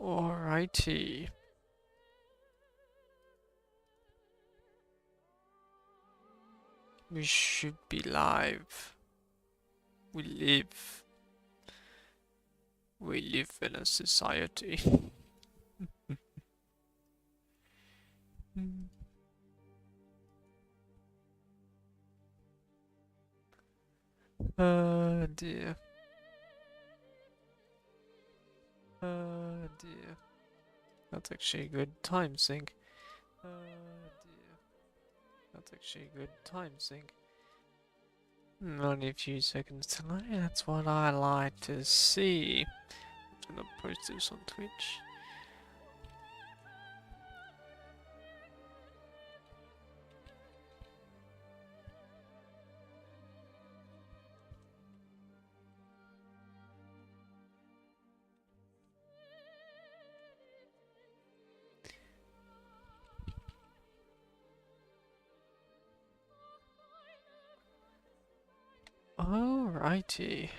Alrighty. We should be live. We live. We live in a society. Dear. Dear. That's actually a good time sync. Dear. That's actually a good time sync. Only a few seconds tonight, that's what I like to see. I'm gonna post this on Twitch. Alrighty.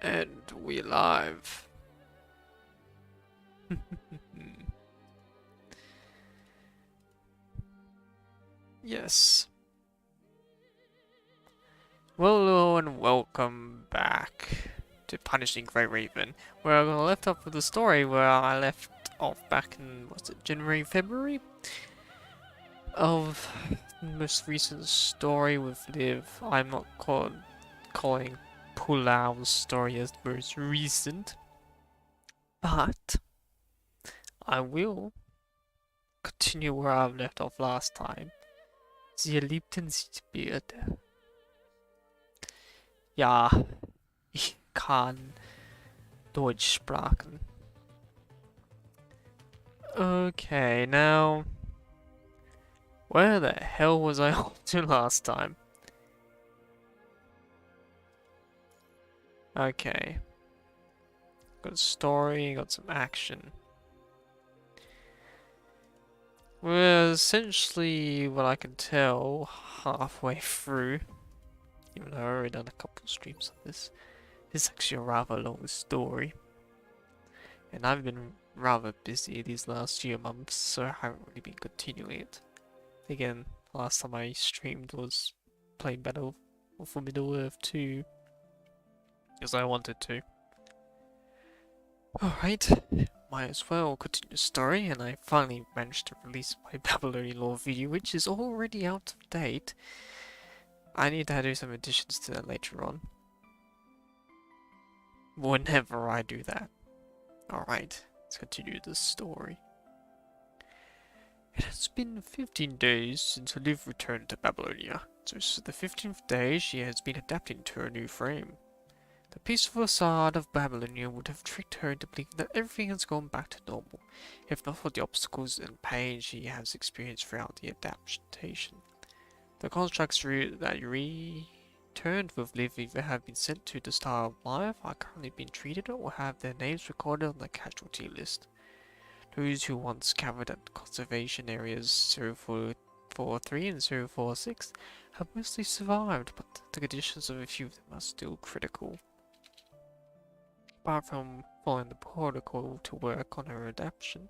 And we live. Yes. Well, hello and welcome back to PunishingGrayRaven, where I left off with the story where I left off back in, was it January, February? Of the most recent story with Liv. I'm not calling Pulau's story as the most recent, but I will continue where I left off last time. Sie liebten sich beide. Ja, ich kann Deutsch sprechen. Okay, now, where the hell was I up to last time? Okay. Got a story, got some action. We're essentially, what I can tell, halfway through. Even though I've already done a couple of streams of this. This is actually a rather long story. And I've been rather busy these last few months, so I haven't really been continuing it. Again, last time I streamed was playing Battle for Middle-earth 2. Because I wanted to. Alright, might as well continue the story, and I finally managed to release my Babylonian lore video, which is already out of date. I need to do some additions to that later on. Whenever I do that. Alright, let's continue the story. It has been 15 days since Liv returned to Babylonia, so this is the 15th day she has been adapting to her new frame. The peaceful facade of Babylonia would have tricked her into believing that everything has gone back to normal, if not for the obstacles and pain she has experienced throughout the adaptation. The constructs that returned with Liv either have been sent to the Star of Life, are currently being treated, or have their names recorded on the casualty list. Those who once gathered at conservation areas 043 and 046 have mostly survived, but the conditions of a few of them are still critical. Apart from following the protocol to work on her adaptation,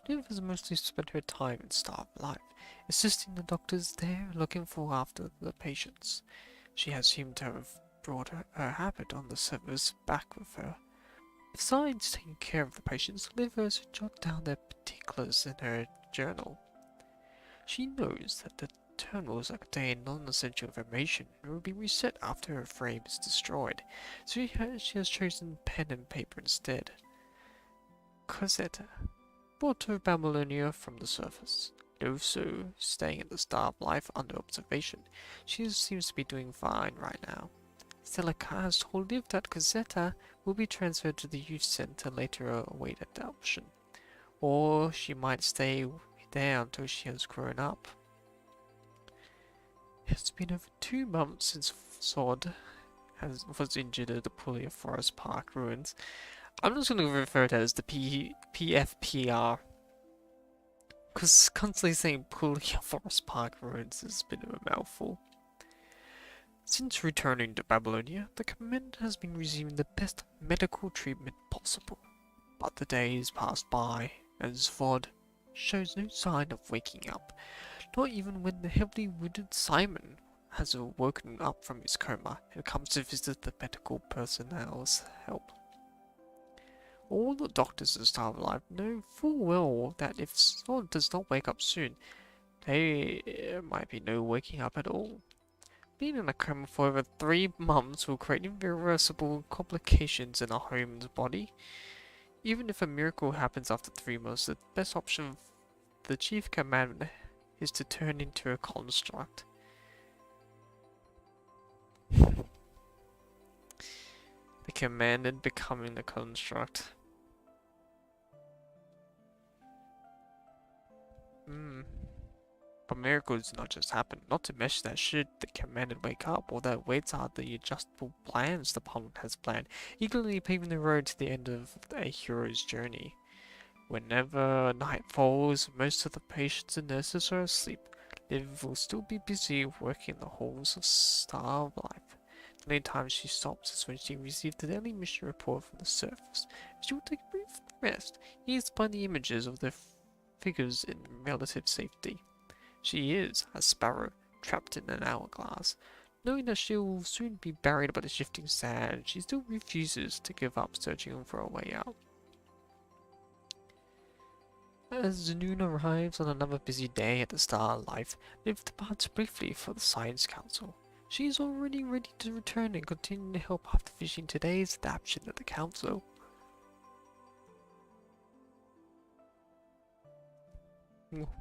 Liv has mostly spent her time in Star of Life, assisting the doctors there looking for after the patients. She has seemed to have brought her habit on the servers back with her. Besides taking care of the patients, Liv has jotted down their particulars in her journal. She knows that the terminals that contain non-essential information will be reset after her frame is destroyed, so she has chosen pen and paper instead. Cosetta, brought to Babylonia from the surface. Also staying at the Star of Life under observation, she seems to be doing fine right now. Selika has told Liv that Cosetta will be transferred to the youth center later await adoption, or she might stay there until she has grown up. It's been over 2 months since Sod was injured at the Puglia Forest Park ruins. I'm just going to refer to it as the PFPR. Because constantly saying pulling a forest park roads is a bit of a mouthful. Since returning to Babylonia, the commander has been receiving the best medical treatment possible. But the days pass by, and Zvod shows no sign of waking up, not even when the heavily wounded Simon has woken up from his coma and comes to visit the medical personnel's help. All the doctors at Star Life know full well that if Zvod does not wake up soon, there might be no waking up at all. Being in a coma for over 3 months will create irreversible complications in a human's body. Even if a miracle happens after 3 months, the best option for the chief commander is to turn into a construct. The commandant becoming a construct. But miracles do not just happen, not to mention that should the commandant wake up, all that waits are the adjustable plans the Parliament has planned, eagerly paving the road to the end of a hero's journey. Whenever night falls, most of the patients and nurses are asleep. Liv will still be busy working in the halls of Star of Life. The only time she stops is when she receives the daily mission report from the surface. She will take a brief rest, eased by the images of the figures in relative safety. She is, a sparrow, trapped in an hourglass. Knowing that she will soon be buried by the shifting sand, she still refuses to give up searching for a way out. As noon arrives on another busy day at the Star of Life, Liv departs briefly for the Science Council. She is already ready to return and continue to help after finishing today's adaptation at the Council.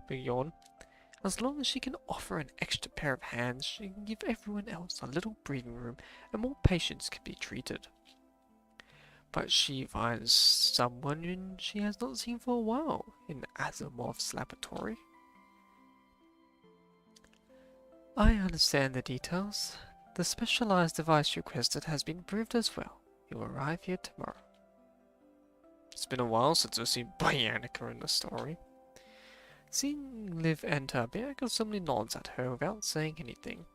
Big yawn. As long as she can offer an extra pair of hands, she can give everyone else a little breathing room and more patients can be treated. But she finds someone she has not seen for a while in Asimov's laboratory. I understand the details. The specialized device requested has been approved as well. It will arrive here tomorrow. It's been a while since I've seen Bianca in the story. Seeing Liv enter, Bianca suddenly nods at her without saying anything.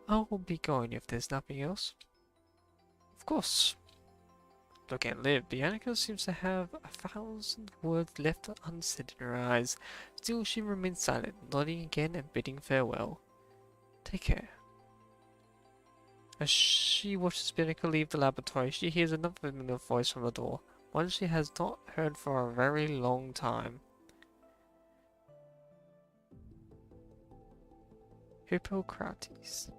I will be going if there's nothing else. Of course. Looking at Liv, Bianca seems to have 1,000 words left unsaid in her eyes. Still, she remains silent, nodding again and bidding farewell. Take care. As she watches Bianca leave the laboratory, she hears another familiar voice from the door, one she has not heard for a very long time. Hippocrates.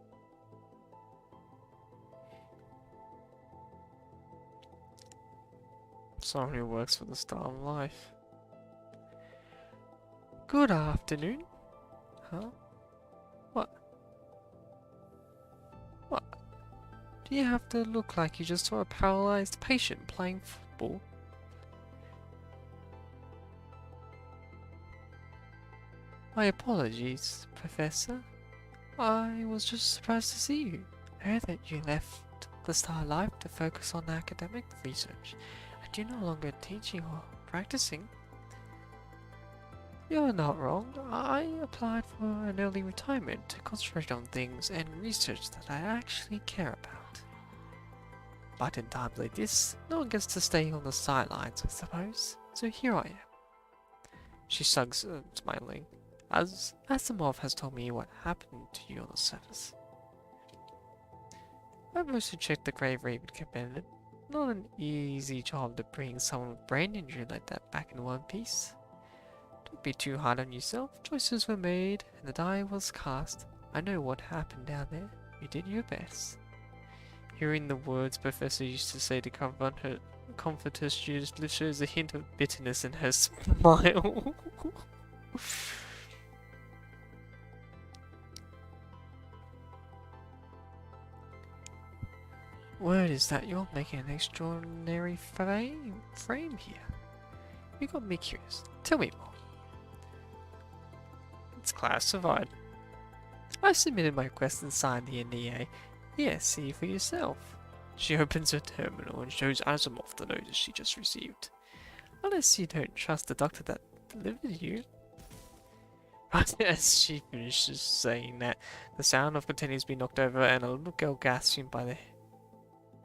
Someone who works for the Star of Life. Good afternoon. Huh? What? What? Do you have to look like you just saw a paralyzed patient playing football? My apologies, Professor. I was just surprised to see you. I heard that you left the Star Life to focus on academic research, and you're no longer teaching or practicing. You're not wrong. I applied for an early retirement to concentrate on things and research that I actually care about. But in times like this, no one gets to stay on the sidelines, I suppose. So here I am. She shrugs, smiling. As Asimov has told me what happened to you on the surface. I mostly checked the GrayRaven commandant. Not an easy job to bring someone with brain injury like that back in one piece. Don't be too hard on yourself. Choices were made and the die was cast. I know what happened down there. You did your best. Hearing the words Professor used to say to comfort her students shows a hint of bitterness in her smile. Word is that you're making an extraordinary frame here. You got me curious. Tell me more. It's classified. I submitted my request and signed the NDA. Yes, see for yourself. She opens her terminal and shows Asimov the notice she just received. Unless you don't trust the doctor that delivered you. As she finishes saying that, the sound of containers being knocked over and a little girl gasping by the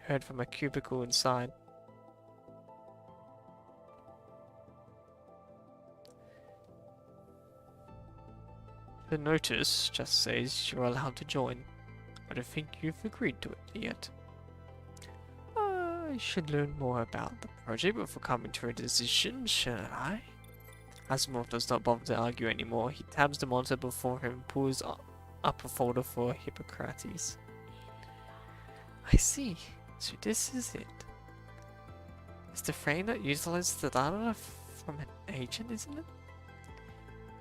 heard from a cubicle inside. The notice just says you're allowed to join. I don't think you've agreed to it yet. I should learn more about the project before coming to a decision, shouldn't I? Asimov does not bother to argue anymore. He tabs the monitor before him and pulls up a folder for Hippocrates. I see. So this is it. It's the frame that utilizes the data from an agent, isn't it?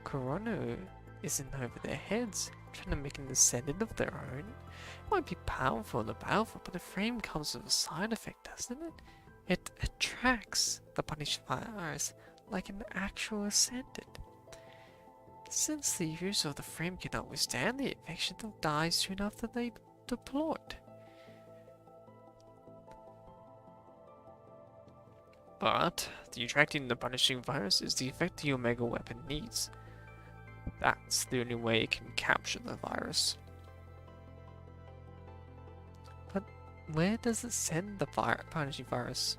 Corona isn't over their heads, trying to make an ascendant of their own. It might be powerful, but the frame comes with a side effect, doesn't it? It attracts the punished virus like an actual ascendant. Since the user of the frame cannot withstand the infection, they'll die soon after they deployed. But the attracting the punishing virus is the effect the Omega weapon needs. That's the only way it can capture the virus. But where does it send the punishing virus?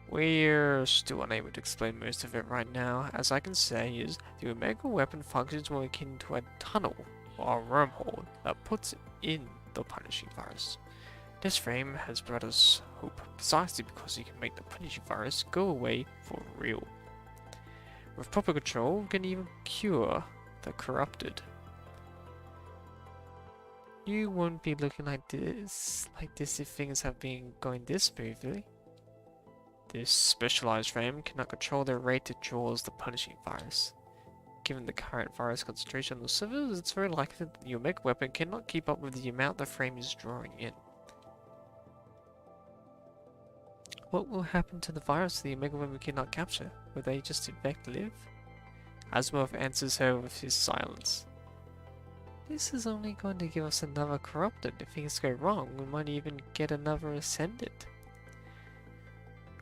We're still unable to explain most of it right now. As I can say is, the Omega weapon functions more akin to a tunnel or a wormhole that puts in the punishing virus. This frame has brought us hope, precisely because it can make the punishing virus go away for real. With proper control, we can even cure the corrupted. You won't be looking like this if things have been going this smoothly. This specialized frame cannot control the rate it draws the punishing virus. Given the current virus concentration on the servers, it's very likely that the Omega weapon cannot keep up with the amount the frame is drawing in. What will happen to the virus the Omega weapon cannot capture? Will they just infect Liv? Asimov answers her with his silence. This is only going to give us another corrupted. If things go wrong, we might even get another ascendant.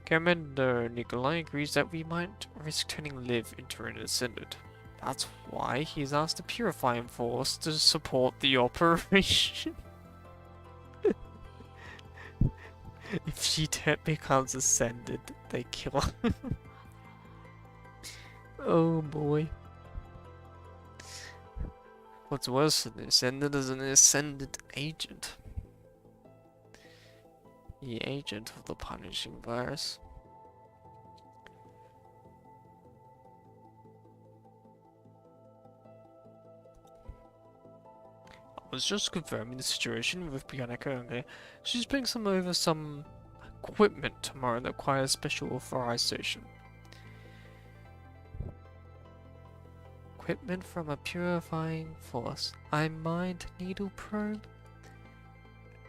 Commander Nikolai agrees that we might risk turning Liv into an ascendant. That's why he's asked the Purifying Force to support the operation. If she becomes ascended, they kill her. Oh boy. What's worse than ascended is an ascended agent. The agent of the punishing virus. I was just confirming the situation with Bianca. Okay? She's bringing some equipment tomorrow that requires special authorization. Equipment from a purifying force. I mined needle probe.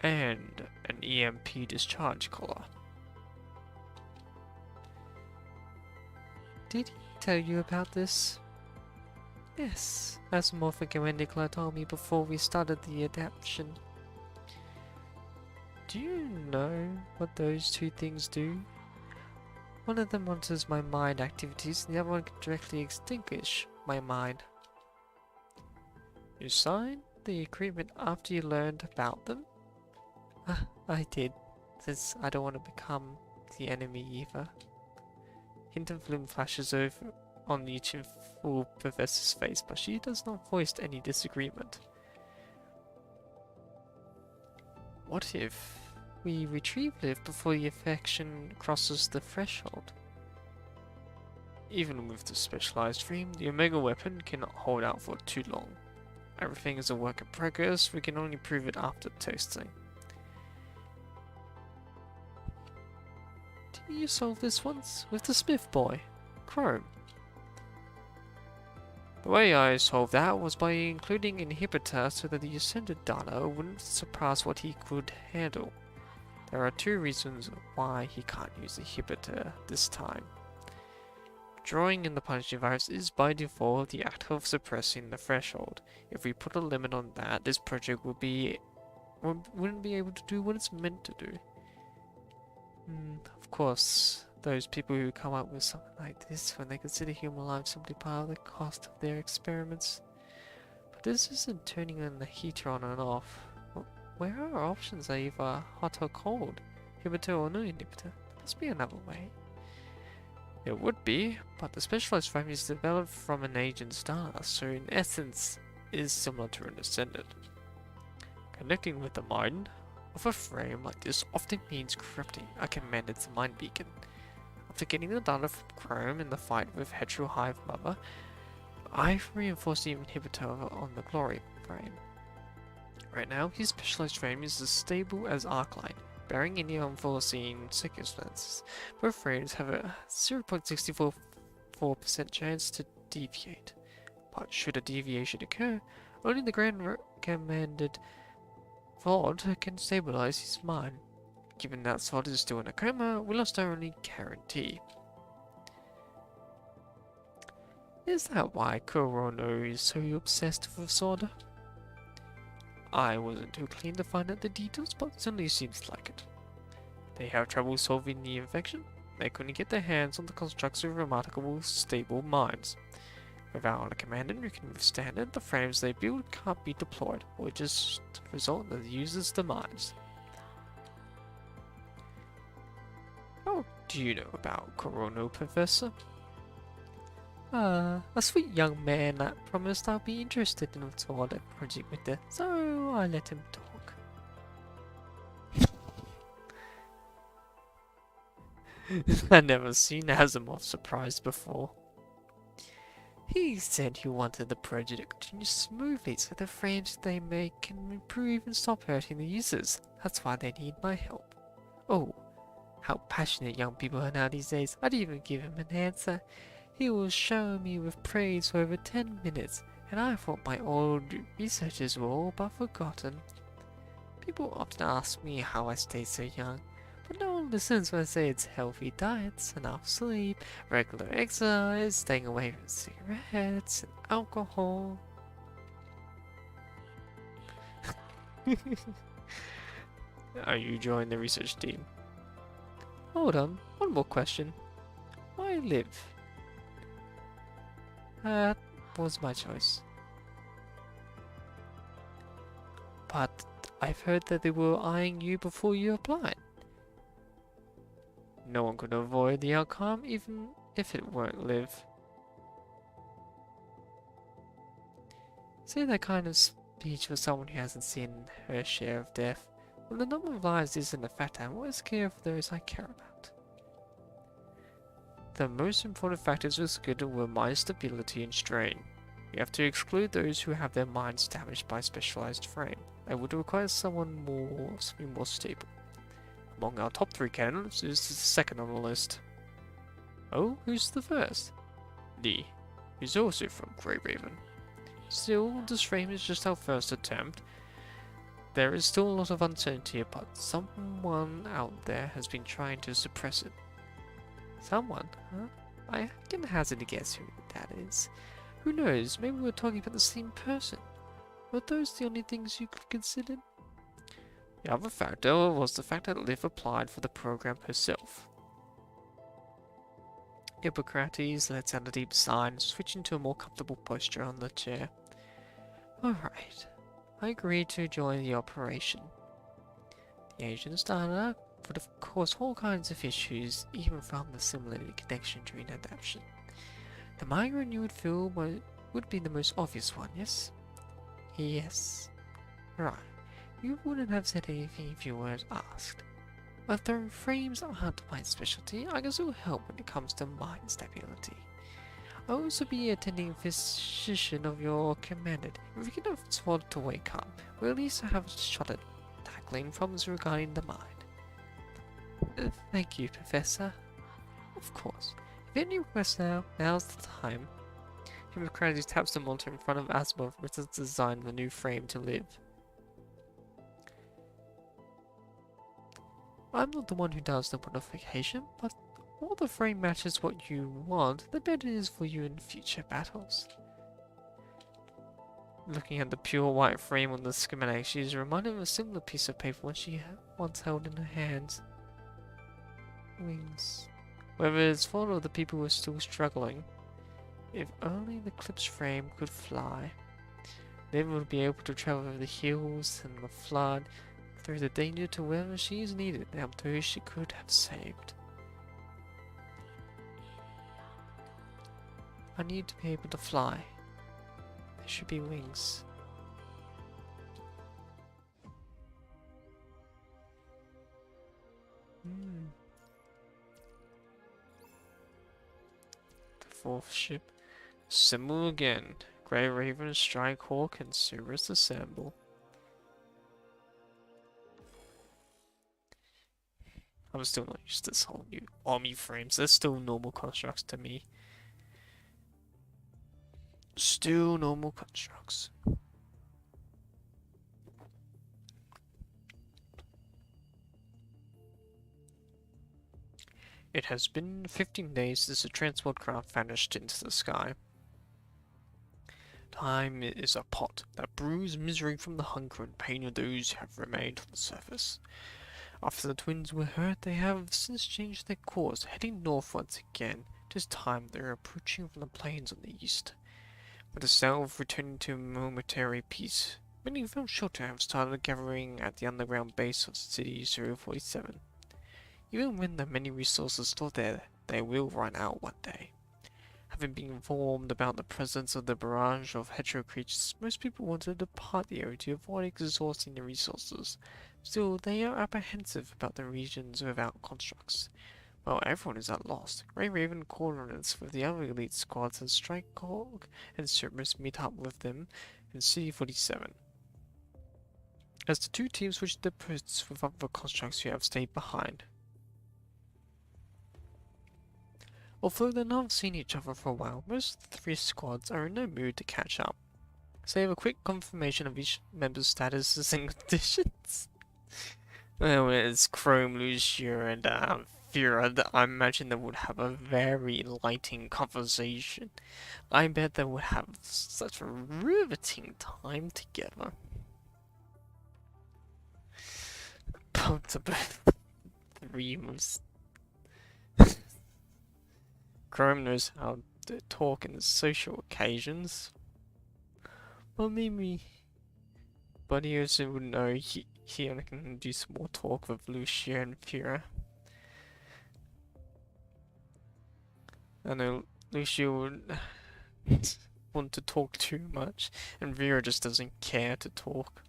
And an EMP discharge collar. Did he tell you about this? Yes, Asimov and Commander Nikolai told me before we started the adaptation. Do you know what those two things do? One of them monitors my mind activities and the other one can directly extinguish my mind. You signed the agreement after you learned about them? I did, since I don't want to become the enemy either. Hint of gloom flashes over on the full professor's face, but she does not voice any disagreement. What if we retrieve Liv before the infection crosses the threshold? Even with the specialized frame, the Omega weapon cannot hold out for too long. Everything is a work in progress, we can only prove it after testing. Did you solve this once with the Smith boy, Chrome? The way I solved that was by including an inhibitor so that the ascended data wouldn't surpass what he could handle. There are two reasons why he can't use the inhibitor this time. Drawing in the punishing virus is by default the act of suppressing the threshold. If we put a limit on that, this project wouldn't be able to do what it's meant to do. Of course, those people who come up with something like this when they consider human life simply part of the cost of their experiments. But this isn't turning on the heater on and off. Where are options are either hot or cold, inhibitor or no inhibitor? There must be another way. It would be, but the specialized frame is developed from an agent star, so in essence is similar to an ascendant. Connecting with the mind of a frame like this often means corrupting a commanded mind beacon. After getting the data from Chrome in the fight with Hetero Hive Mother, I've reinforced the inhibitor on the Glory frame. Right now, his specialized frame is as stable as Arclight, barring any unforeseen circumstances. Both frames have a 0.644% chance to deviate, but should a deviation occur, only the Grand Commanded Vod can stabilize his mind. Given that Vod is still in a coma, we lost our only guarantee. Is that why Kurono is so obsessed with Soda? I wasn't too clean to find out the details, but it certainly seems like it. They have trouble solving the infection. They couldn't get their hands on the constructs of remarkable, stable minds. Without a commander who can withstand it, the frames they build can't be deployed, or just result in the user's demise. What do you know about Kurono, Professor? A sweet young man that promised I'll be interested in a Sword project with her, so I let him talk. I've never seen Asimov surprised before. He said he wanted the project to continue smoothly so the frames they make can improve and stop hurting the users. That's why they need my help. Oh, how passionate young people are now these days. I didn't even give him an answer. He was showing me with praise for over 10 minutes, and I thought my old researches were all but forgotten. People often ask me how I stay so young, but no one listens when I say it's healthy diets, enough sleep, regular exercise, staying away from cigarettes and alcohol. Are you joining the research team? Hold on, one more question. Why live? That was my choice. But I've heard that they were eyeing you before you applied. No one could avoid the outcome, even if it weren't Liv. Say that kind of speech for someone who hasn't seen her share of death. When the number of lives isn't a factor, I'm always care for those I care about. The most important factors with good were mind stability and strain. You have to exclude those who have their minds damaged by a specialized frame. They would require something more stable. Among our top 3 candidates is the second on the list. Oh, who's the first? Lee, who's also from GrayRaven. Still, this frame is just our first attempt. There is still a lot of uncertainty, but someone out there has been trying to suppress it. Someone, huh? I can hazard a guess who that is. Who knows, maybe we're talking about the same person. Were those the only things you could consider? The other factor was the fact that Liv applied for the program herself. Hippocrates lets out a deep sigh and switching to a more comfortable posture on the chair. Alright, I agreed to join the operation. The agent startup would of course all kinds of issues, even from the similarity connection during adaptation. The migraine you would feel would be the most obvious one, yes? Yes. Right. You wouldn't have said anything if you weren't asked. Although frames aren't my specialty, I can still help when it comes to mind stability. I'll also be attending physician of your commanded. If we can afford to wake up, we'll at least have a shot at tackling problems regarding the mind. Thank you, Professor. Of course. If you have any requests now, now's the time. Hippocrates taps the monitor in front of Asimov which has designed the new frame to live. I'm not the one who does the modification, but the more the frame matches what you want, the better it is for you in future battles. Looking at the pure white frame on the schematic, she is reminded of a similar piece of paper she once held in her hands. Wings. whether it's fault or the people who are still struggling. If only the clip's frame could fly. Then we'll be able to travel over the hills and the flood, through the danger to wherever she is needed, and those she could have saved. I need to be able to fly. There should be wings. The fourth ship. Assemble again. Grey Raven, Strikehawk, and Cerberus assemble. I'm still not used to this whole new army frames. They're still normal constructs to me. Still normal constructs. It has been 15 days since the transport craft vanished into the sky. Time is a pot that brews misery from the hunger and pain of those who have remained on the surface. After the twins were hurt, they have since changed their course, heading north once again. This time they are approaching from the plains on the east. With the south returning to momentary peace, many without shelter have started gathering at the underground base of City 047. Even when the many resources stored there, they will run out one day. Having been informed about the presence of the barrage of hetero creatures, most people want to depart the area to avoid exhausting the resources. Still, they are apprehensive about the regions without constructs. While everyone is at loss, Grey Raven coordinates with the other elite squads and Strikehawk and Cerberus meet up with them in City 47. As the two teams switch their posts with other constructs who have stayed behind. Although they've not seen each other for a while, most of the three squads are in no mood to catch up. So they have a quick confirmation of each member's status and conditions. Well, it's Chrome, Lucia, and Fira. I imagine they would have a very enlightening conversation. I bet they would have such a riveting time together. Both of the three most... Chrome knows how to talk in social occasions. Well, maybe... But he also would know he only can do some more talk with Lucia and Fira. I know Lucia would want to talk too much, and Vera just doesn't care to talk.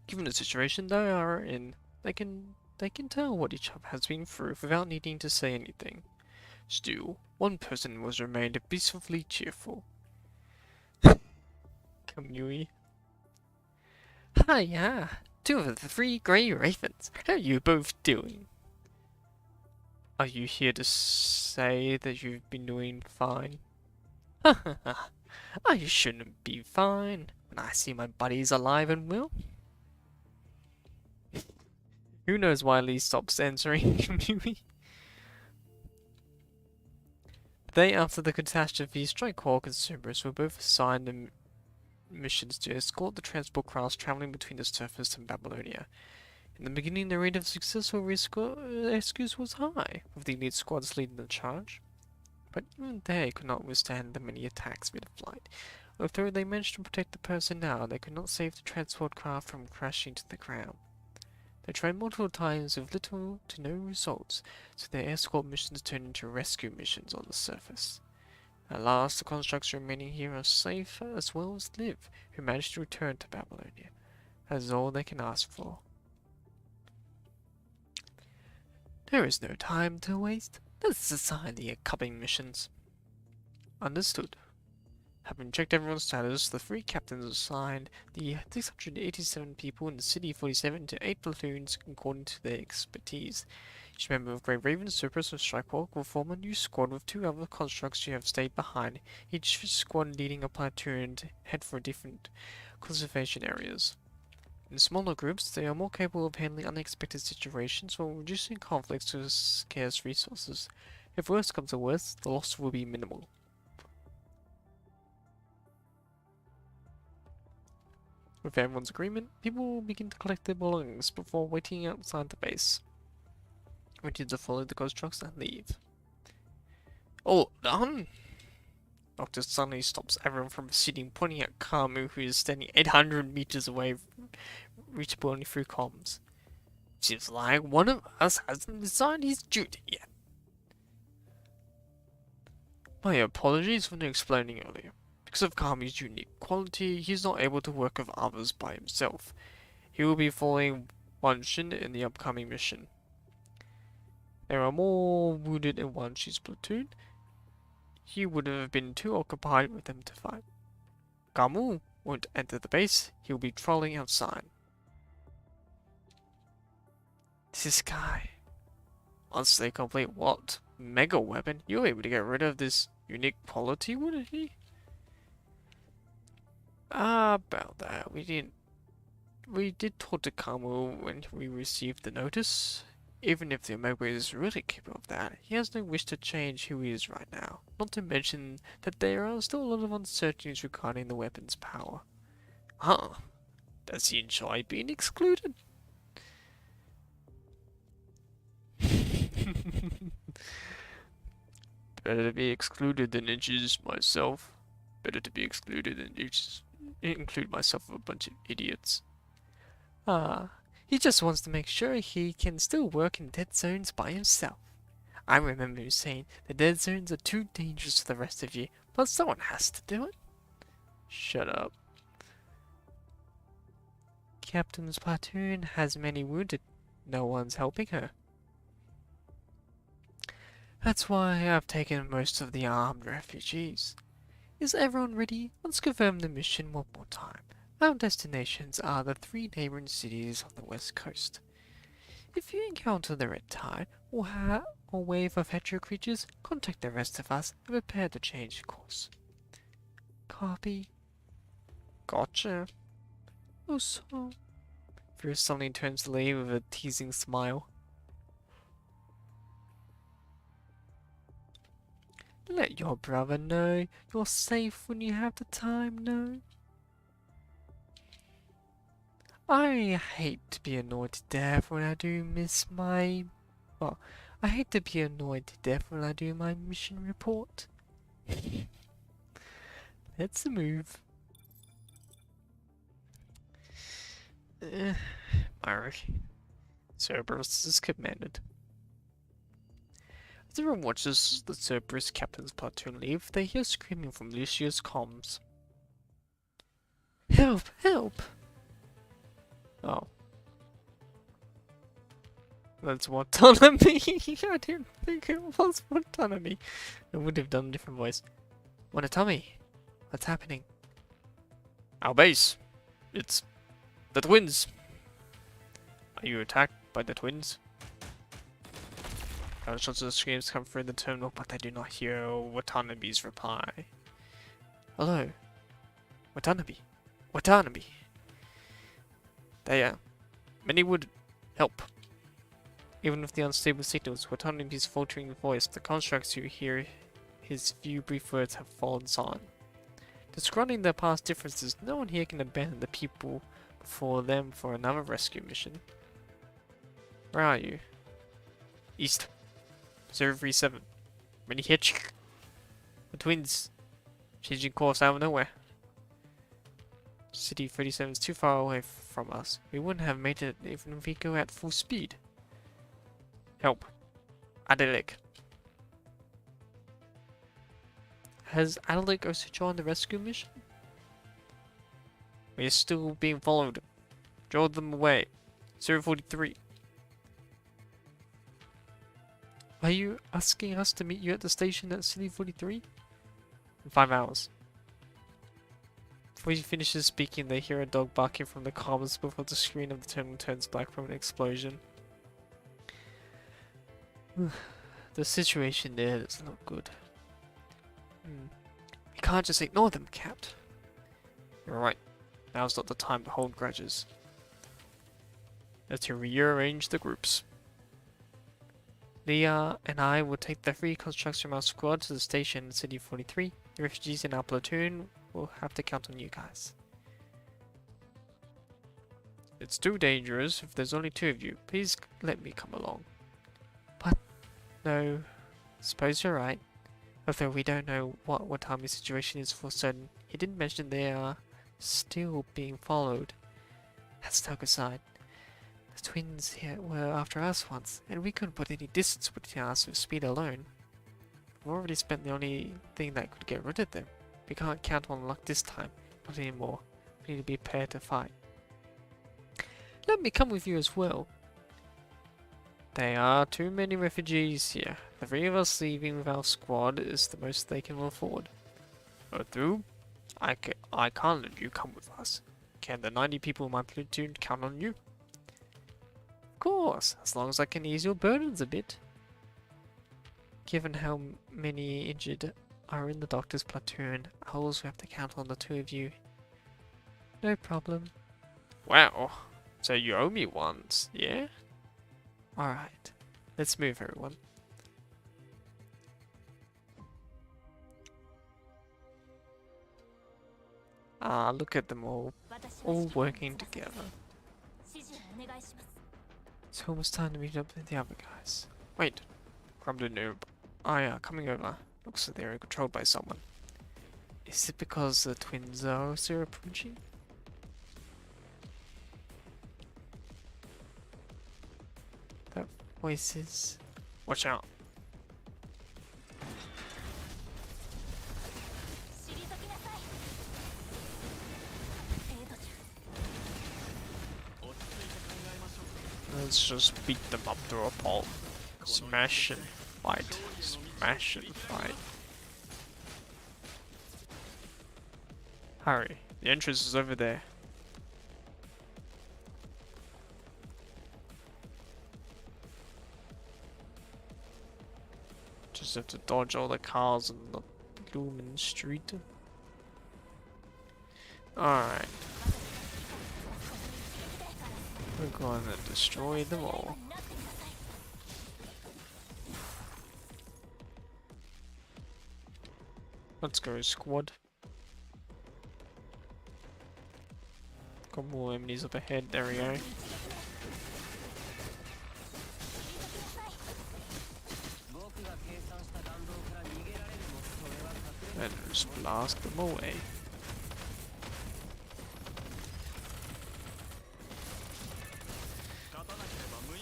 Given the situation they are in, they can tell what each other has been through without needing to say anything. Still, one person was remained peacefully cheerful. Kamui. Hiya! Two of the three Grey Ravens. How are you both doing? Are you here to say that you've been doing fine? Ha ha ha. I shouldn't be fine when I see my buddies alive and well. Who knows why Lee stops answering Kamui? The day after the catastrophe, Strikehawk and Cerberus were both assigned missions to escort the transport crafts traveling between the surface and Babylonia. In the beginning, the rate of successful rescues was high, with the elite squads leading the charge. But even they could not withstand the many attacks mid-flight. Although they managed to protect the personnel, they could not save the transport craft from crashing to the ground. They tried multiple times with little to no results, so their escort missions turned into rescue missions on the surface. At last, the constructs remaining here are safe as well as live, who managed to return to Babylonia. That is all they can ask for. There is no time to waste. Let's assign the upcoming missions. Understood. Having checked everyone's status, the three captains assigned the 687 people in the City 47 to 8 platoons according to their expertise. Each member of Grey Raven, Cerberus, and Strikehawk will form a new squad with 2 other constructs who have stayed behind, each squad leading a platoon to head for different conservation areas. In smaller groups, they are more capable of handling unexpected situations while reducing conflicts to scarce resources. If worse comes to worse, the loss will be minimal. With everyone's agreement, people will begin to collect their belongings before waiting outside the base. We need to follow the ghost trucks and leave. All done! Doctor suddenly stops everyone from proceeding, pointing at Kamu, who is standing 800 meters away, reachable only through comms. Seems like one of us hasn't decided his duty yet. My apologies for not explaining earlier. Because of Kamu's unique quality, he's not able to work with others by himself. He will be following Wanshin in the upcoming mission. There are more wounded in Wanshin's platoon. He would have been too occupied with them to fight. Kamu won't enter the base, he'll be trolling outside. This guy. Once they complete what? Mega weapon? You're able to get rid of this unique quality, wouldn't he? About that, we did talk to Kamu when we received the notice. Even if the Omega is really capable of that, he has no wish to change who he is right now. Not to mention that there are still a lot of uncertainties regarding the weapon's power. Huh? Does he enjoy being excluded? Better to be excluded than introduce myself. Better to be excluded than include myself with a bunch of idiots. He just wants to make sure he can still work in dead zones by himself. I remember you saying the dead zones are too dangerous for the rest of you, but someone has to do it. Shut up. Captain's platoon has many wounded. No one's helping her. That's why I've taken most of the armed refugees. Is everyone ready? Let's confirm the mission one more time. Our destinations are the 3 neighboring cities on the west coast. If you encounter the red tide or wave of hetero creatures, contact the rest of us and prepare to change course. Copy. Gotcha. Also, Bruce suddenly turns to Lee with a teasing smile. Let your brother know you're safe when you have the time, no? I hate to be annoyed to death when I do miss my... Well, I hate to be annoyed to death when I do my mission report. Let's move. Marek. Cerberus is commanded. As everyone watches the Cerberus captain's platoon leave, they hear screaming from Lucia's comms. Help! Help! Oh. That's autonomy! I didn't think it was autonomy. I would have done a different voice. Wanatomi, what's happening? Our base. It's the twins. Are you attacked by the twins? Shots of the screams come through the terminal, but I do not hear Watanabe's reply. Hello? Watanabe? Watanabe? They many would help. Even with the unstable signals, Watanabe's faltering voice, the constructs you hear his few brief words have fallen silent. Disregarding their past differences, no one here can abandon the people before them for another rescue mission. Where are you? East. 037. Many hitch. The twins. Changing course out of nowhere. City 37 is too far away from us. We wouldn't have made it even if we go at full speed. Help. Adelik. Has Adelik also joined the rescue mission? We are still being followed. Draw them away. 043. Are you asking us to meet you at the station at City 43? In 5 hours. Before he finishes speaking, they hear a dog barking from the comms before the screen of the terminal turns black from an explosion. The situation there doesn't look good. We can't just ignore them, Capt. You're right. Now's not the time to hold grudges. Let's rearrange the groups. Leah and I will take the 3 constructs from our squad to the station in City 43. The refugees in our platoon will have to count on you guys. It's too dangerous if there's only 2 of you. Please let me come along. No, suppose you're right. Although we don't know what Watami's situation is for certain, he did mention they are still being followed. That's Toga's side. The twins here were after us once, and we couldn't put any distance between us with speed alone. We've already spent the only thing that could get rid of them. We can't count on luck this time, not anymore. We need to be prepared to fight. Let me come with you as well. There are too many refugees here. The 3 of us leaving with our squad is the most they can afford. Through? I can't let you come with us. Can the 90 people in my platoon count on you? Of course, as long as I can ease your burdens a bit. Given how many injured are in the doctor's platoon, I'll also have to count on the 2 of you. No problem. Wow, so you owe me ones, yeah? Alright, let's move everyone. Ah, look at them all working together. It's almost time to meet up with the other guys. Wait, Grumble noob. Oh yeah, coming over. Looks like they're controlled by someone. Is it because the twins are also approaching? That voices. Watch out. Let's just beat them up to a pulp. Smash and fight. Smash and fight. Hurry, the entrance is over there. Just have to dodge all the cars in the blooming street. Alright. We're going to destroy them all. Let's go, squad. Got more enemies up ahead, there we go. And just blast them away.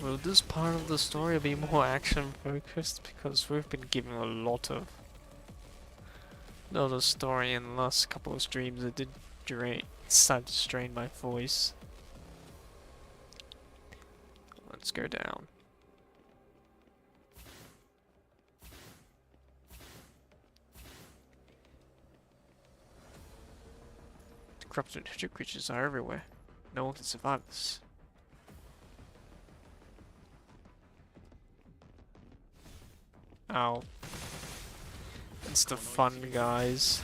Will this part of the story be more action focused? Because we've been given a lot of story in the last couple of streams. It did start to strain my voice. Let's go down. The corrupted creatures are everywhere. No one can survive this. Ow. It's the fun guys.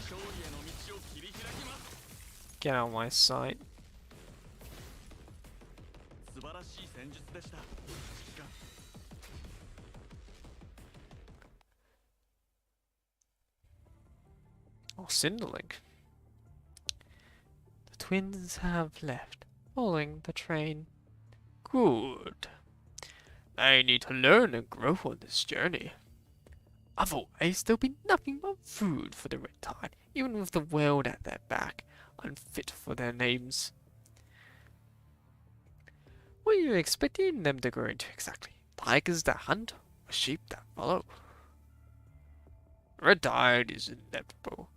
Get out of my sight. Oh, Cinderlink. The twins have left, following the train. Good. They need to learn and grow on this journey. Otherwise, there'll be nothing but food for the red tide, even with the world at their back, unfit for their names. What are you expecting them to grow into exactly? Tigers that hunt, or sheep that follow? Red tide is inevitable.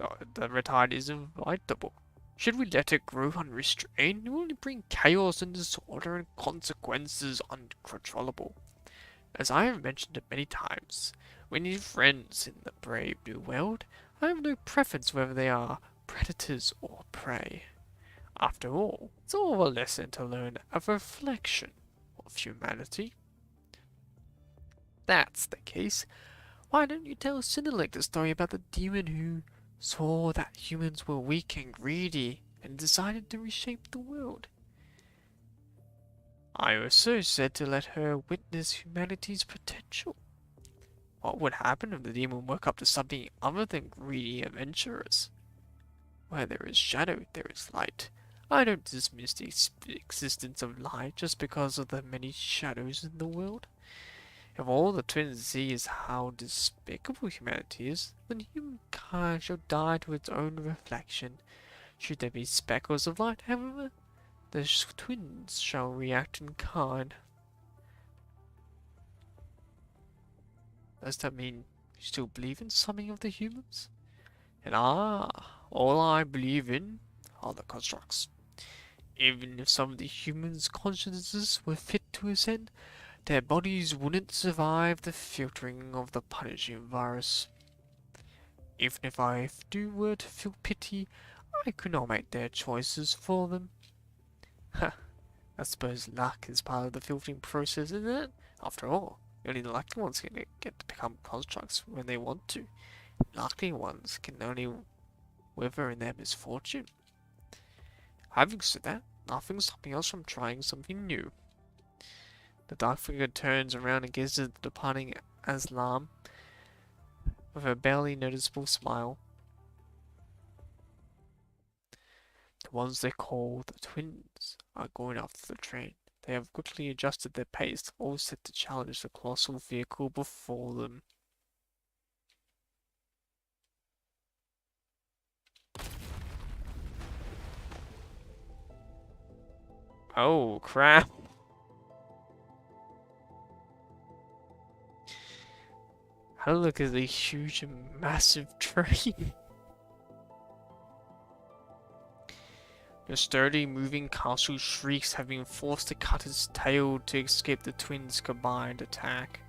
Oh, the red tide is inevitable. Should we let it grow unrestrained, it will only bring chaos and disorder and consequences uncontrollable. As I have mentioned it many times, we need friends in the brave new world. I have no preference whether they are predators or prey. After all, it's all a lesson to learn, a reflection of humanity. That's the case. Why don't you tell Cinderlink the story about the demon who saw that humans were weak and greedy and decided to reshape the world? I also said to let her witness humanity's potential. What would happen if the demon woke up to something other than greedy adventurers? Where there is shadow, there is light. I don't dismiss the existence of light just because of the many shadows in the world. If all the twins see is how despicable humanity is, then humankind shall die to its own reflection. Should there be speckles of light, however, the twins shall react in kind. Does that mean you still believe in something of the humans? And all I believe in are the constructs. Even if some of the humans' consciences were fit to ascend, their bodies wouldn't survive the filtering of the punishing virus. Even if I were to feel pity, I could not make their choices for them. I suppose luck is part of the filtering process, isn't it? After all, only the lucky ones can get to become constructs when they want to. Lucky ones can only wither in their misfortune. Having said that, nothing's stopping us from trying something new. The dark figure turns around and gazes at the departing Aslam with a barely noticeable smile. The ones they call the twins are going after the train. They have quickly adjusted their pace, all set to challenge the colossal vehicle before them. Oh, crap. How look at the huge and massive train. The sturdy, moving castle shrieks, have been forced to cut its tail to escape the twins' combined attack.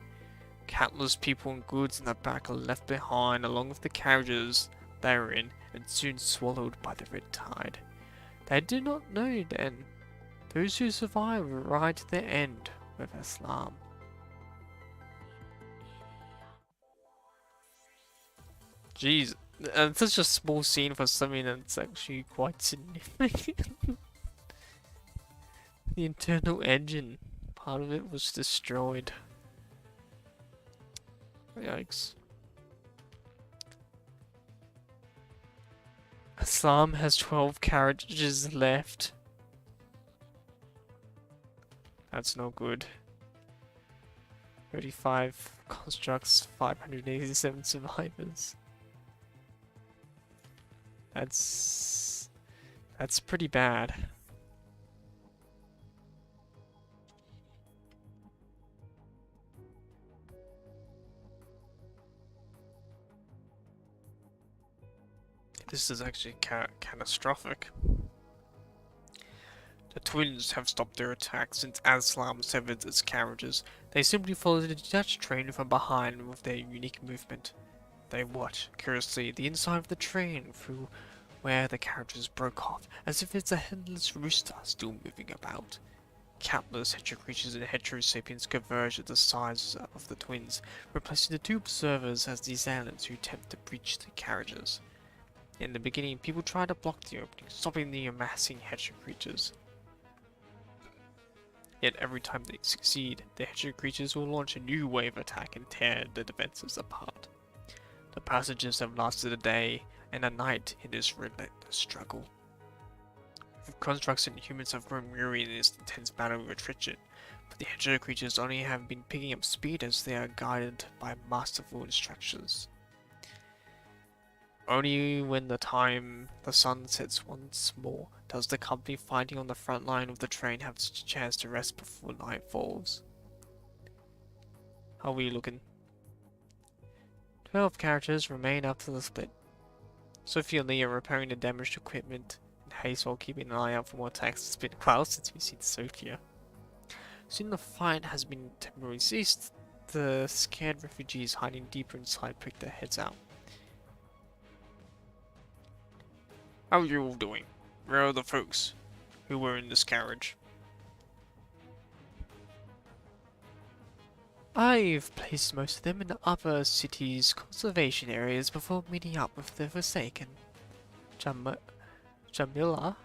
Countless people and goods in the back are left behind, along with the carriages they are in, and soon swallowed by the red tide. They do not know then. Those who survive ride to their end with Islam. Jeez, and such a small scene for something that's actually quite significant. The internal engine, part of it was destroyed. Yikes. Islam has 12 carriages left. That's no good. 35 constructs, 587 survivors. That's pretty bad. This is actually catastrophic. The twins have stopped their attack since Aslam severed its carriages. They simply followed the detached train from behind with their unique movement. They watch, curiously, the inside of the train through where the carriages broke off, as if it's a headless rooster still moving about. Countless hetero creatures and hetero sapiens converge at the sides of the twins, replacing the two observers as the assailants who attempt to breach the carriages. In the beginning, people try to block the opening, stopping the amassing hetero creatures. Yet every time they succeed, the hetero creatures will launch a new wave attack and tear the defenses apart. The passages have lasted a day and a night in this relentless struggle. Constructs and humans have grown weary in this intense battle with attrition, but the hetero creatures only have been picking up speed as they are guided by masterful instructions. Only when the sun sets once more does the company fighting on the front line of the train have a chance to rest before night falls. How are we looking? 12 characters remain after the split. Sophie and Lee are repairing the damaged equipment in haste while keeping an eye out for more attacks. It's been a while since we've seen Sophia. Soon the fight has been temporarily ceased. The scared refugees hiding deeper inside prick their heads out. How are you all doing? Where are the folks who were in this carriage? I've placed most of them in the upper city's conservation areas before meeting up with the Forsaken. Jamila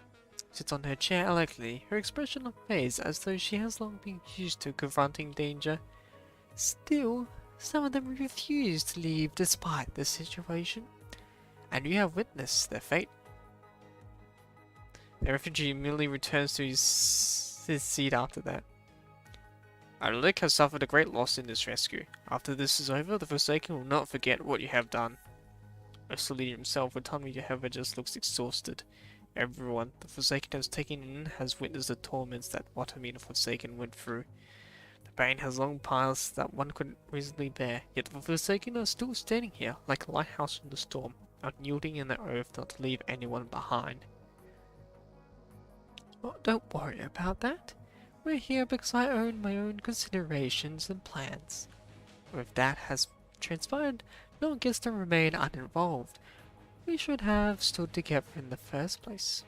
sits on her chair elegantly, her expression unfazed as though she has long been used to confronting danger. Still, some of them refuse to leave despite the situation, and you have witnessed their fate. The refugee immediately returns to his seat after that. Adelic has suffered a great loss in this rescue. After this is over, the Forsaken will not forget what you have done. Ursulini himself would tell me however just looks exhausted. Everyone the Forsaken has taken in has witnessed the torments that Watamina Forsaken went through. The pain has long passed that one could reasonably bear, yet the Forsaken are still standing here, like a lighthouse in the storm, unyielding in their oath not to leave anyone behind. Well, don't worry about that. We're here because I own my own considerations and plans. If that has transpired, no one gets to remain uninvolved. We should have stood together in the first place.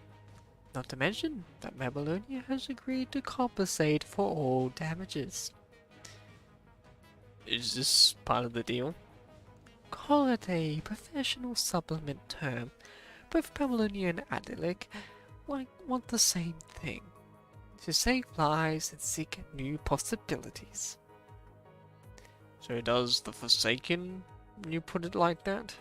Not to mention that Babylonia has agreed to compensate for all damages. Is this part of the deal? Call it a professional supplement term. Both Babylonia and Adelic want the same thing. To save lives and seek new possibilities. So does the Forsaken, when you put it like that?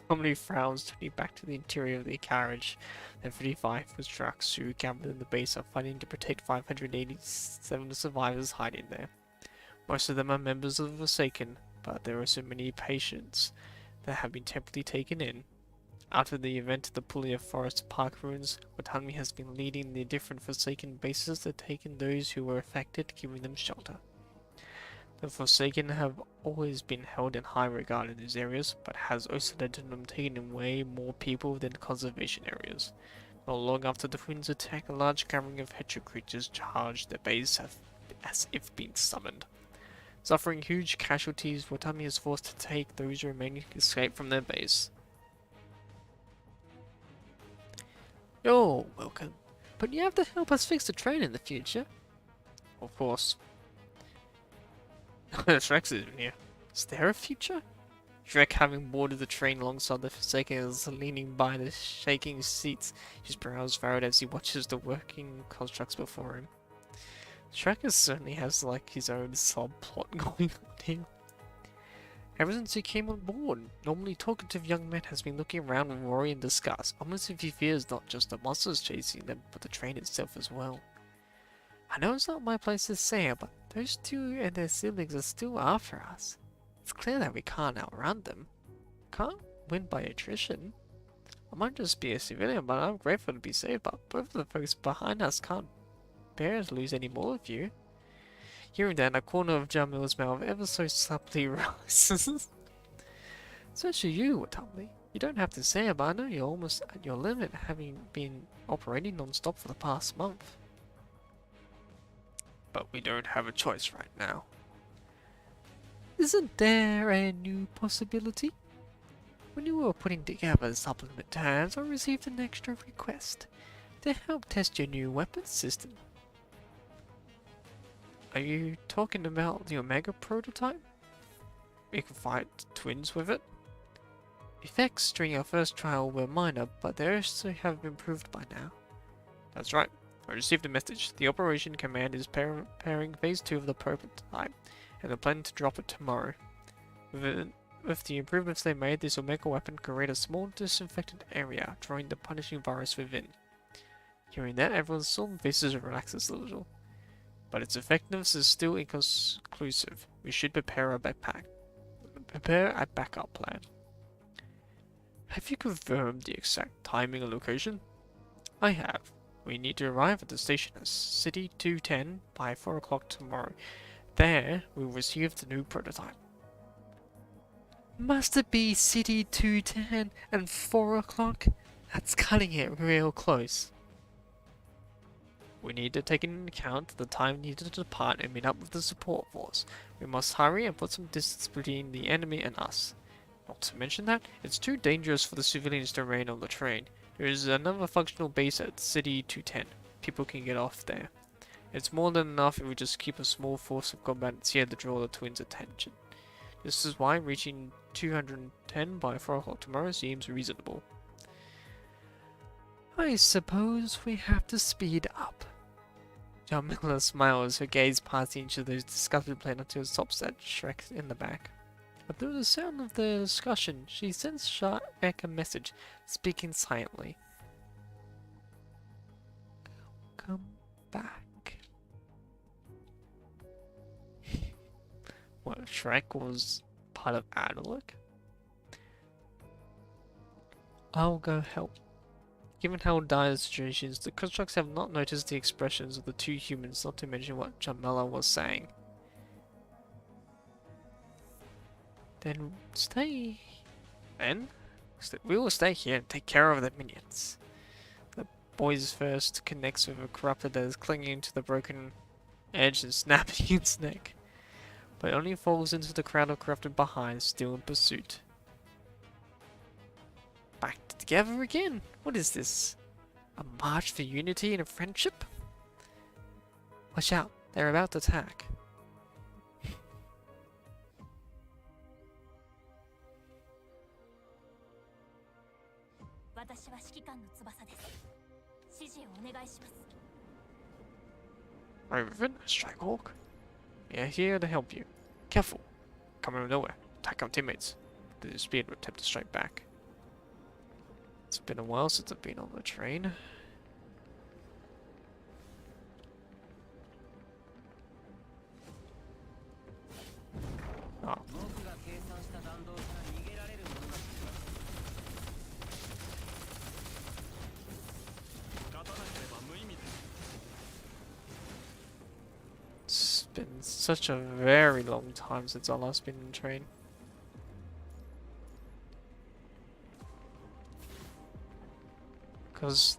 Comedy frowns, turning back to the interior of the carriage. The 55 was trucks who gathered in the base are fighting to protect 587 survivors hiding there. Most of them are members of the Forsaken, but there are so many patients that have been temporarily taken in. After the event at the Puglia Forest Park ruins, Watami has been leading the different Forsaken bases to take in those who were affected, giving them shelter. The Forsaken have always been held in high regard in these areas, but has also led to them taking in way more people than conservation areas. Not long after the twins attack, a large gathering of hetero creatures charged their base as if being summoned. Suffering huge casualties, Watami is forced to take those remaining to escape from their base. You're welcome, but you have to help us fix the train in the future. Of course. Shrek's in here. Is there a future? Shrek, having boarded the train alongside the Forsaken, is leaning by the shaking seats, his brows furrowed as he watches the working constructs before him. Shrek certainly has like his own subplot going on here. Ever since he came on board, normally talkative young man has been looking around with worry and disgust, almost if he fears not just the monsters chasing them, but the train itself as well. I know it's not my place to say it, but those two and their siblings are still after us. It's clear that we can't outrun them. Can't win by attrition. I might just be a civilian, but I'm grateful to be saved, but both of the folks behind us can't bear to lose any more of you. Hearing that, a corner of Jamil's mouth ever so subtly rises. So should you, Watami. You don't have to say it, but I know you're almost at your limit, having been operating non-stop for the past month. But we don't have a choice right now. Isn't there a new possibility? When you were putting together supplement terms, I received an extra request to help test your new weapons system. Are you talking about the Omega prototype? We can fight twins with it? Effects during our first trial were minor, but they also have improved by now. That's right. I received a message. The Operation Command is preparing Phase 2 of the prototype, and they're planning to drop it tomorrow. With the improvements they made, this Omega weapon can create a small disinfected area, drawing the punishing virus within. Hearing that, everyone's solemn faces relaxes a little. But its effectiveness is still inconclusive. We should prepare a backup plan. Have you confirmed the exact timing and location? I have. We need to arrive at the station at City 210 by 4 o'clock tomorrow. There, we'll receive the new prototype. Must it be City 210 and 4 o'clock? That's cutting it real close. We need to take into account the time needed to depart and meet up with the support force. We must hurry and put some distance between the enemy and us. Not to mention that, it's too dangerous for the civilians to remain on the train. There is another functional base at City 210. People can get off there. It's more than enough if we just keep a small force of combatants here to draw the twins' attention. This is why reaching 210 by 4 o'clock tomorrow seems reasonable. I suppose we have to speed up. Jamila smiles, her gaze passing into the discussion plan until it stops at Shrek in the back. But through the sound of the discussion, she sends Shrek a message, speaking silently. Come back. Shrek was part of Adalec? I'll go help. Given how dire the situation is, the constructs have not noticed the expressions of the two humans, not to mention what Jamila was saying. Then stay. Then? We will stay here and take care of the minions. The boy's first connects with a corruptor that is clinging to the broken edge and snapping its neck, but only falls into the crowd of corrupted behind, still in pursuit. Back together again? What is this? A march for unity and friendship? Watch out, they're about to attack. Raven, Strikehawk. We are here to help you. Careful. Come out of nowhere. Attack our teammates. The speed will attempt to strike back. It's been a while since I've been on the train. Oh. It's been such a very long time since I last been on the train. Because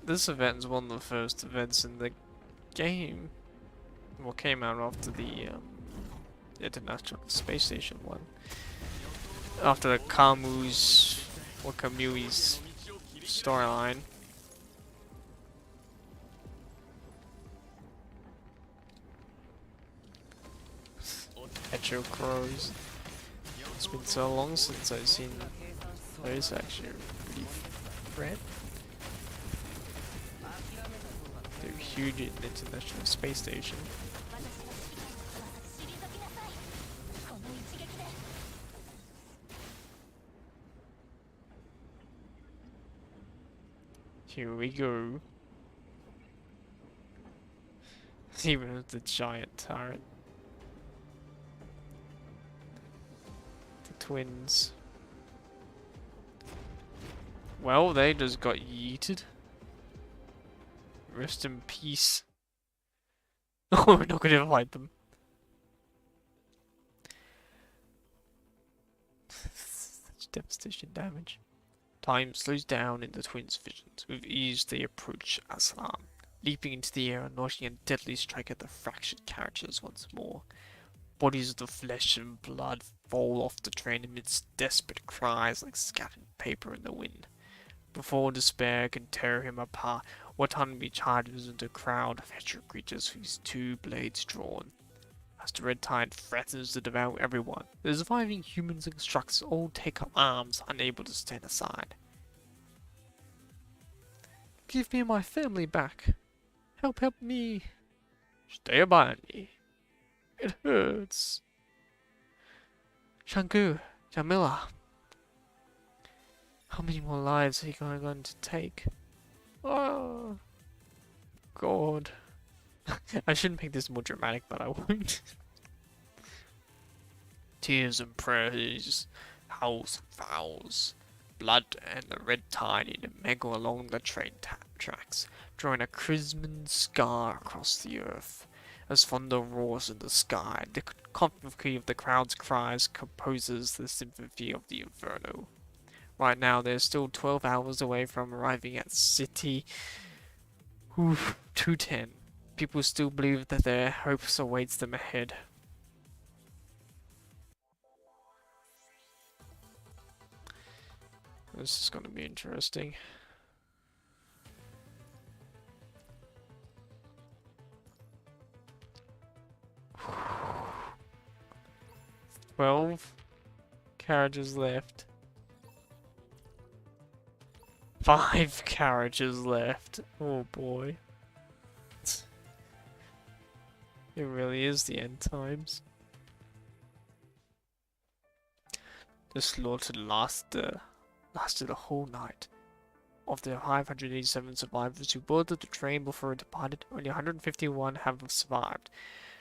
this event is one of the first events in the game. What came out after the International Space Station one. After the Camui's storyline. Petro Crows. It's been so long since I've seen those actually pretty red. They're huge in the International Space Station. Here we go. Even with the giant turret. The twins. Well, they just got yeeted. Rest in peace. Oh, we're not going to fight them. Such devastation damage. Time slows down in the twins' visions. With ease they approach Aslan, leaping into the air and launching a deadly strike at the fractured carriages once more. Bodies of the flesh and blood fall off the train amidst desperate cries like scattered paper in the wind. Before despair can tear him apart, Watanabe charges into a crowd of hedgehog creatures with his two blades drawn. As the red tide threatens to devour everyone, the surviving humans and constructs all take up arms, unable to stand aside. Give me my family back. Help me. Stay by me. It hurts. Shanku, Jamila. How many more lives are you going to take? Oh, God. I shouldn't make this more dramatic, but I won't. Tears and prayers, howls and vows, blood and the red tide mingle along the train tracks, drawing a crimson scar across the earth. As thunder roars in the sky, the conflict of the crowd's cries composes the symphony of the inferno. Right now, they're still 12 hours away from arriving at City 210. People still believe that their hopes awaits them ahead. This is going to be interesting. "12 carriages left. 5 carriages left. Oh boy. It really is the end times. The slaughter lasted a whole night. Of the 587 survivors who boarded the train before it departed, only 151 have survived.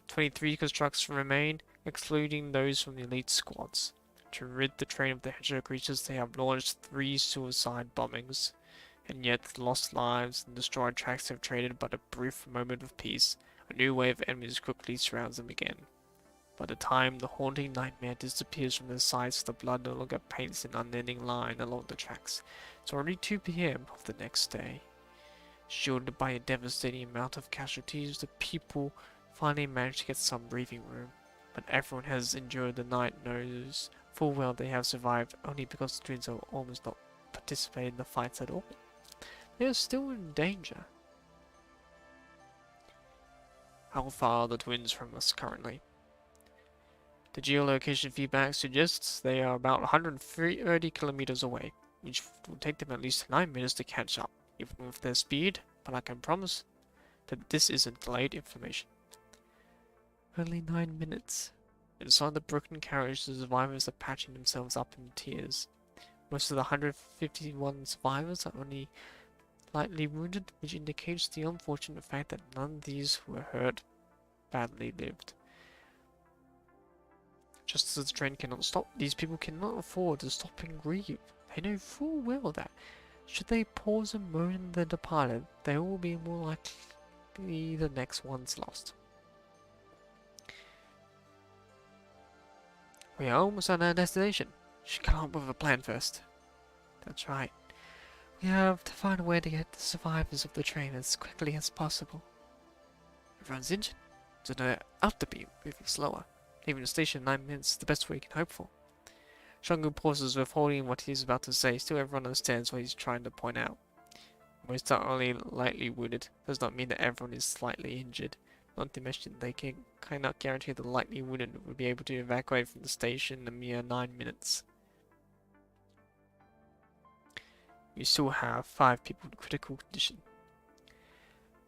23 constructs remain, excluding those from the elite squads. To rid the train of the hedgehog creatures, they have launched 3 suicide bombings, and yet the lost lives and destroyed tracks have traded but a brief moment of peace. A new wave of enemies quickly surrounds them again. By the time the haunting nightmare disappears from their sights, the blood no longer paints an unending line along the tracks. It's already 2 p.m. of the next day. Shielded by a devastating amount of casualties, the people finally manage to get some breathing room. But everyone has endured the night knows full well they have survived only because the twins have almost not participated in the fights at all. They are still in danger. How far are the twins from us currently? The geolocation feedback suggests they are about 130 kilometers away, which will take them at least 9 minutes to catch up, even with their speed, but I can promise that this isn't delayed information. Only 9 minutes. Inside the broken carriage, the survivors are patching themselves up in tears. Most of the 151 survivors are only lightly wounded, which indicates the unfortunate fact that none of these who were hurt badly lived. Just as the train cannot stop, these people cannot afford to stop and grieve. They know full well that, should they pause and mourn the departed, they will be more likely the next ones lost. We are almost at our destination. Should come up with a plan first. That's right. We have to find a way to get the survivors of the train as quickly as possible. Everyone's injured, so they have to be moving slower. Leaving the station in 9 minutes is the best we can hope for. Shangu pauses, withholding what he is about to say. Still, everyone understands what he's trying to point out. Most are only lightly wounded. Does not mean that everyone is slightly injured. Not to mention, they cannot guarantee the lightly wounded will be able to evacuate from the station in a mere 9 minutes. We still have 5 people in critical condition.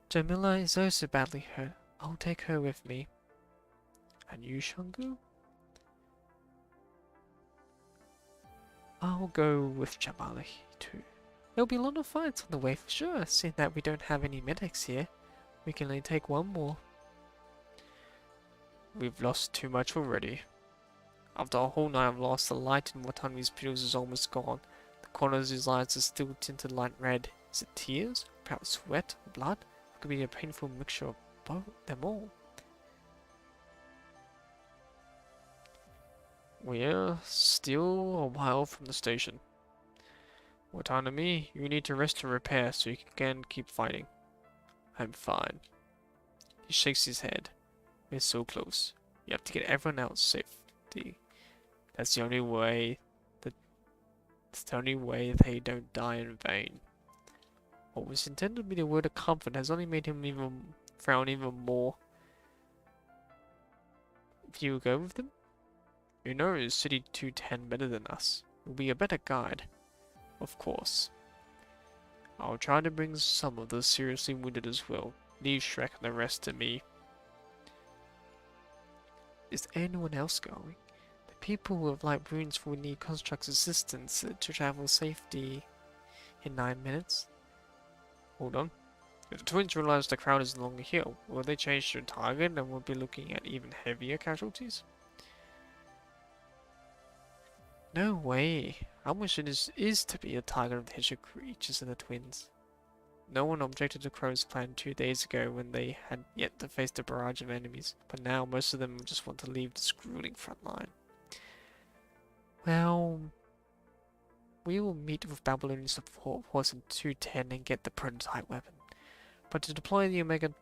Jamila is also badly hurt. I'll take her with me. And you, Shangu? I'll go with Jamali too. There'll be a lot of fights on the way for sure, seeing that we don't have any medics here. We can only take one more. We've lost too much already. After a whole night of loss, the light in Watanabe's pupils is almost gone. The corners of his eyes are still tinted light red. Is it tears? Perhaps sweat or blood? It could be a painful mixture of both them all. We're still a while from the station. Watanabe, you need to rest and repair so you can keep fighting. I'm fine. He shakes his head. We're so close. You have to get everyone out safely. That's the only way they don't die in vain. What was intended to be a word of comfort has only made him frown even more. If you go with them? You know City 210 better than us. You'll be a better guide. Of course. I'll try to bring some of the seriously wounded as well. Leave Shrek and the rest to me. Is anyone else going? The people who have light wounds will need construct assistance to travel safety in 9 minutes. Hold on. If the twins realize the crowd is no longer here, will they change their target and will be looking at even heavier casualties? No way. Our mission is to be a target of the hedgehog creatures and the twins. No one objected to Crow's plan 2 days ago when they had yet to face the barrage of enemies, but now most of them just want to leave this grueling front line. Well, we will meet with Babylonian support force in 210 and get the prototype weapon. But to deploy the Omega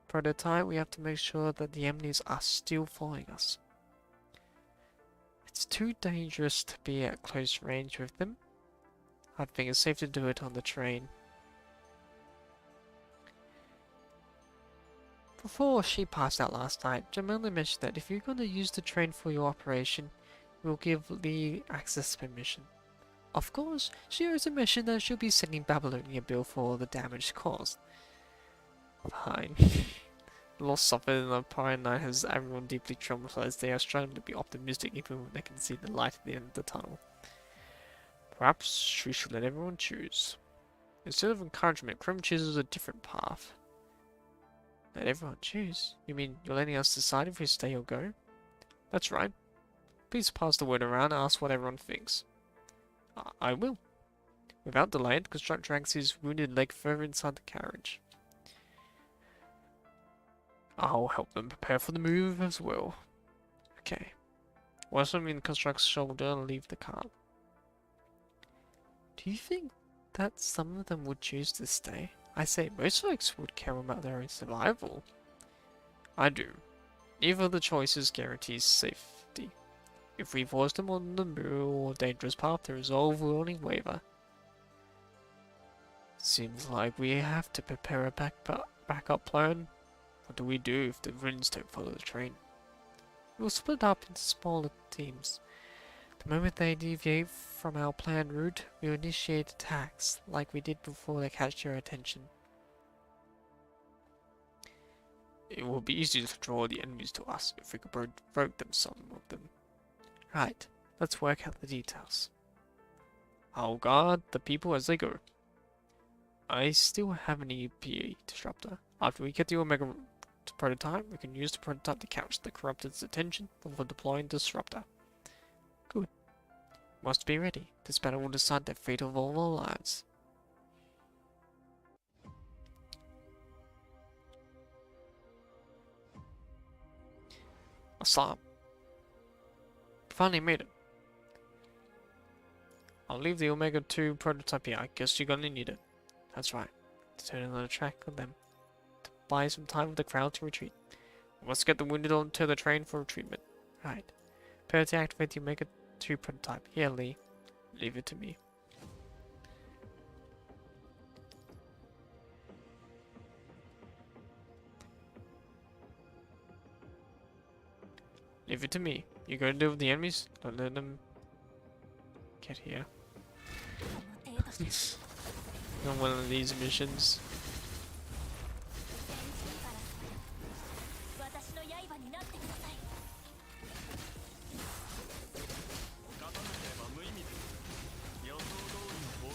prototype, we have to make sure that the enemies are still following us. It's too dangerous to be at close range with them. I think it's safe to do it on the train. Before she passed out last night, Jamila mentioned that if you're going to use the train for your operation, we'll give Lee access permission. Of course, she also mentioned that she'll be sending Babylonia a bill for the damage caused. Fine. The loss suffered in the prior night has everyone deeply traumatized. They are struggling to be optimistic even when they can see the light at the end of the tunnel. Perhaps we should let everyone choose. Instead of encouragement, Chrome chooses a different path. Let everyone choose? You mean you're letting us decide if we stay or go? That's right. Please pass the word around and ask what everyone thinks. I will. Without delay, the constructor drags his wounded leg further inside the carriage. I'll help them prepare for the move as well. Okay. Once I'm in the constructor's shoulder and leave the car. Do you think that some of them would choose to stay? I say most folks would care about their own survival. I do. Neither of the choices guarantees safety. If we force them on the new or dangerous path, the resolve will only waver. Seems like we have to prepare a backup plan. What do we do if the Rins don't follow the train? We'll split up into smaller teams. The moment they deviate from our planned route, we'll initiate attacks, like we did before they catch your attention. It will be easier to draw the enemies to us if we could provoke them, some of them. Right, let's work out the details. I'll guard the people as they go. I still have an EPA disruptor. After we get the Omega prototype, we can use the prototype to capture the corrupted's attention before deploying the disruptor. Good. Must be ready. This battle will decide the fate of all our lives. Aslam. Finally made it. I'll leave the Omega 2 prototype here. I guess you're gonna need it. That's right. To turn on the track of them. To buy some time for the crowd to retreat. We must get the wounded onto the train for treatment. Right. Prepare to activate the Omega 2 prototype. Here, Lee. Leave it to me. Leave it to me. You go to deal with the enemies. Don't let them get here. On one of these missions.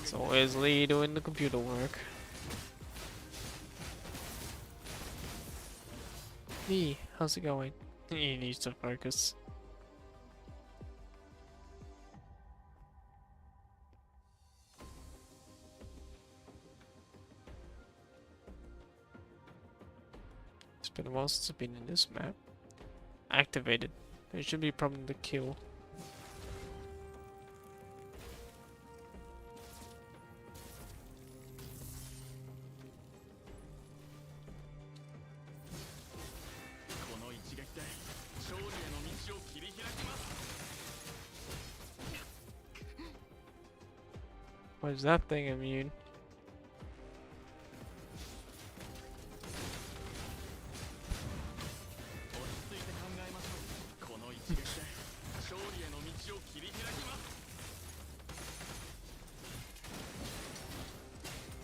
It's always Lee doing the computer work. Lee, how's it going? He needs to focus. It's been a while since I've been in this map. Activated. There should be a problem to kill. Why is that thing immune?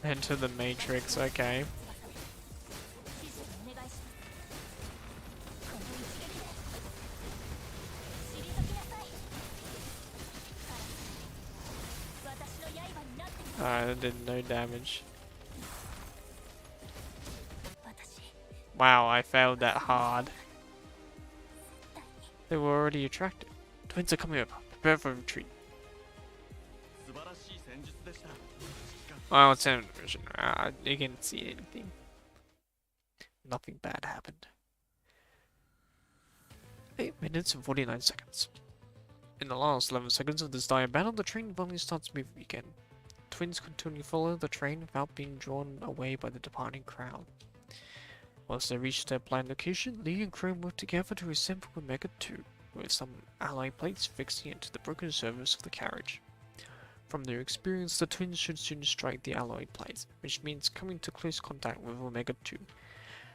Enter the Matrix, okay. That did no damage. Wow, I failed that hard. They were already attracted. Twins are coming over. Prepare for retreat. Oh, it's in vision. You can't see anything. Nothing bad happened. 8 minutes and 49 seconds. In the last 11 seconds of this dire battle, the train finally starts moving again. Twins continue to follow the train without being drawn away by the departing crowd. Once they reach their planned location, Lee and Chrome work together to assemble Omega 2, with some alloy plates fixing into the broken surface of the carriage. From their experience, the twins should soon strike the alloy plates, which means coming to close contact with Omega 2.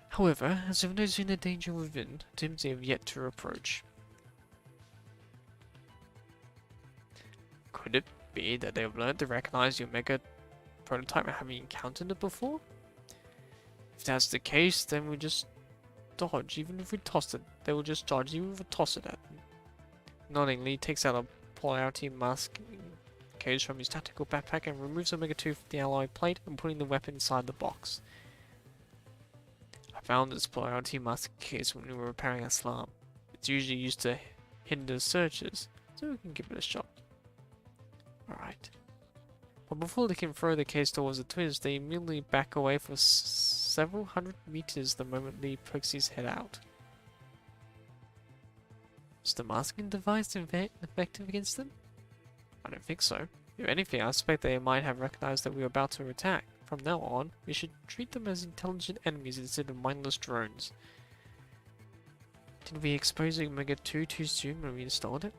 However, as if noticing the danger within, teams they have yet to approach. Could it be that they have learned to recognize the Omega prototype and having encountered it before? If that's the case, then we just dodge. Even if we toss it, they will just dodge even if we toss it at them. Nodding, Lee takes out a polarity mask case from his tactical backpack and removes Omega 2 from the alloy plate and putting the weapon inside the box. I found this polarity mask case when we were repairing Aslam. It's usually used to hinder searches, so we can give it a shot. Alright. But before they can throw the case towards the twins, they immediately back away for several hundred meters the moment Lee pokes his head out. Is the masking device effective against them? I don't think so. If anything, I suspect they might have recognized that we were about to attack. From now on, we should treat them as intelligent enemies instead of mindless drones. Did we expose Omega 2 too soon when we installed it?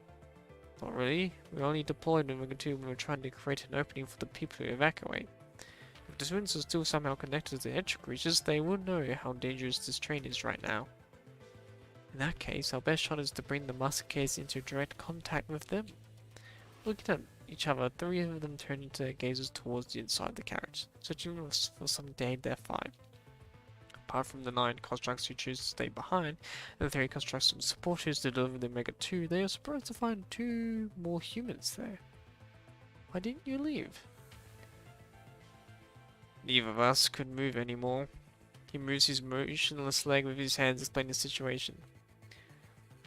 Not really. We only deployed Omega 2 when we were trying to create an opening for the people to evacuate. If the twins are still somehow connected to the edge creatures, they will know how dangerous this train is right now. In that case, our best shot is to bring the master case into direct contact with them. Looking at each other, three of them turned their gazes towards the inside of the carriage, searching for some dead there five. Apart from the 9 constructs who choose to stay behind, and the 3 constructs and supporters to deliver the Omega 2, they are surprised to find 2 more humans there. Why didn't you leave? Neither of us could move anymore. He moves his motionless leg with his hands, explaining the situation.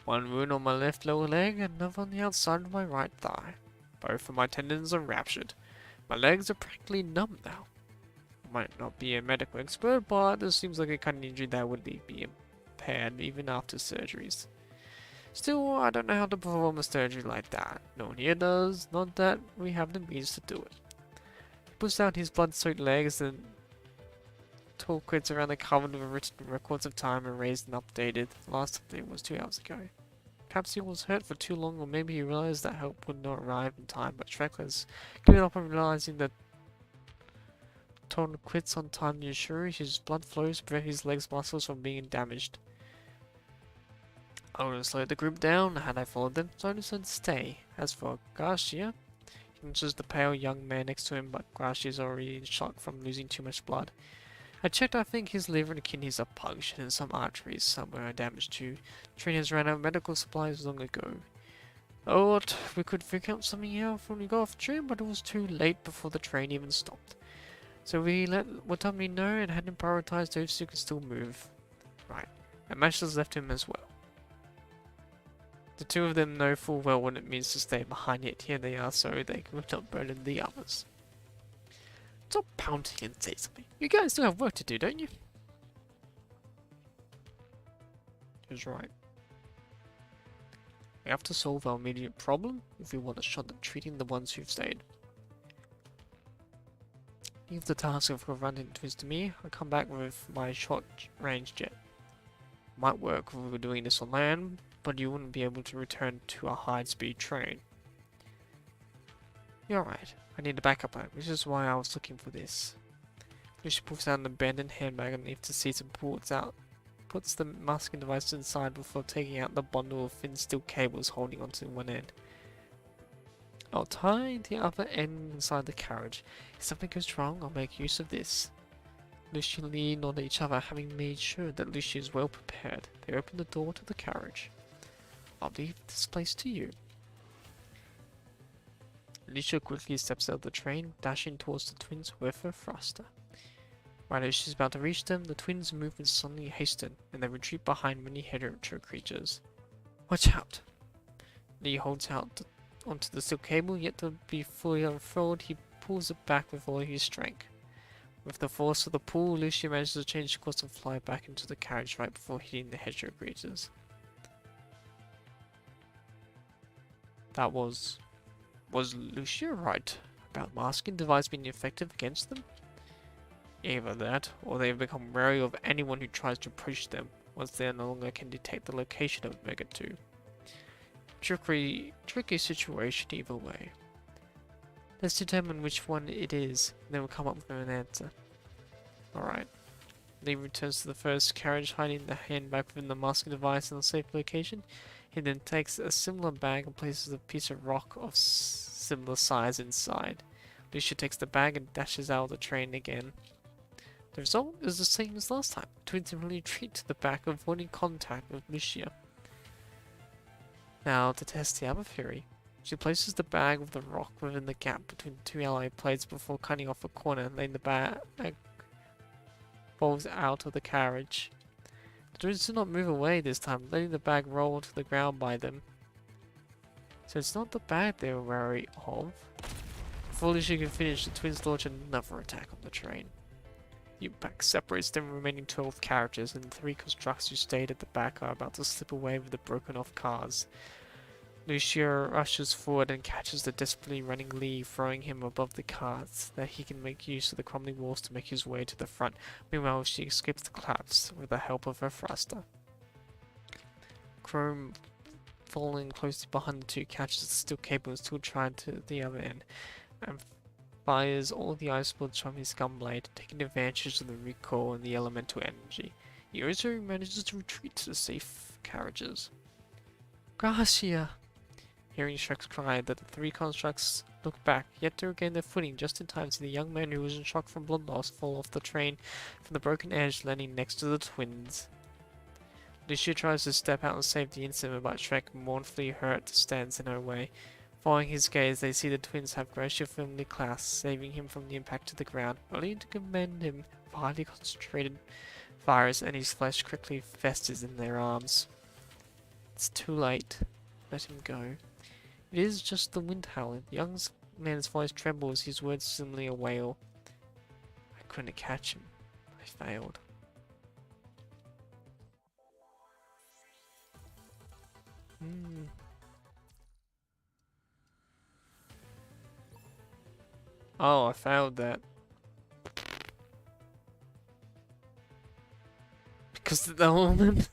One wound on my left lower leg, and another on the outside of my right thigh. Both of my tendons are ruptured. My legs are practically numb now. I might not be a medical expert, but this seems like a kind of injury that would be impaired even after surgeries. Still, I don't know how to perform a surgery like that. No one here does, not that we have the means to do it. He puts down his blood-soaked legs and toolkits around the covered with written records of time erased and updated. The last update was 2 hours ago. Perhaps he was hurt for too long, or maybe he realized that help would not arrive in time, but Shrek has given up on realizing that Torn quits on time to ensure his blood flows to prevent his legs' muscles from being damaged. I would have slowed the group down had I followed them, so I decided to stay. As for Garcia, he nudges the pale young man next to him, but Garcia is already in shock from losing too much blood. I checked, I think his liver and kidneys are punctured and some arteries somewhere are damaged too. The train has run out of medical supplies long ago. Oh, we could figure out something else when we got off the train, but it was too late before the train even stopped. So we let Watami know and had him prioritize those who could still move. Right, and Mashers left him as well. The 2 of them know full well what it means to stay behind, yet here they are so they could not burden the others. Stop pouting and say something. You guys still have work to do, don't you? He was right. We have to solve our immediate problem if we want a shot at treating the ones who've stayed. Leave the task of running twins to me. I'll come back with my short-range jet. Might work if we were doing this on land, but you wouldn't be able to return to a high-speed train. You're right. I need a backup plan, which is why I was looking for this. Lucia pulls out an abandoned handbag underneath the seat and puts the masking device inside before taking out the bundle of thin steel cables holding onto one end. I'll tie the other end inside the carriage. If something goes wrong, I'll make use of this. Lucia lean on each other, having made sure that Lucia is well prepared. They open the door to the carriage. I'll leave this place to you. Lucia quickly steps out of the train, dashing towards the twins with her thruster. Right as she's about to reach them, the twins' movements suddenly hasten, and they retreat behind many Hederator creatures. Watch out! Lee holds out onto the steel cable, yet to be fully unfurled, he pulls it back with all his strength. With the force of the pull, Lucia manages to change course and fly back into the carriage right before hitting the Hederator creatures. That was Lucia right about masking device being effective against them? Either that, or they have become wary of anyone who tries to approach them once they no longer can detect the location of Omega 2. Tricky situation either way. Let's determine which one it is, and then we'll come up with an answer. Alright. Lee returns to the first carriage, hiding the handbag within the masking device in a safe location. He then takes a similar bag and places a piece of rock of similar size inside. Lucia takes the bag and dashes out of the train again. The result is the same as last time. Twins immediately retreat to the back, avoiding contact with Lucia. Now, to test the other theory, she places the bag with the rock within the gap between the 2 alloy plates before cutting off a corner and letting the bag falls out of the carriage. The twins do not move away this time, letting the bag roll to the ground by them. So it's not the bag they were wary of. Before she could finish, the twins launch another attack on the train. The impact separates the remaining 12 characters, and the 3 constructs who stayed at the back are about to slip away with the broken off cars. Lucia rushes forward and catches the desperately running Lee, throwing him above the cars, that he can make use of the crumbling walls to make his way to the front. Meanwhile, she escapes the collapse with the help of her thruster. Chrome, following closely behind the 2 catches, still capable, still trying to the other end, and fires all the ice bullets from his gunblade, taking advantage of the recoil and the elemental energy. He also manages to retreat to the safe carriages. Gracia! Hearing Shrek's cry, that the 3 constructs look back, yet to regain their footing just in time to see the young man who was in shock from blood loss fall off the train from the broken edge, landing next to the twins. Lucia tries to step out and save the incident, but Shrek, mournfully hurt, stands in her way. Following his gaze, they see the twins have Gracia firmly clasped, saving him from the impact to the ground, only to commend him for highly concentrated virus, and his flesh quickly festers in their arms. It's too late. Let him go. It is just the wind howling. The young man's voice trembles, his words similarly a wail. I couldn't catch him. I failed. Oh, I failed that. Because the element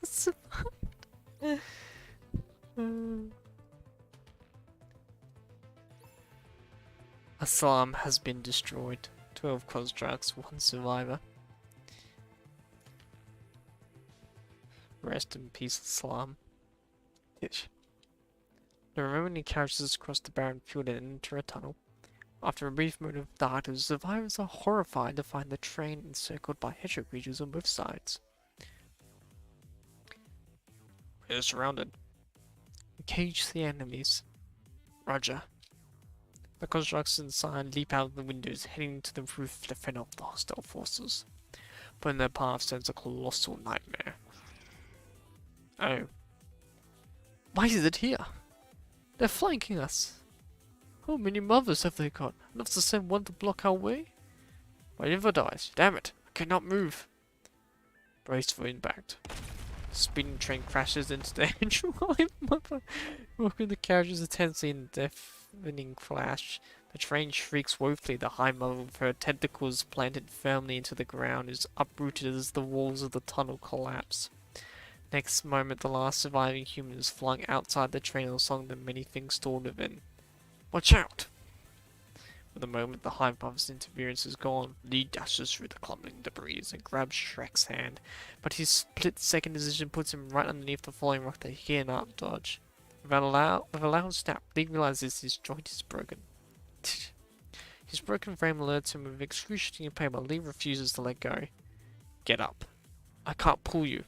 Aslam has been destroyed. 12 constructs, 1 survivor. Rest in peace, Aslam. Yes. The remaining characters cross the barren field and enter a tunnel. After a brief moment of darkness, the survivors are horrified to find the train encircled by hedgehog creatures on both sides. We are surrounded. Engage the enemies. Roger. The constructs inside leap out of the windows, heading to the roof to fend off the hostile forces. But in their path stands a colossal nightmare. Oh. Why is it here? They're flanking us. How many mothers have they got? Enough to send one to block our way? My liver dies. Damn it, I cannot move. Brace for impact. The speeding train crashes into the engine mother. Walking the carriages intensely in a deafening flash. The train shrieks woefully. The high mother with her tentacles planted firmly into the ground is uprooted as the walls of the tunnel collapse. Next moment, the last surviving human is flung outside the train along the many things stored within. Watch out! For the moment the Hive Mother's interference is gone, Lee dashes through the crumbling debris and grabs Shrek's hand, but his split-second decision puts him right underneath the falling rock that he cannot dodge. With a loud snap, Lee realizes his joint is broken. His broken frame alerts him with excruciating pain, but Lee refuses to let go. Get up. I can't pull you.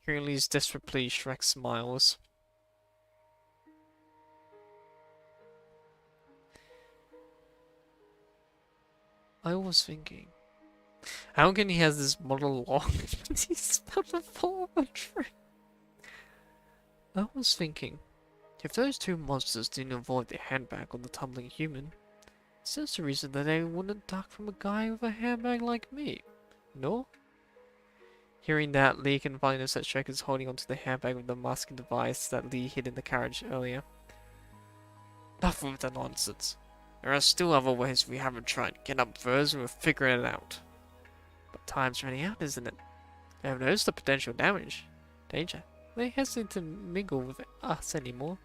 Hearing Lee's desperate plea, Shrek smiles. I was thinking, how can he have this model long and he's about to fall off a tree? I was thinking, if those 2 monsters didn't avoid the handbag on the tumbling human, stands to reason that they wouldn't duck from a guy with a handbag like me, no? Hearing that, Lee can finally notice that Shrek is holding onto the handbag with the masking device that Lee hid in the carriage earlier. Enough with the nonsense. There are still other ways we haven't tried. Get up first and we'll figure it out. But time's running out, isn't it? They have noticed the potential danger. They hesitate to mingle with us anymore.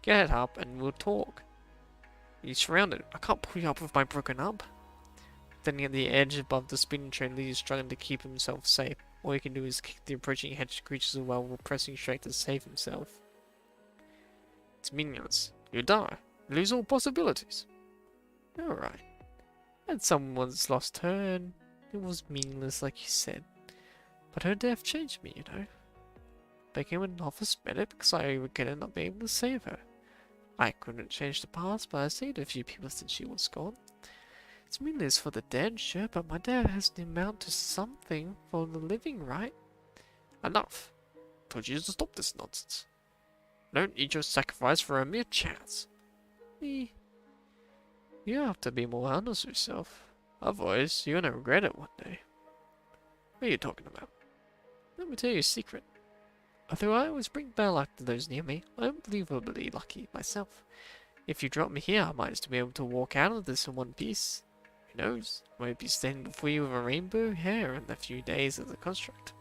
Get up and we'll talk. You're surrounded. I can't pull you up with my broken arm. Standing at the edge above the spinning train, Lee is struggling to keep himself safe. All he can do is kick the approaching hedge creatures while pressing Shrek to save himself. It's meaningless. You die. You lose all possibilities. Alright. And someone's lost her, and it was meaningless like you said. But her death changed me, you know. Became an office medic because I regretted not being able to save her. I couldn't change the past, but I saved a few people since she was gone. It's meaningless for the dead, sure, but my death has to amount to something for the living, right? Enough. told you to stop this nonsense. I don't need your sacrifice for a mere chance. You have to be more honest with yourself. Otherwise, you're gonna regret it one day. What are you talking about? Let me tell you a secret. Although I always bring bad luck to those near me, I'm unbelievably lucky myself. If you drop me here, I might just be able to walk out of this in one piece. Who knows? I might be standing before you with a rainbow hair in a few days as a construct.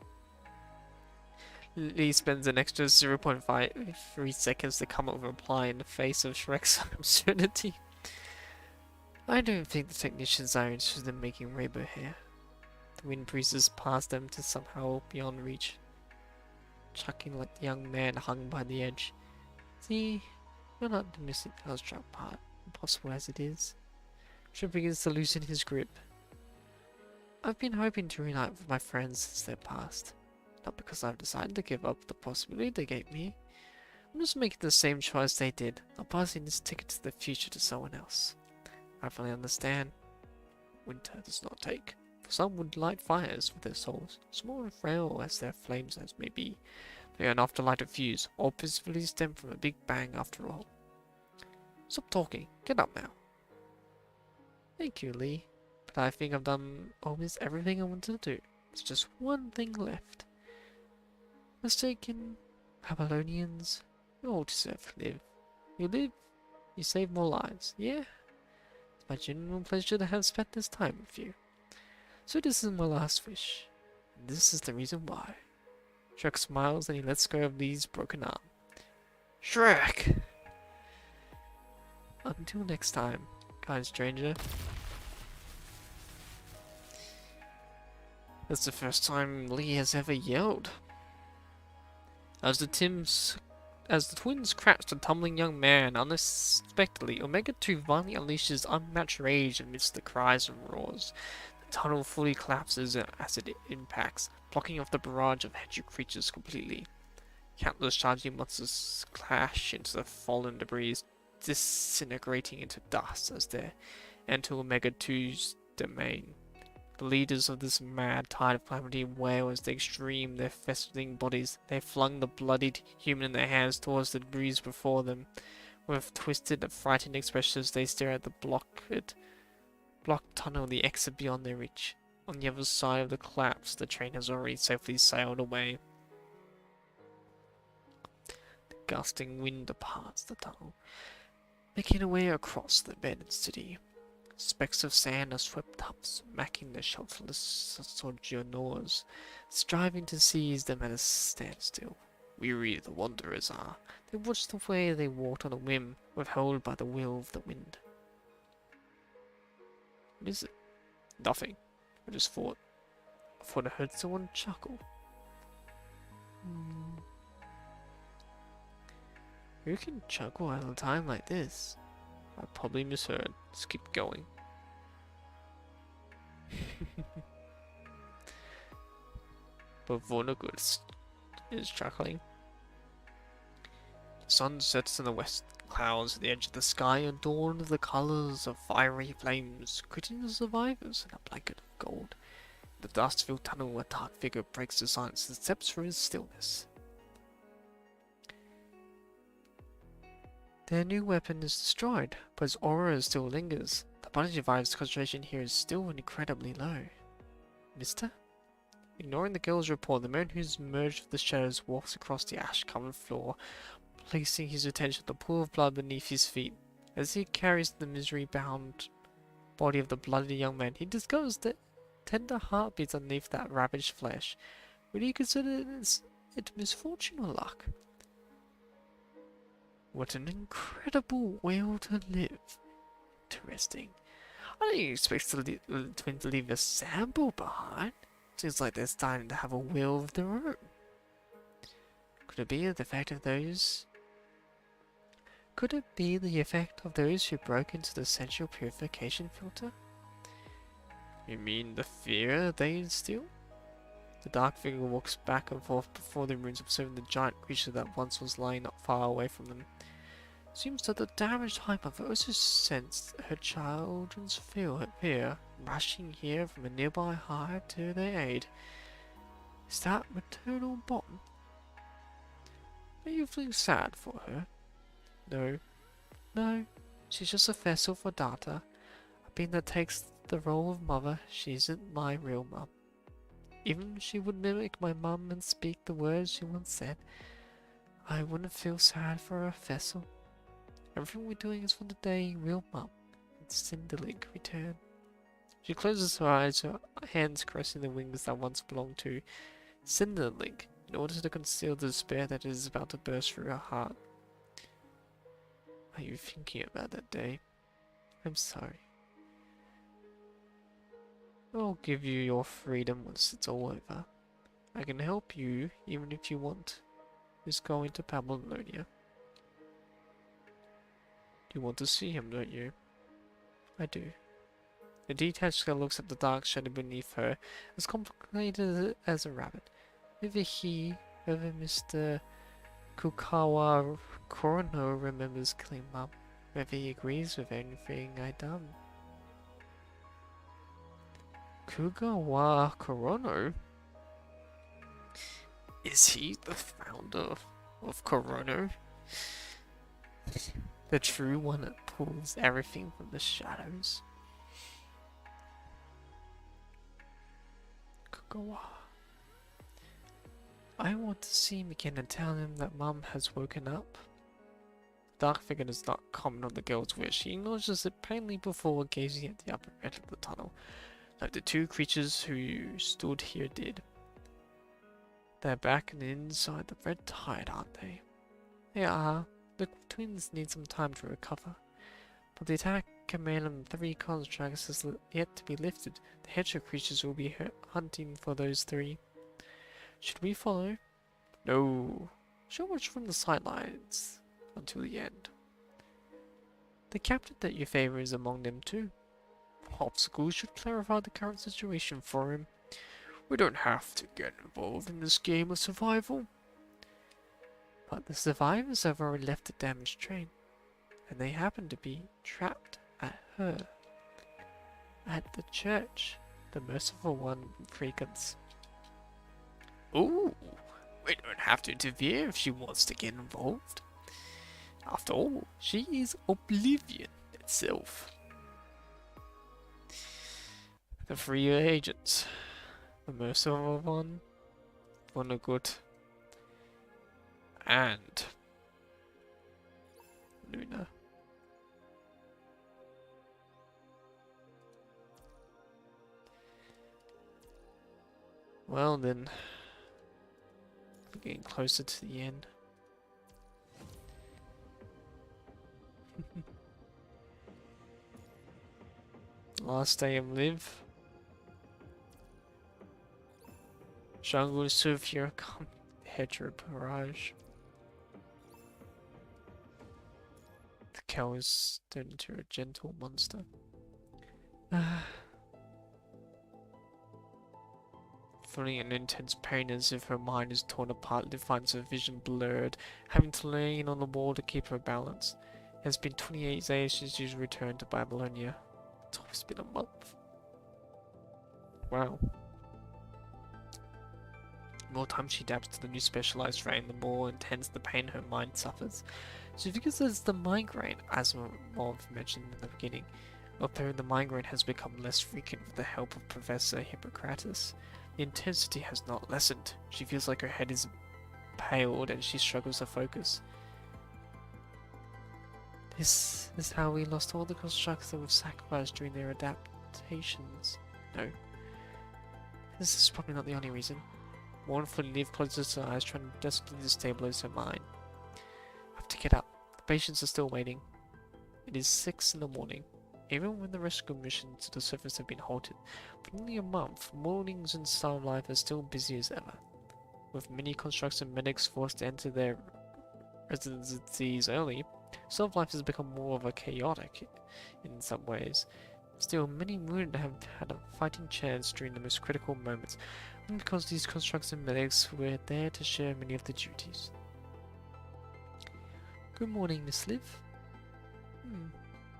Lee spends an extra 0.53 seconds to come up with a reply in the face of Shrek's absurdity. I don't think the technicians are interested in making rainbow hair. The wind breezes past them to somehow beyond reach, chucking like the young man hung by the edge. See, you're not the missing construct part, impossible as it is. Shrek begins to loosen his grip. I've been hoping to reunite with my friends since their past. Not because I've decided to give up the possibility they gave me. I'm just making the same choice they did, not passing this ticket to the future to someone else. I finally understand. Winter does not take. For some would light fires with their souls, small and frail as their flames as may be. They are enough to light a fuse, all peacefully stem from a big bang after all. Stop talking. Get up now. Thank you, Lee. But I think I've done almost everything I wanted to do. There's just one thing left. Mistaken Babylonians, you all deserve to live. You live, you save more lives, yeah? It's my genuine pleasure to have spent this time with you. So this is my last wish. And this is the reason why. Shrek smiles and he lets go of Lee's broken arm. Shrek! Until next time, kind stranger. That's the first time Lee has ever yelled. As the twins crash the tumbling young man unexpectedly, Omega 2 violently unleashes unmatched rage amidst the cries and roars. The tunnel fully collapses as it impacts, blocking off the barrage of hedge creatures completely. Countless charging monsters clash into the fallen debris, disintegrating into dust as they enter Omega 2's domain. The leaders of this mad tide of calamity wail as they stream their festering bodies. They flung the bloodied human in their hands towards the debris before them. With twisted and frightened expressions, they stare at the blocked tunnel, the exit beyond their reach. On the other side of the collapse, the train has already safely sailed away. The gusting wind departs the tunnel, making a way across the abandoned city. Specks of sand are swept up, smacking the shelterless sojourners, striving to seize them at a standstill. Weary the wanderers are. They watch the way they walked on a whim, withheld by the will of the wind. What is it? Nothing. I thought I heard someone chuckle. Who can chuckle at a time like this? I probably misheard. Let's keep going. But Vornogud is chuckling. The sun sets in the west. Clouds at the edge of the sky adorned with the colors of fiery flames, greeting the survivors in a blanket of gold. In the dust-filled tunnel, a dark figure breaks the silence and steps through his stillness. Their new weapon is destroyed, but its aura still lingers. The body vibe's concentration here is still incredibly low. Mister? Ignoring the girl's report, the man who's merged with the shadows walks across the ash-covered floor, placing his attention on the pool of blood beneath his feet. As he carries the misery-bound body of the bloody young man, he discovers that tender heartbeats underneath that ravaged flesh. Would he consider it misfortune or luck? What an incredible will to live. Interesting. I didn't expect the twins to leave a sample behind. Seems like they're starting to have a will of their own. Could it be the effect of those? Could it be the effect of those who broke into the sensual purification filter? You mean the fear they instill? The dark figure walks back and forth before the ruins, observing the giant creature that once was lying not far away from them. Seems that the damaged hypothalamus sensed her children's fear, rushing here from a nearby hive to their aid. Is that maternal bond? Are you feeling sad for her? No. No. She's just a vessel for data. A being that takes the role of mother. She isn't my real mum. Even if she would mimic my mum and speak the words she once said, I wouldn't feel sad for a vessel. Everything we're doing is for the day real mum and Cinderlink return. She closes her eyes, her hands caressing the wings that once belonged to Cinderlink, in order to conceal the despair that is about to burst through her heart. Are you thinking about that day? I'm sorry. I'll give you your freedom once it's all over. I can help you, even if you want. Just go into Babylonia. You want to see him, don't you? I do. The detached girl looks at the dark shadow beneath her, as complicated as a rabbit. Whether Mr. Kukawa Korono remembers killing Mum, whether he agrees with anything I done. Kugawa Korono? Is he the founder of Korono? The true one that pulls everything from the shadows? Kugawa. I want to see him again and tell him that Mum has woken up. The dark figure does not comment on the girl's wish. He acknowledges it plainly before gazing at the upper end of the tunnel, like the two creatures who stood here did. They're back and inside the red tide, aren't they? They are. The twins need some time to recover. But the attack command on the 3 constructs is yet to be lifted. The hedgehog creatures will be hunting for those 3. Should we follow? No. She'll watch from the sidelines until the end. The captain that you favor is among them too. Obstacles should clarify the current situation for him. We don't have to get involved in this game of survival. But the survivors have already left the damaged train, and they happen to be trapped at the church. The merciful one frequents. Ooh, we don't have to interfere if she wants to get involved. After all, she is oblivion itself. The 3 agents. The merciful one, Vonnegut, and Luna. Well then, we're getting closer to the end. Last day of Live. Jungle Sophia come Hedger Barrage. The cow is turned into a gentle monster. Feeling an intense pain as if her mind is torn apart, Liv finds her vision blurred, having to lean on the wall to keep her balance. It has been 28 days since she's returned to Babylonia. It's almost been a month. Wow. The more time she adapts to the new specialized strain, the more intense the pain her mind suffers. She figures it's the migraine, as Asimov mentioned in the beginning, although the migraine has become less frequent with the help of Professor Hippocrates. The intensity has not lessened. She feels like her head is paled and she struggles to focus. This is how we lost all the constructs that were sacrificed during their adaptations. No. This is probably not the only reason. Mournfully, Liv closes her eyes, trying to desperately stabilize her mind. I have to get up. The patients are still waiting. It is 6 in the morning. Even when the rescue missions to the surface have been halted, for nearly a month, mornings in Star Life are still busy as ever. With many constructs and medics forced to enter their residencies early, Star Life has become more of a chaotic in some ways. Still, many wounded have had a fighting chance during the most critical moments, because these constructs and medics were there to share many of the duties. Good morning, Miss Liv.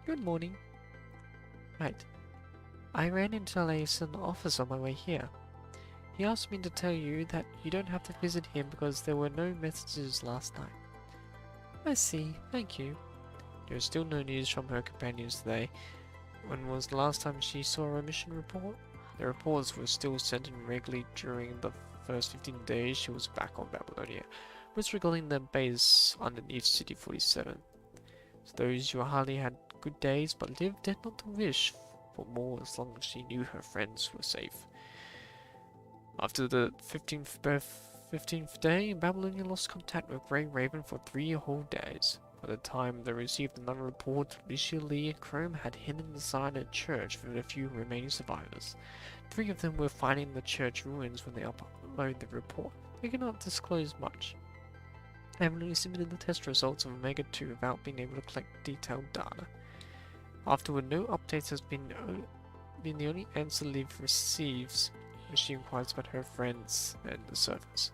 Good morning. Right. I ran into Lace in the office on my way here. He asked me to tell you that you don't have to visit him because there were no messages last night. I see, thank you. There is still no news from her companions today. When was the last time she saw a mission report? The reports were still sent in regularly during the first 15 days she was back on Babylonia, most regarding the base underneath City 47. So those who hardly had good days, but Liv dared not to wish for more as long as she knew her friends were safe. After the 15th day, Babylonia lost contact with GrayRaven for 3 whole days. By the time they received another report, Alicia Lee and Chrome had hidden inside a church with a few remaining survivors. 3 of them were finding the church ruins when they uploaded the report. They could not disclose much. They have only submitted the test results of Omega-2 without being able to collect detailed data. Afterward, no updates has been the only answer Liv receives when she inquires about her friends and the surface.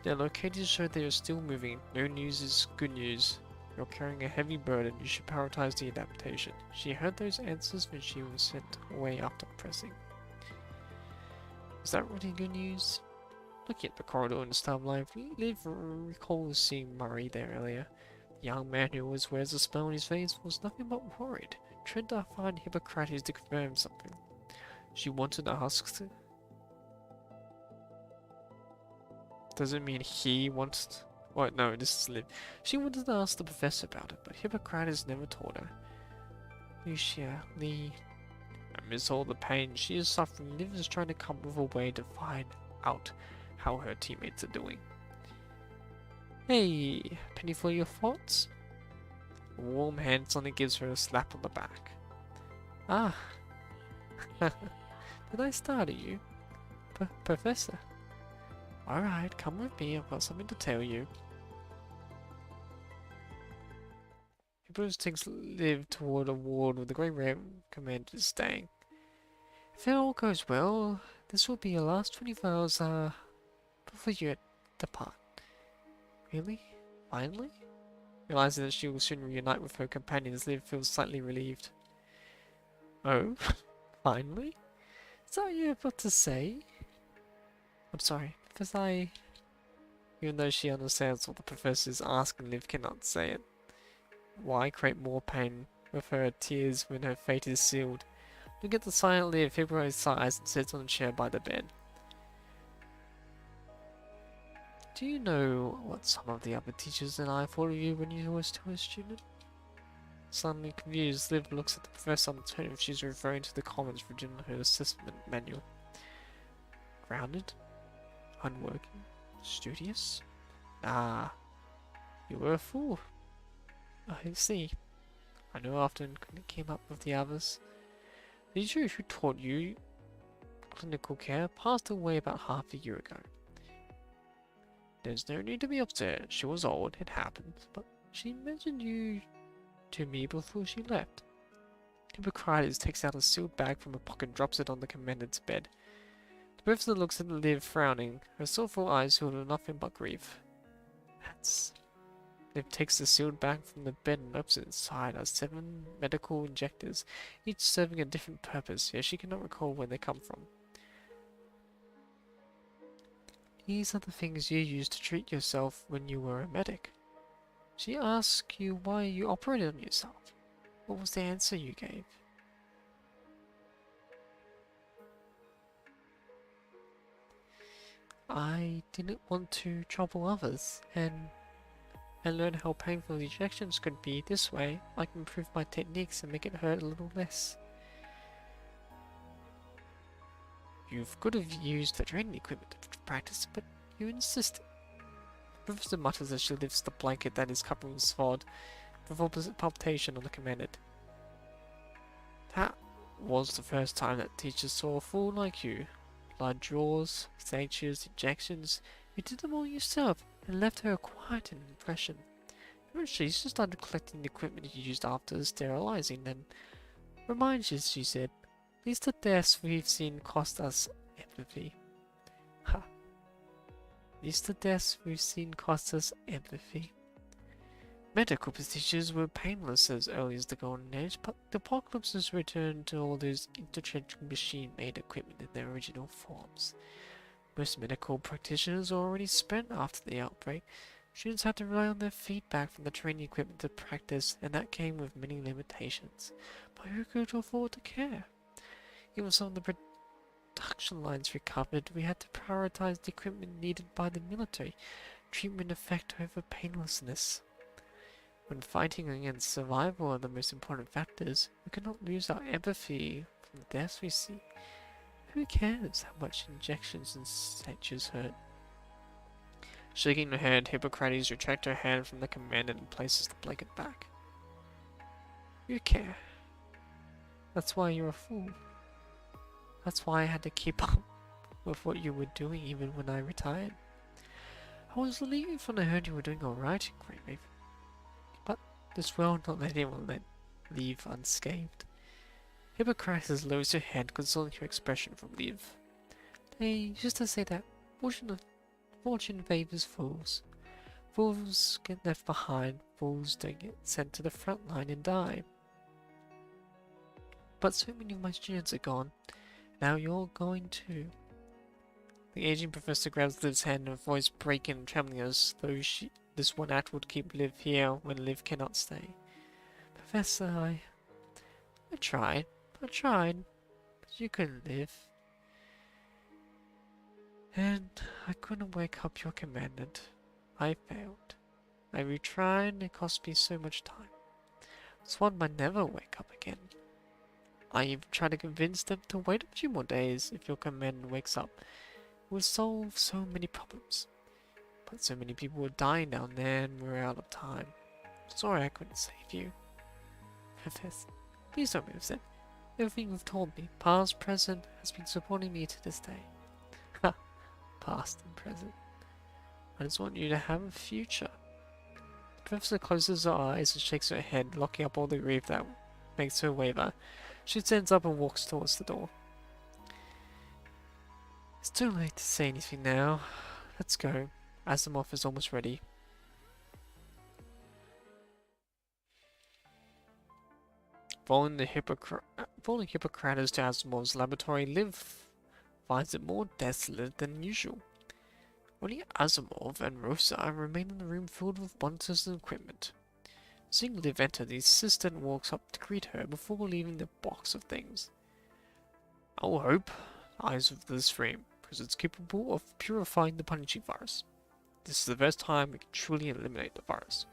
Their locators show they are still moving. No news is good news. You're carrying a heavy burden. You should prioritize the adaptation. She heard those answers when she was sent away after pressing. Is that really good news? Looking at the corridor in the starlight, Liv recalls seeing Murray there earlier. The young man who always wears a smile on his face was nothing but worried, trying to find Hippocrates to confirm something. She wanted to ask. Does it mean he wants? What? No, this is Liv. She wanted to ask the professor about it, but Hippocrates never told her. Lucia, Lee, amidst all the pain she is suffering, Liv is trying to come up with a way to find out how her teammates are doing. Hey, penny for your thoughts? A warm hand suddenly gives her a slap on the back. Ah, did I startle you? Professor? Alright, come with me, I've got something to tell you. Bruce takes Liv toward a ward where the GrayRaven commander is staying. If it all goes well, this will be your last 24 hours, before you depart. Really? Finally? Realizing that she will soon reunite with her companions, Liv feels slightly relieved. Oh? Finally? Is that what you're about to say? I'm sorry, because even though she understands what the professor is asking, Liv cannot say it. Why create more pain with her tears when her fate is sealed? Look at the silent Liv, February sighs and sits on a chair by the bed. Do you know what some of the other teachers and I thought of you when you were still a student? Suddenly confused, Liv looks at the professor uncertain if she's referring to the comments written in her assessment manual. Grounded? Unworking? Studious? Ah, you were a fool. I see. I know often came up with the others. The teacher who taught you clinical care passed away about half a year ago. There's no need to be upset. She was old, it happened, but she mentioned you to me before she left. Hippocrates takes out a sealed bag from a pocket and drops it on the commander's bed. The professor looks at Liv, frowning, her soulful eyes filled with nothing but grief. Liv takes the sealed bag from the bed and opens it. Inside are 7 medical injectors, each serving a different purpose, yet she cannot recall where they come from. These are the things you used to treat yourself when you were a medic. She asked you why you operated on yourself. What was the answer you gave? I didn't want to trouble others, and learn how painful the injections could be. This way, I can improve my techniques and make it hurt a little less. You could have used the training equipment to practice, but you insisted. The professor mutters as she lifts the blanket that is covering Svod with palpitation on the commandant. That was the first time that teachers saw a fool like you. Blood draws, statues, injections. You did them all yourself and left her quite an impression. Eventually, she started collecting the equipment you used after sterilizing them. Reminds you, she said. These the deaths we've seen cost us empathy. Ha. These the deaths we've seen cost us empathy. Medical procedures were painless as early as the Golden Age, but the apocalypse has returned to all those interchangeable machine-made equipment in their original forms. Most medical practitioners are already spent after the outbreak. Students had to rely on their feedback from the training equipment to practice, and that came with many limitations. But who could afford to care? Even some of the production lines recovered, we had to prioritize the equipment needed by the military. Treatment effect over painlessness. When fighting against survival are the most important factors, we cannot lose our empathy from the deaths we see. Who cares how much injections and stitches hurt? Shaking her head, Hippocrates retracts her hand from the commandant and places the blanket back. You care. That's why you're a fool. That's why I had to keep up with what you were doing even when I retired. I was relieved when I heard you were doing alright, GrayRaven. But this world not let anyone leave unscathed. Hippocrates lowers her head, concealing her expression from relief. They used to say that fortune favors fools. Fools get left behind, fools don't get sent to the front line and die. But so many of my students are gone. Now you're going too. The aging professor grabs Liv's hand, her voice breaking and trembling as though this one act would keep Liv here when Liv cannot stay. Professor, I tried, but you couldn't live. And I couldn't wake up your commandant. I failed. I retried and it cost me so much time. Swan might never wake up again. I even tried to convince them to wait a few more days. If your commandant wakes up, it will solve so many problems. But so many people were dying down there and we're out of time. Sorry I couldn't save you. Professor, please don't be upset. Everything you've told me, past, present, has been supporting me to this day. Ha! Past and present. I just want you to have a future. The professor closes her eyes and shakes her head, locking up all the grief that makes her waver. She stands up and walks towards the door. It's too late to say anything now. Let's go. Asimov is almost ready. Following Hippocrates to Asimov's laboratory, Liv finds it more desolate than usual. Only Asimov and Rosa remain in the room filled with monitors and equipment. Seeing Liv enter, the assistant walks up to greet her before leaving the box of things. I will hope the eyes of this frame, because it's capable of purifying the punishing virus. This is the first time we can truly eliminate the virus.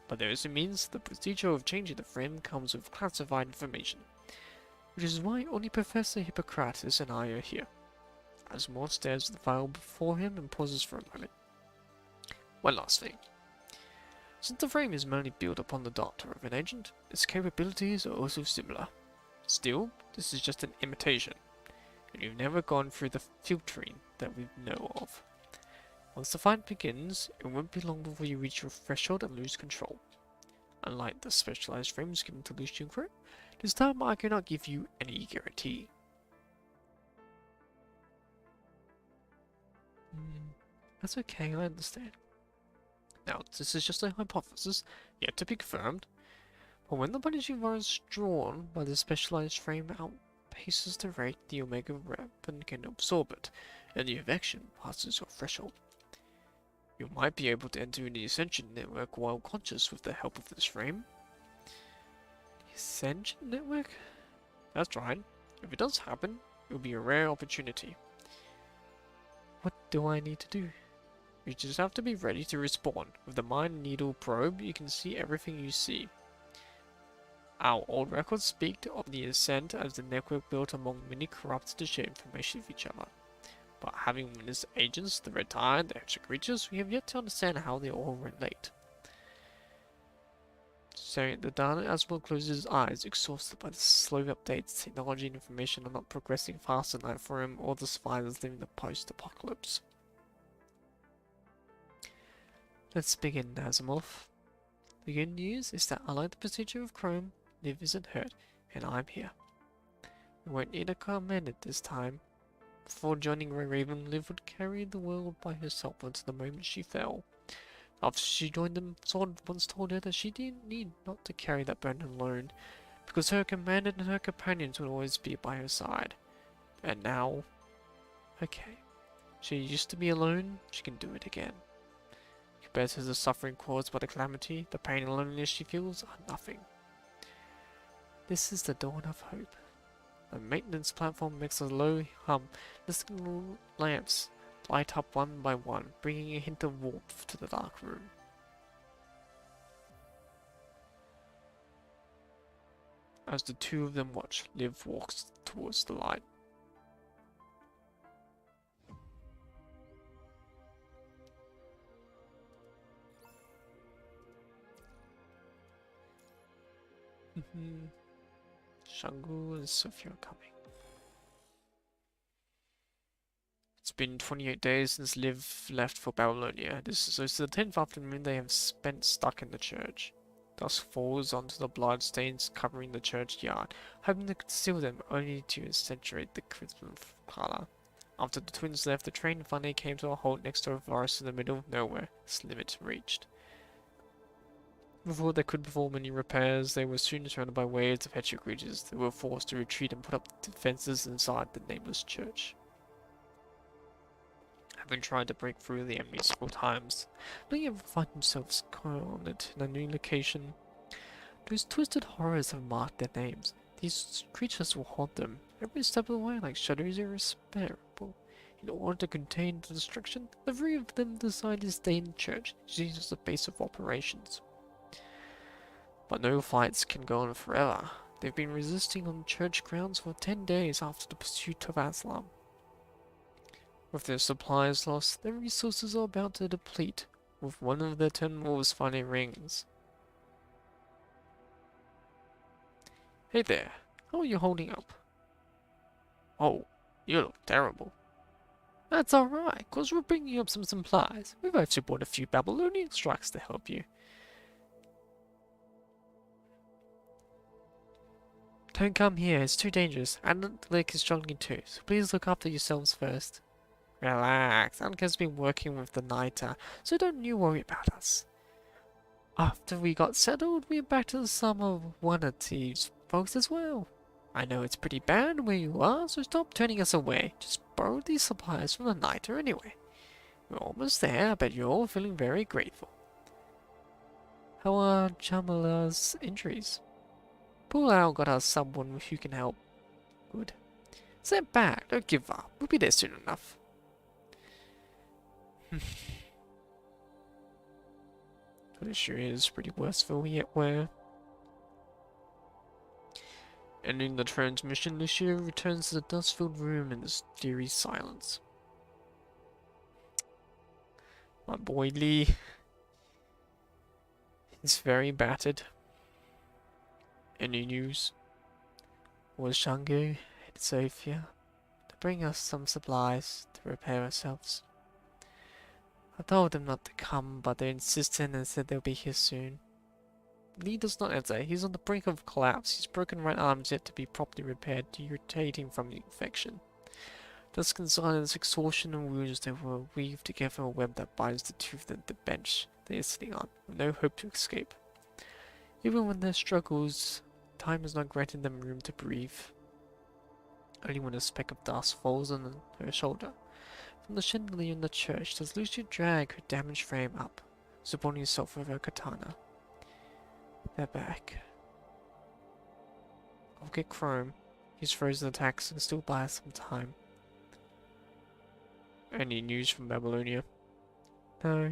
But there is a means. The procedure of changing the frame comes with classified information, which is why only Professor Hippocrates and I are here. Asimov stares at the file before him and pauses for a moment. One last thing. Since the frame is mainly built upon the data of an agent, its capabilities are also similar. Still, this is just an imitation, and you've never gone through the filtering that we know of. Once the fight begins, it won't be long before you reach your threshold and lose control. Unlike the specialized frames given to Lucian Crew, this time I cannot give you any guarantee. That's okay, I understand. Now, this is just a hypothesis, yet to be confirmed, but when the punishing virus drawn by the specialized frame outpaces the rate the Omega weapon can absorb it, and the infection passes your threshold, you might be able to enter the Ascension Network while conscious with the help of this frame. The Ascension Network? That's right. If it does happen, it will be a rare opportunity. What do I need to do? You just have to be ready to respawn. With the Mind Needle probe, you can see everything you see. Our old records speak of the Ascent as the network built among many corrupted to share information with each other. But having witnessed agents, the Red Tide, the extra creatures, we have yet to understand how they all relate. Staring at the data, Asimov closes his eyes, exhausted by the slow updates. Technology and information are not progressing fast enough for him or the survivors living the post-apocalypse. Let's begin, Asimov. The good news is that unlike the procedure of Chrome, Liv isn't hurt, and I'm here. We won't need a commandant this time. Before joining GrayRaven, Liv would carry the world by herself until the moment she fell. After she joined them, Sword once told her that she didn't need not to carry that burden alone, because her commandant and her companions would always be by her side. And now... okay. She used to be alone, she can do it again. Compared to the suffering caused by the calamity, the pain and loneliness she feels are nothing. This is the dawn of hope. The maintenance platform makes a low hum. The single lamps light up one by one, bringing a hint of warmth to the dark room. As the two of them watch, Liv walks towards the light. Shangu and Sophia are coming. It's been 28 days since Liv left for Babylonia. This is the 10th afternoon they have spent stuck in the church. Dusk falls onto the bloodstains covering the churchyard, hoping to conceal them only to accentuate the crimson color. After the twins left, the train finally came to a halt next to a forest in the middle of nowhere, its limit reached. Before they could perform any repairs, they were soon surrounded by waves of hedgehog creatures. They were forced to retreat and put up defenses inside the nameless church. Having tried to break through the enemy several times, many ever find themselves cornered in a new location. Those twisted horrors have marked their names. These creatures will haunt them every step of the way like shadows irreparable. In order to contain the destruction, the three of them decided to stay in the church, using it as the base of operations. But no fights can go on forever. They've been resisting on church grounds for 10 days after the pursuit of Aslam. With their supplies lost, their resources are about to deplete, with one of their 10 wolves finding rings. Hey there, how are you holding up? Oh, you look terrible. That's alright, cause we're bringing up some supplies. We've actually bought a few Babylonian strikes to help you. Don't come here, it's too dangerous, and the lake is struggling too, so please look after yourselves first. Relax, Anka's been working with the Niter, so don't you worry about us. After we got settled, we're back to some of one of these folks as well. I know it's pretty bad where you are, so stop turning us away. Just borrow these supplies from the Niter anyway. We're almost there, I bet you're all feeling very grateful. How are Jamala's injuries? Pulao got us someone who can help. Good. Step back, don't give up. We'll be there soon enough. But it sure is pretty worse for we yet where. Ending the transmission, Lucia returns to the dust-filled room in this eerie silence. My boy Lee is very battered. Any news? Was Shangu and Sophia to bring us some supplies to repair ourselves? I told them not to come, but they insisted and said they'll be here soon. Lee does not answer. He's on the brink of collapse. His broken right arm is yet to be properly repaired, irritating from the infection. Dusk and silence, exhaustion and wounds, they will weave together a web that binds the two of them to the bench they are sitting on, with no hope to escape. Even when their struggles, time has not granted them room to breathe. Only when a speck of dust falls on her shoulder from the chandelier in the church does Lucia drag her damaged frame up, supporting herself with her katana. They're back. I'll get Chrome. His frozen attacks can still buy us some time. Any news from Babylonia? No,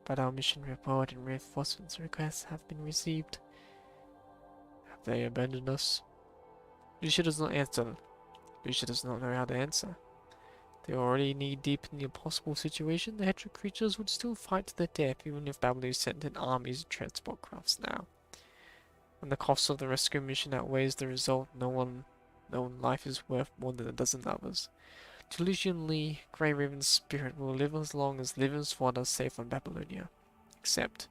but our mission report and reinforcements requests have been received. Have they abandoned us? Lucia does not answer. Lucia does not know how to answer. They are already knee-deep in the impossible situation. The hedgehog creatures would still fight to the death even if Babylon sent in armies and transport crafts now. When the cost of the rescue mission outweighs the result, no life is worth more than a dozen others. To Lucian Lee, GrayRaven's spirit will live as long as living sword are safe on Babylonia. Except,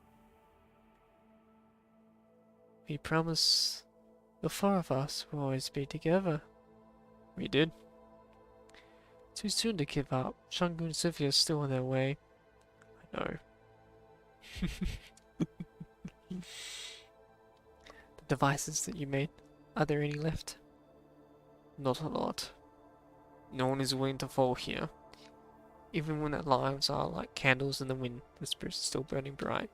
we promise the four of us will always be together. We did. Too soon to give up. Shangu and Sophia are still on their way. I know. The devices that you made, are there any left? Not a lot. No one is willing to fall here. Even when their lives are like candles in the wind, the spirits are still burning bright.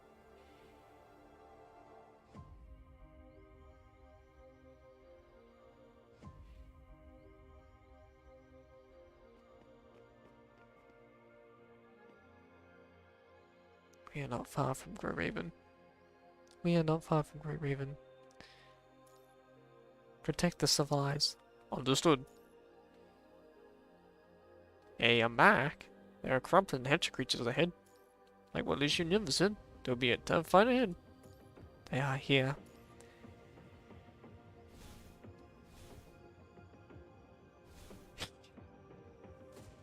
We are not far from GrayRaven. We are not far from GrayRaven. Protect the civilized. Understood. Hey, I'm back. There are corrupt and hatchet creatures ahead. Like what Lucian never said, there'll be a tough fight ahead. They are here.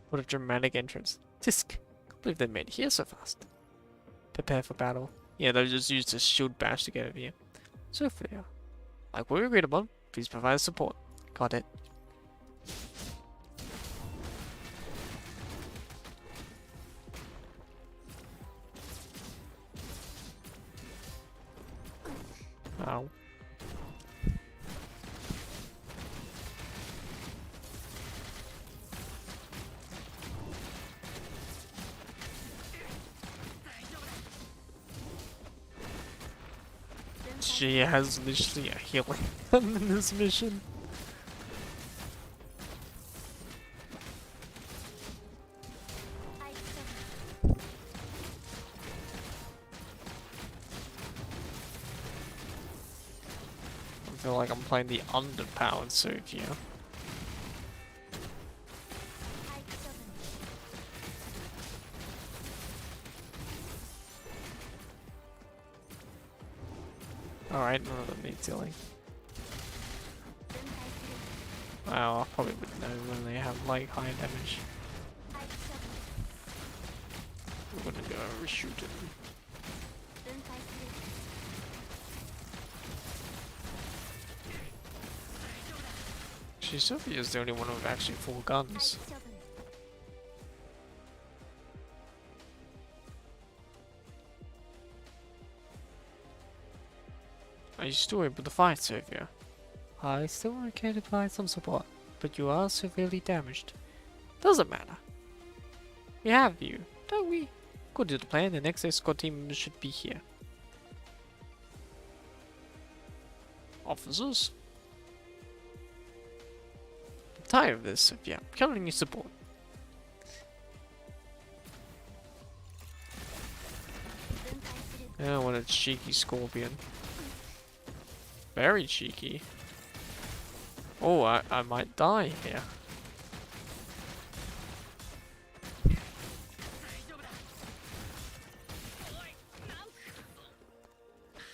What a dramatic entrance. Tisk! Can't believe they made it here so fast. Prepare for battle. Yeah, they just used a shield bash to get over here. Sophia, like what we agreed upon, please provide support. Got it. Ow. She has literally a healing in this mission. I feel like I'm playing the underpowered Sophia. Alright, none of them need healing. Well, I probably would know when they have like high damage. We're gonna go reshoot it. Actually, Sophia's the only one with actually full guns. Are you still able to fight, Sophia? I still okay to provide some support, but you are severely damaged. Doesn't matter. We have you, don't we? According to the plan, the next escort team should be here. Officers? I'm tired of this, Sophia. I'm counting on your support. I want a cheeky scorpion. Very cheeky. Oh, I might die here.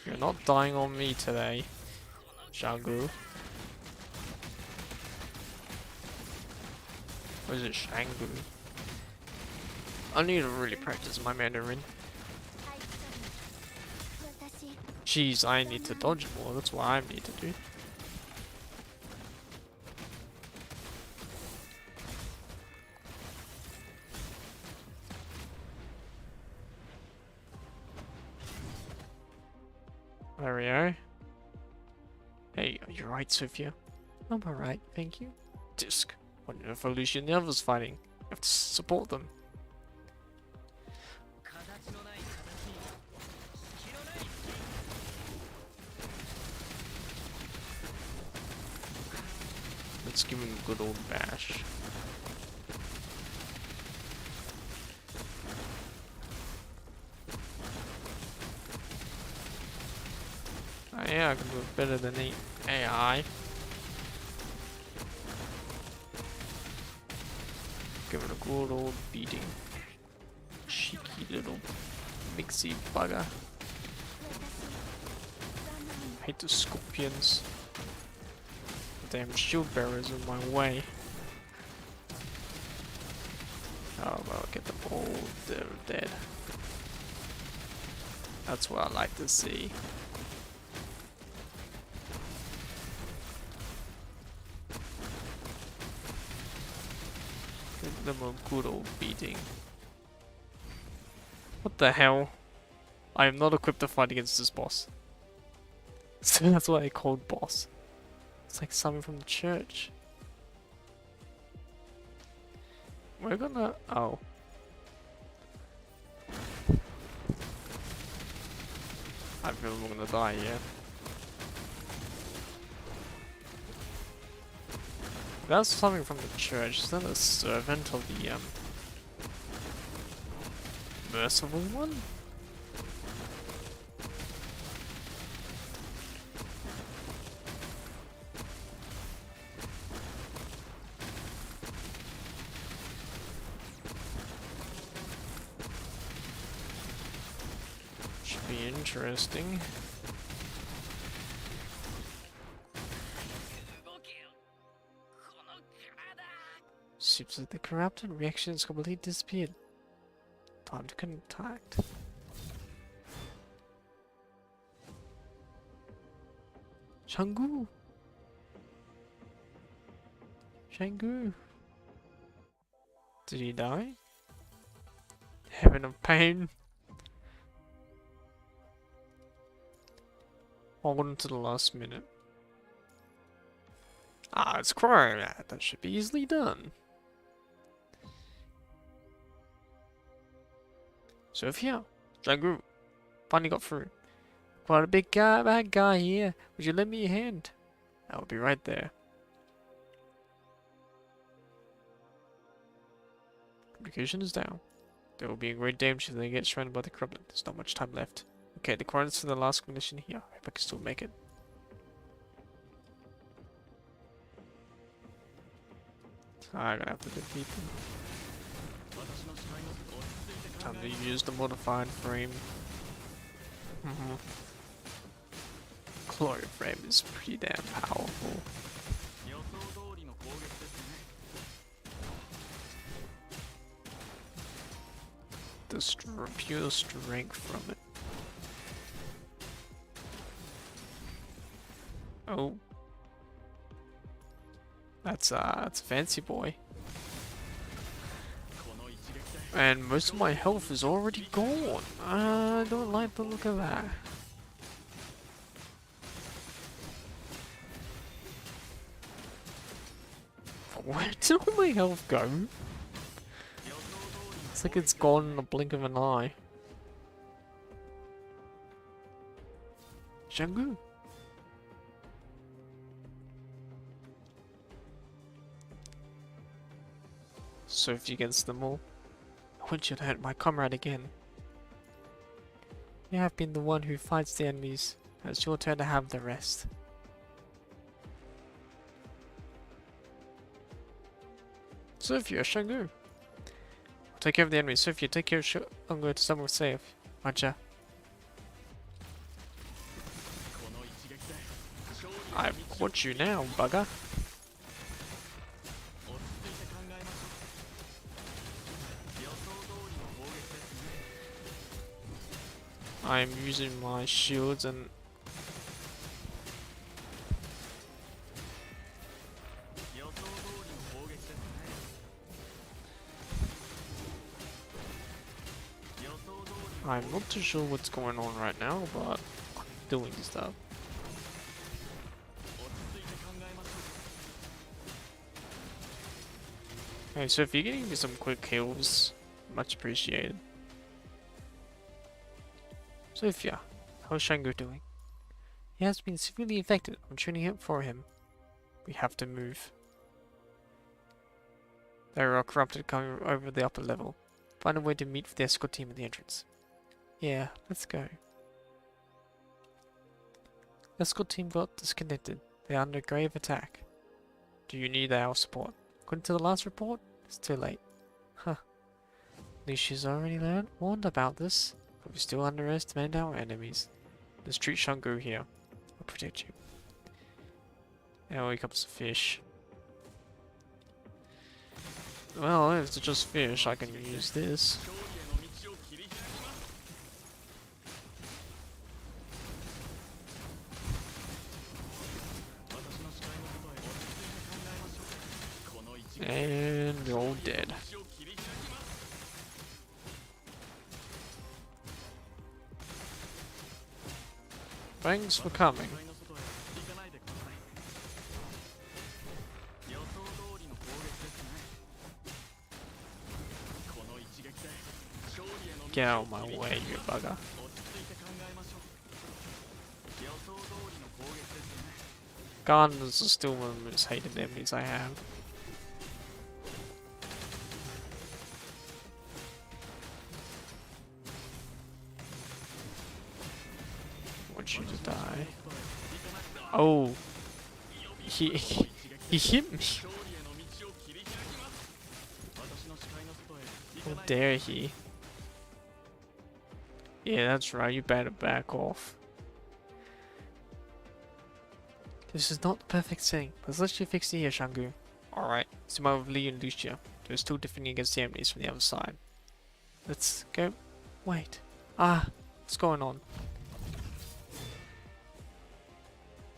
You're not dying on me today, Shangu. Or is it Shangu? I need to really practice my Mandarin. Jeez, I need to dodge more, that's what I need to do. There we go. Hey, are you right, Sophia? I'm alright, thank you. Disc. Wonder if Lucian and the others fighting. You have to support them. Let's give him a good old bash. Oh yeah, I can do it better than the AI. Give it a good old beating. Cheeky little mixy bugger. Hate the scorpions. Damn shield bearers in my way. Oh well, get them all, they're dead. That's what I like to see. Give them a good old beating. What the hell? I am not equipped to fight against this boss. So that's why I called boss. It's like someone from the church. We're gonna... oh. I feel I'm gonna die here. That's something from the church. Is that a servant of the merciful one? Should be interesting. Seems like the corrupted reaction is completely disappeared. Time to contact. Shangu! Shangu! Did he die? Heaven of pain. Hold on to the last minute. Ah, it's crying. That should be easily done. Sophia, Shangu, finally got through. Quite a big guy, bad guy here. Would you lend me a hand? I'll be right there. Communication is down. There will be a great damage if they get surrounded by the corrupted. There's not much time left. Okay, the coordinates for the last condition here. I hope I can still make it. I'm gonna have to defeat them. Time to use the modified frame. Frame is pretty damn powerful. The pure strength from it. Oh. That's a fancy boy. And most of my health is already gone. I don't like the look of that. Where did all my health go? It's like it's gone in the blink of an eye. Shangu. Sophie against them all. I want you to hurt my comrade again. You have been the one who fights the enemies. It's your turn to have the rest. Sophia, Shangu. Take care of the enemies. Sophia, take care of Shangu to somewhere safe. Roger. I've caught you now, bugger. I'm using my shields and I'm not too sure what's going on right now, but I'm doing stuff. Okay, so if you're getting me some quick kills, much appreciated. Sophia, how's Shangu doing? He has been severely affected. I'm tuning up for him. We have to move. There are corrupted coming over the upper level. Find a way to meet with the escort team at the entrance. Yeah, let's go. Escort team got disconnected. They are under grave attack. Do you need our support? According to the last report, it's too late. Huh. At least she's already warned about this. But we still underestimate our enemies. Let's treat Shangu here. I'll protect you. Now here comes the fish. Well, if it's just fish, I can use this. And they're all dead. Thanks for coming. Get out of my way, you bugger. Gardeners are still one of the most hated enemies I have. I want you to die. Oh, he he hit me. How dare he? Yeah, that's right. You better back off. This is not the perfect setting, but let's just fix it here, Shangu. Alright, so my with Lee and Lucia. They're still defending against the enemies from the other side. Let's go. Wait. What's going on?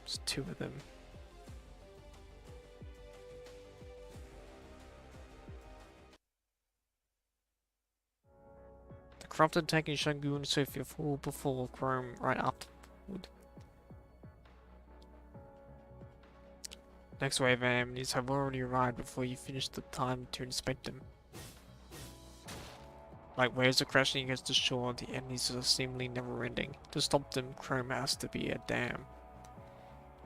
There's two of them. The corrupted attacking Shangu and Sophia fall before Chrome right afterward. Next wave of enemies have already arrived before you finish the time to inspect them. Like waves are crashing against the shore, the enemies are seemingly never ending. To stop them, Chrome has to be a dam.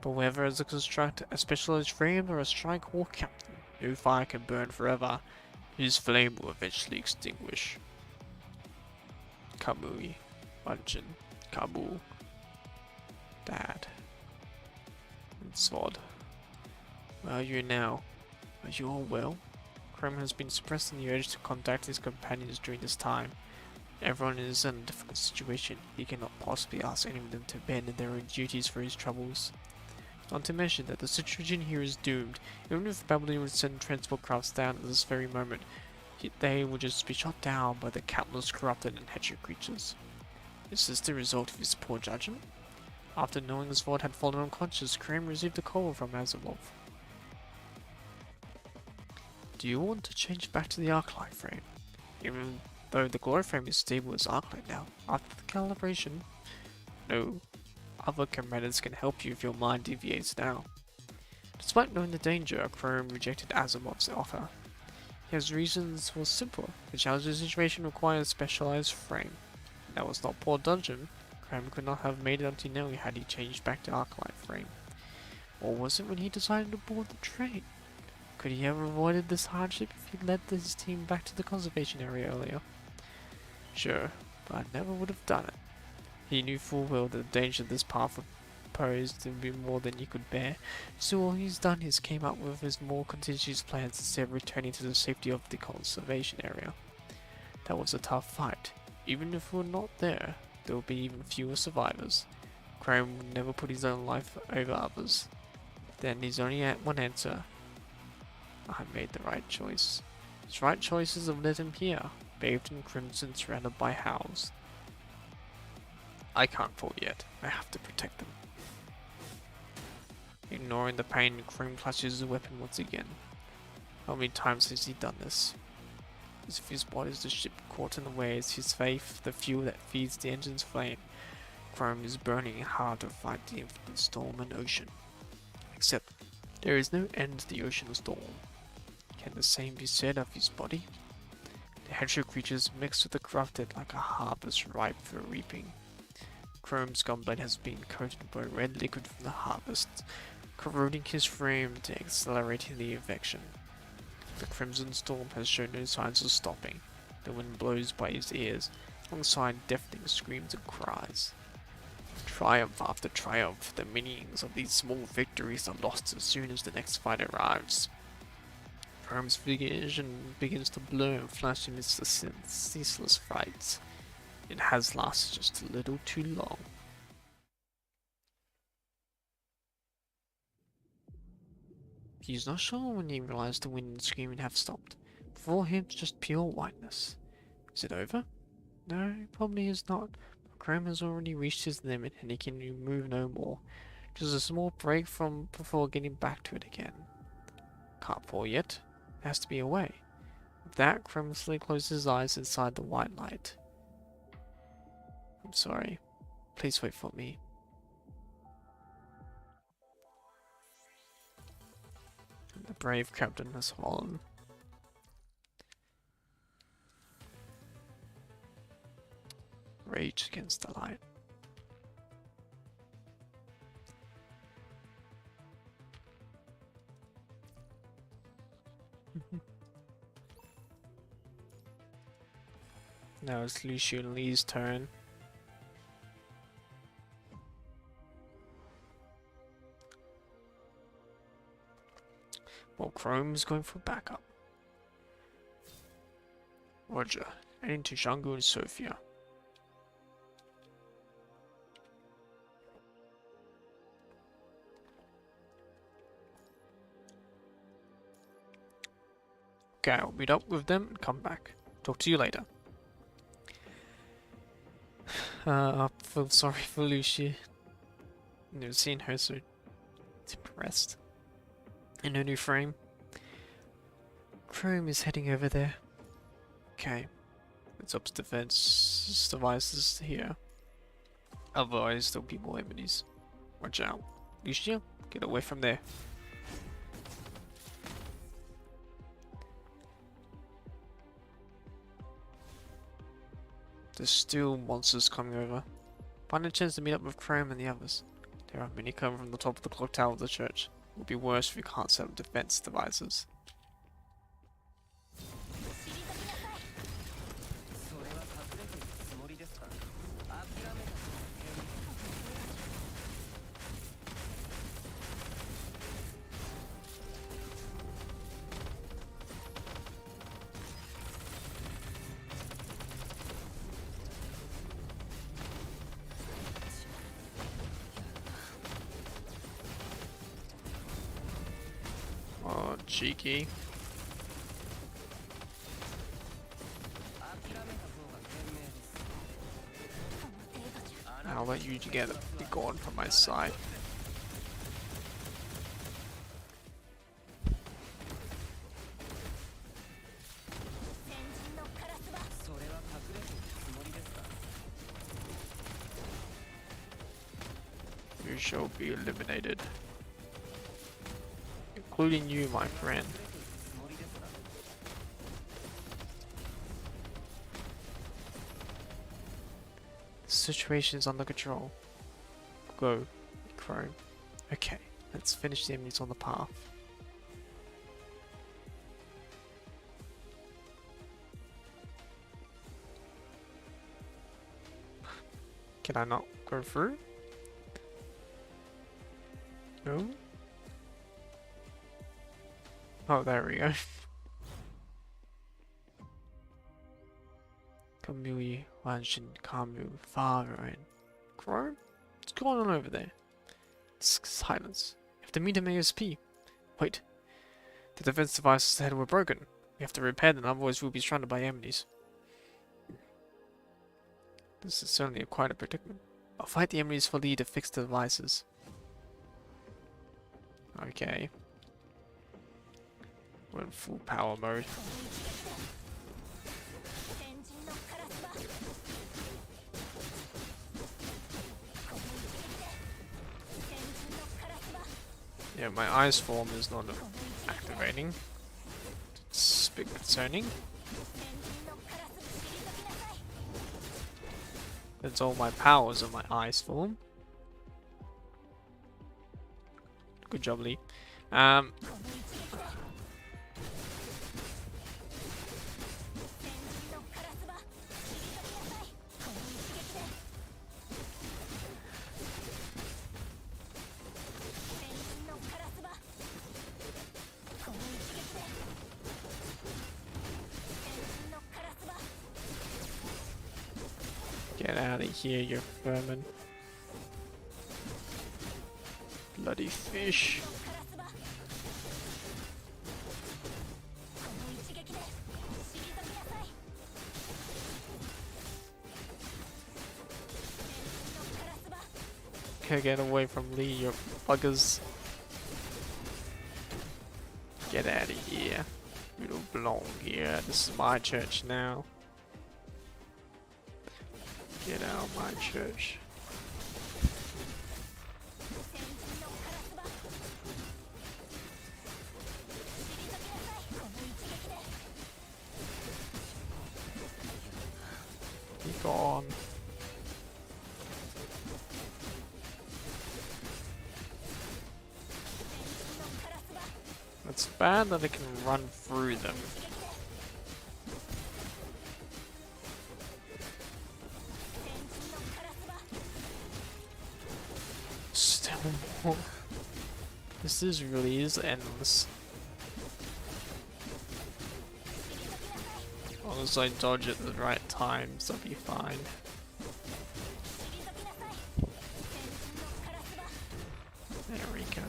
But whether as a construct, a specialized frame, or a strike or captain, no fire can burn forever. His flame will eventually extinguish. Kamui, Munchen, Kabul, Dad, and Svod. Where are you now? Are you all well? Chrome has been suppressing the urge to contact his companions during this time. Everyone is in a difficult situation. He cannot possibly ask any of them to abandon their own duties for his troubles. Not to mention that the situation here is doomed. Even if Babylon would send transport crafts down at this very moment, they will just be shot down by the countless corrupted and hatchet creatures. Is this the result of his poor judgment? After knowing his Svod had fallen unconscious, Chrome received a call from Azimov. Do you want to change back to the Arclight frame? Even though the Glory frame is stable as Arclight now, after the calibration? No. Other commandos can help you if your mind deviates now. Despite knowing the danger, Chrome rejected Asimov's offer. His reasons were simple. The challenging situation required a specialized frame. That was not poor dungeon. Chrome could not have made it until now had he changed back to Arclight frame. Or was it when he decided to board the train? Could he have avoided this hardship if he led his team back to the conservation area earlier? Sure, but I never would have done it. He knew full well that the danger this path would pose would be more than he could bear, so all he's done is came up with his more contingency plans instead of returning to the safety of the conservation area. That was a tough fight. Even if we were not there, there would be even fewer survivors. Chrome would never put his own life over others. Then his only one answer. I made the right choice. His right choices have led him here, bathed in crimson, surrounded by howls. I can't fall yet. I have to protect them. Ignoring the pain, Chrome clutches his weapon once again. How many times has he done this? As if his body is the ship caught in the waves, his faith, the fuel that feeds the engine's flame. Chrome is burning hard to fight the infinite storm and ocean. Except, there is no end to the ocean storm. Can the same be said of his body? The hatchet creatures mix with the corrupted like a harvest ripe for reaping. Chrome's gunblade has been coated by red liquid from the harvest, corroding his frame to accelerating the infection. The crimson storm has shown no signs of stopping. The wind blows by his ears, alongside deafening screams and cries. Triumph after triumph, the meanings of these small victories are lost as soon as the next fight arrives. Chrome's vision begins to blur and flash amidst the ceaseless fights. It has lasted just a little too long. He's not sure when he realized the wind and screaming have stopped. Before him, it's just pure whiteness. Is it over? No, probably is not. But Chrome has already reached his limit and he can move no more. Just a small break from before getting back to it again. Can't fall yet. There has to be a way. With that, Chrome slowly closes his eyes inside the white light. I'm sorry. Please wait for me. And the brave captain has fallen. Rage against the light. Now it's Lucio and Lee's turn. Well, Chrome is going for backup. Roger. Heading to Shangu and Sofia. Okay, I'll meet up with them and come back. Talk to you later. I feel sorry for Lucia. Never seen her so depressed. In her new frame. Chrome is heading over there. Okay. Let's up defense devices here. Otherwise there'll be more enemies. Watch out. Lucia, get away from there. There's still monsters coming over. Find a chance to meet up with Chrome and the others. There are many coming from the top of the clock tower of the church. It will be worse if we can't set up defense devices. Oh, cheeky. I'll let you together be gone from my side. You shall be eliminated. Including you, my friend. The situation's under control. Go, Chrome. Okay, let's finish the enemies on the path. Can I not go through? No? Oh, there we go. Kamui, Wanshin, Kamu, Faro, and Chrome? What's going on over there? Silence. You have to meet him ASP. Wait. The defense devices ahead were broken. We have to repair them, otherwise we'll be surrounded by enemies. This is certainly quite a predicament. I'll fight the enemies for Lee to fix the devices. Okay. We're in full power mode. Yeah, my ice form is not activating. It's a bit concerning. That's all my powers of my ice form. Good job, Lee. Get out of here, you vermin. Bloody fish. Okay, get away from Lee, you buggers. Get out of here. You don't belong here. This is my church now. Get out of my church. Be gone. It's bad that I can run through them. This really is endless. As long as I dodge at the right times, I'll be fine. There we go.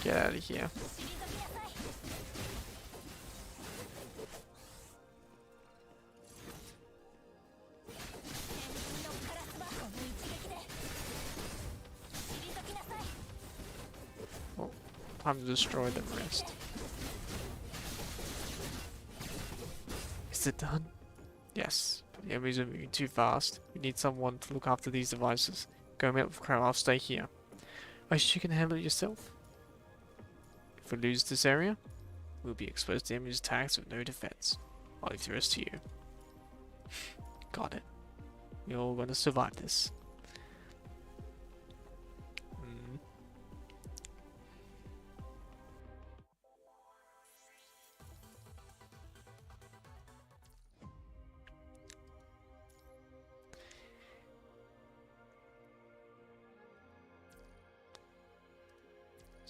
Get out of here. Oh, time to destroy the rest. Is it done? Yes, but the enemies are moving too fast. We need someone to look after these devices. Go meet with Crow, I'll stay here. I wish you can handle it yourself. If we lose this area, we'll be exposed to enemies' attacks with no defense. I'll leave the rest to you. Got it. You're all gonna survive this.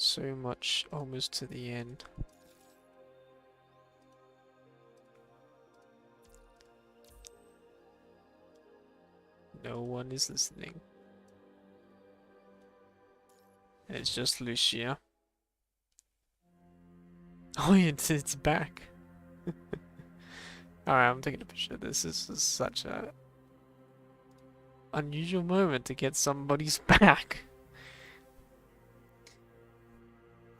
So much almost to the end. No one is listening. And it's just Lucia. Oh, it's back. Alright, I'm taking a picture of this. This is such a unusual moment to get somebody's back.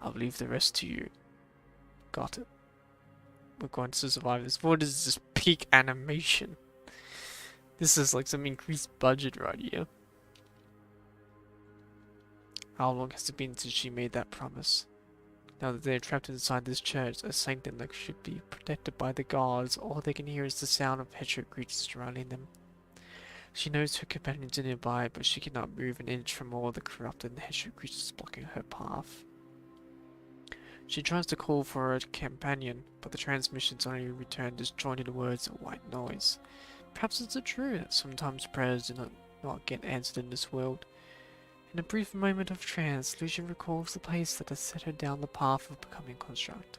I'll leave the rest to you. Got it. We're going to survive this. What is this peak animation? This is like some increased budget right here. How long has it been since she made that promise? Now that they're trapped inside this church, a saint-like should be protected by the guards. All they can hear is the sound of petrified creatures surrounding them. She knows her companions are nearby, but she cannot move an inch from all the corrupted and petrified creatures blocking her path. She tries to call for her companion, but the transmissions only return disjointed words and white noise. Perhaps it's true that sometimes prayers do not get answered in this world. In a brief moment of trance, Lucia recalls the place that has set her down the path of becoming construct.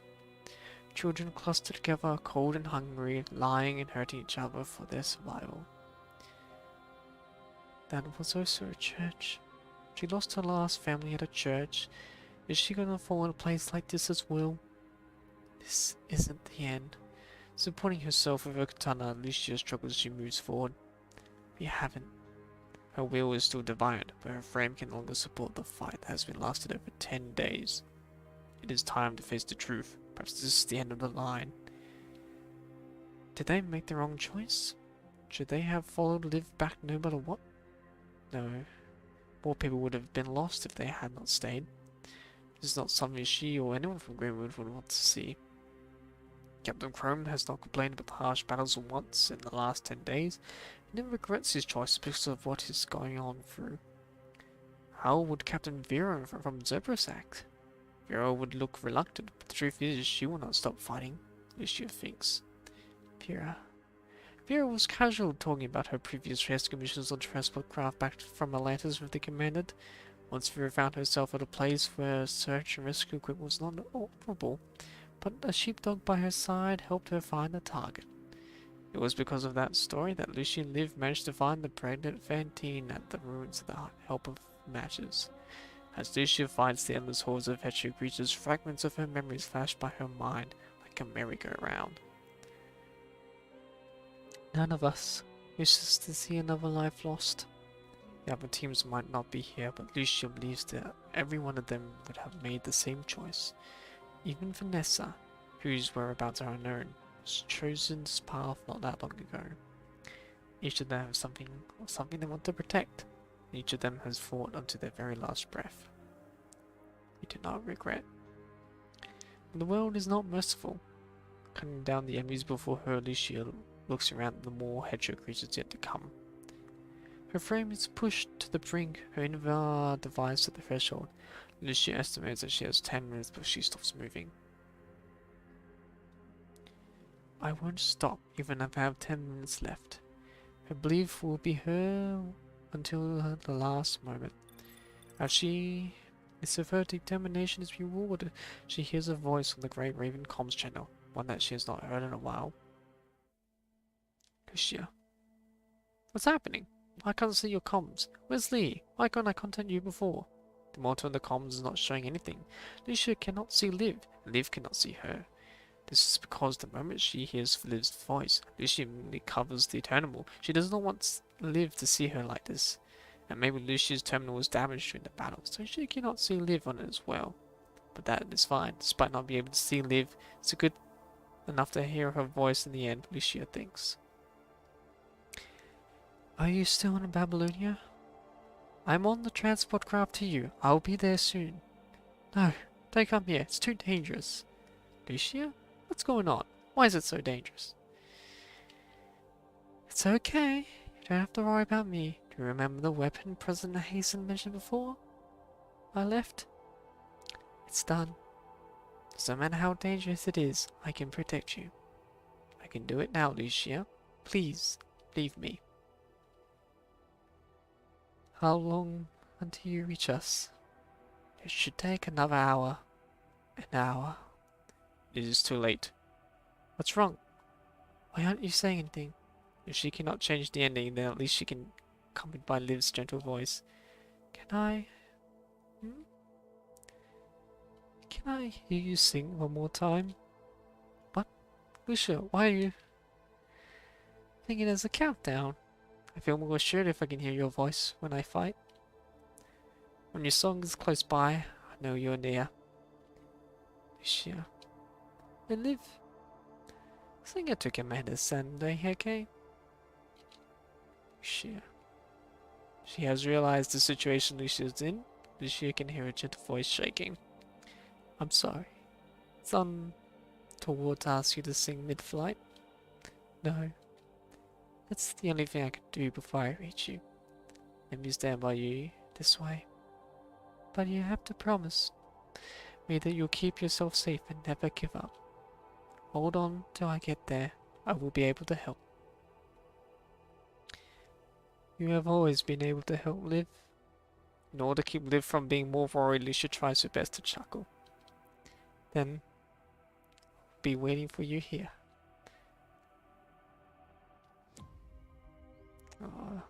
Children clustered together, cold and hungry, lying and hurting each other for their survival. That was also a church. She lost her last family at a church. Is she gonna fall in a place like this as well? This isn't the end. Supporting herself with her katana, Lucia struggles as she moves forward. We haven't. Her will is still divided, but her frame can no longer support the fight that has been lasted over 10 days. It is time to face the truth. Perhaps this is the end of the line. Did they make the wrong choice? Should they have followed Liv back no matter what? No. More people would have been lost if they had not stayed. This is not something she or anyone from Greenwood would want to see. Captain Chrome has not complained about the harsh battles once in the last 10 days. He never regrets his choice because of what is going on through. How would Captain Vera from Zebras act? Vera would look reluctant, but the truth is she will not stop fighting, Lucia thinks. Vera was casual talking about her previous rescue missions on transport craft back from Atlantis with the Commandant. Once Vera found herself at a place where search and rescue equipment was not operable, but a sheepdog by her side helped her find the target. It was because of that story that Lucy and Liv managed to find the pregnant Fantine at the ruins with the help of matches. As Lucia fights the endless hordes of petrified creatures, fragments of her memories flash by her mind like a merry-go-round. None of us wishes to see another life lost. The other teams might not be here, but Lucia believes that every one of them would have made the same choice. Even Vanessa, whose whereabouts are unknown, was chosen this path not that long ago. Each of them has something they want to protect, and each of them has fought unto their very last breath. We do not regret. The world is not merciful. Cutting down the enemies before her, Lucia looks around at the more petrified creatures yet to come. Her frame is pushed to the brink, her inner device at the threshold. Lucia estimates that she has 10 minutes before she stops moving. I won't stop even if I have 10 minutes left. I believe will be her until the last moment. As she is of her determination is rewarded, she hears a voice on the Grey Raven comms channel, one that she has not heard in a while. Lucia. What's happening? I can't see your comms. Where's Lee? Why can't I contact you before? The monitor on the comms is not showing anything. Lucia cannot see Liv, and Liv cannot see her. This is because the moment she hears Liv's voice, Lucia immediately covers the terminal. She does not want Liv to see her like this. And maybe Lucia's terminal was damaged during the battle, so she cannot see Liv on it as well. But that is fine. Despite not being able to see Liv, it's good enough to hear her voice in the end, Lucia thinks. Are you still in Babylonia? I'm on the transport craft to you. I'll be there soon. No, don't come here. It's too dangerous. Lucia? What's going on? Why is it so dangerous? It's okay. You don't have to worry about me. Do you remember the weapon President Hasten mentioned before? I left? It's done. So no matter how dangerous it is, I can protect you. I can do it now, Lucia. Please, leave me. How long until you reach us? It should take another hour. An hour. It is too late. What's wrong? Why aren't you saying anything? If she cannot change the ending, then at least she can accompanied by Liv's gentle voice. Can I... Can I hear you sing one more time? What? Lucia, why are you... thinking there's a countdown? I feel more assured if I can hear your voice when I fight. When your song is close by, I know you're near. Lucia. And Liv. Sing it to Commander Sunday, okay? Lucia. She has realized the situation Lucia's in. Lucia can hear her gentle voice shaking. I'm sorry. It's untoward to ask you to sing mid-flight. No. That's the only thing I can do before I reach you. Let me stand by you this way. But you have to promise me that you'll keep yourself safe and never give up. Hold on till I get there. I will be able to help. You have always been able to help Liv. In order to keep Liv from being more worried, Lucia tries her best to chuckle. Then, I'll be waiting for you here. Aww.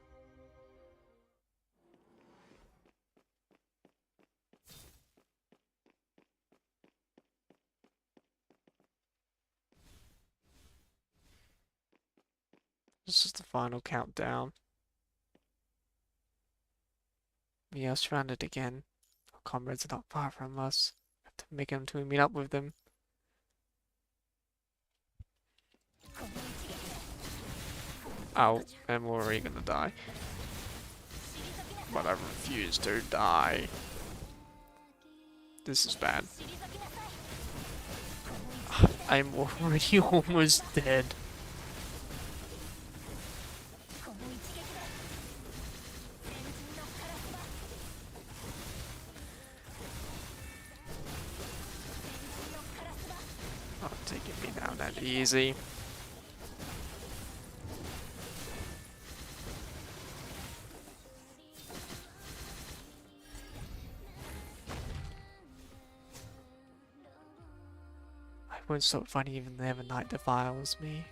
This is the final countdown. We are surrounded again. Our comrades are not far from us. We have to make them to meet up with them. Oh, I'm already gonna die. But I refuse to die. This is bad. I'm already almost dead. Not taking me down that easy. I won't stop fighting even the Ever Night defiles me.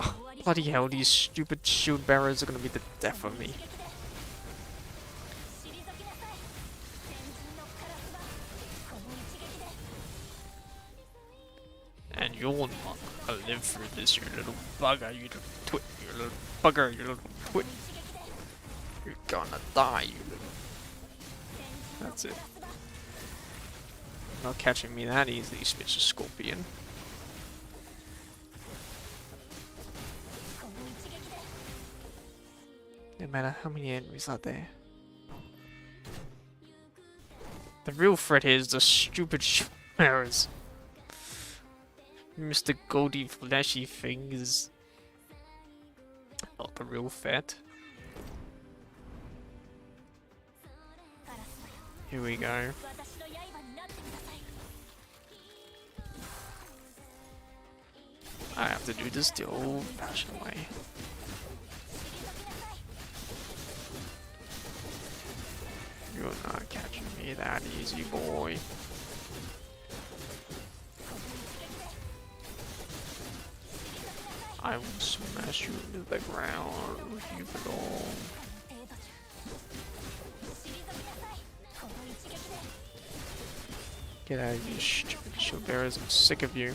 Oh, bloody hell, these stupid shield bearers are gonna be the death of me. And you're not gonna live through this, you little bugger, you little twit, you little bugger, you little twit. You're gonna die, you little... That's it. Not catching me that easily, Mr. Scorpion. No matter how many enemies are there. The real threat here is the stupid bearers. Mr. Goldie Flashy thing is not the real threat. Here we go. I have to do this the old-fashioned way. You're not catching me that easy, boy. I will smash you into the ground if you belong. Get out of here, stupid shield bearers. I'm sick of you.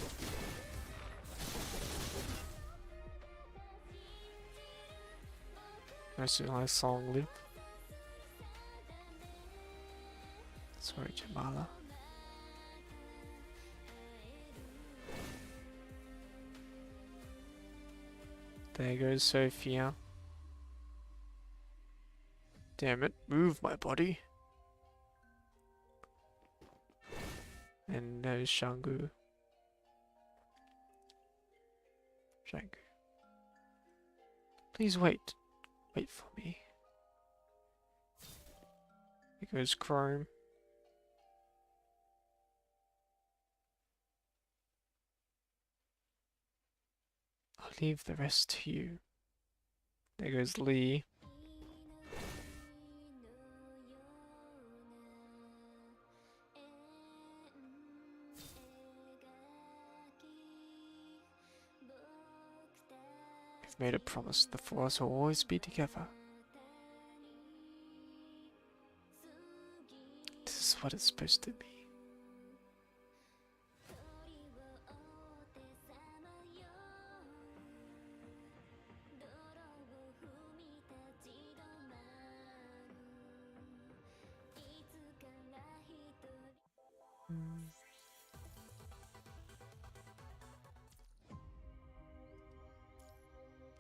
That's a nice song, Liv. Sorry, Jamala. There goes Sophia. Damn it, move my body. And there's Shangu. Shangu. Please wait. Wait for me. Here goes Chrome. I'll leave the rest to you. There goes Lee. We've made a promise. The four of us will always be together. This is what it's supposed to be.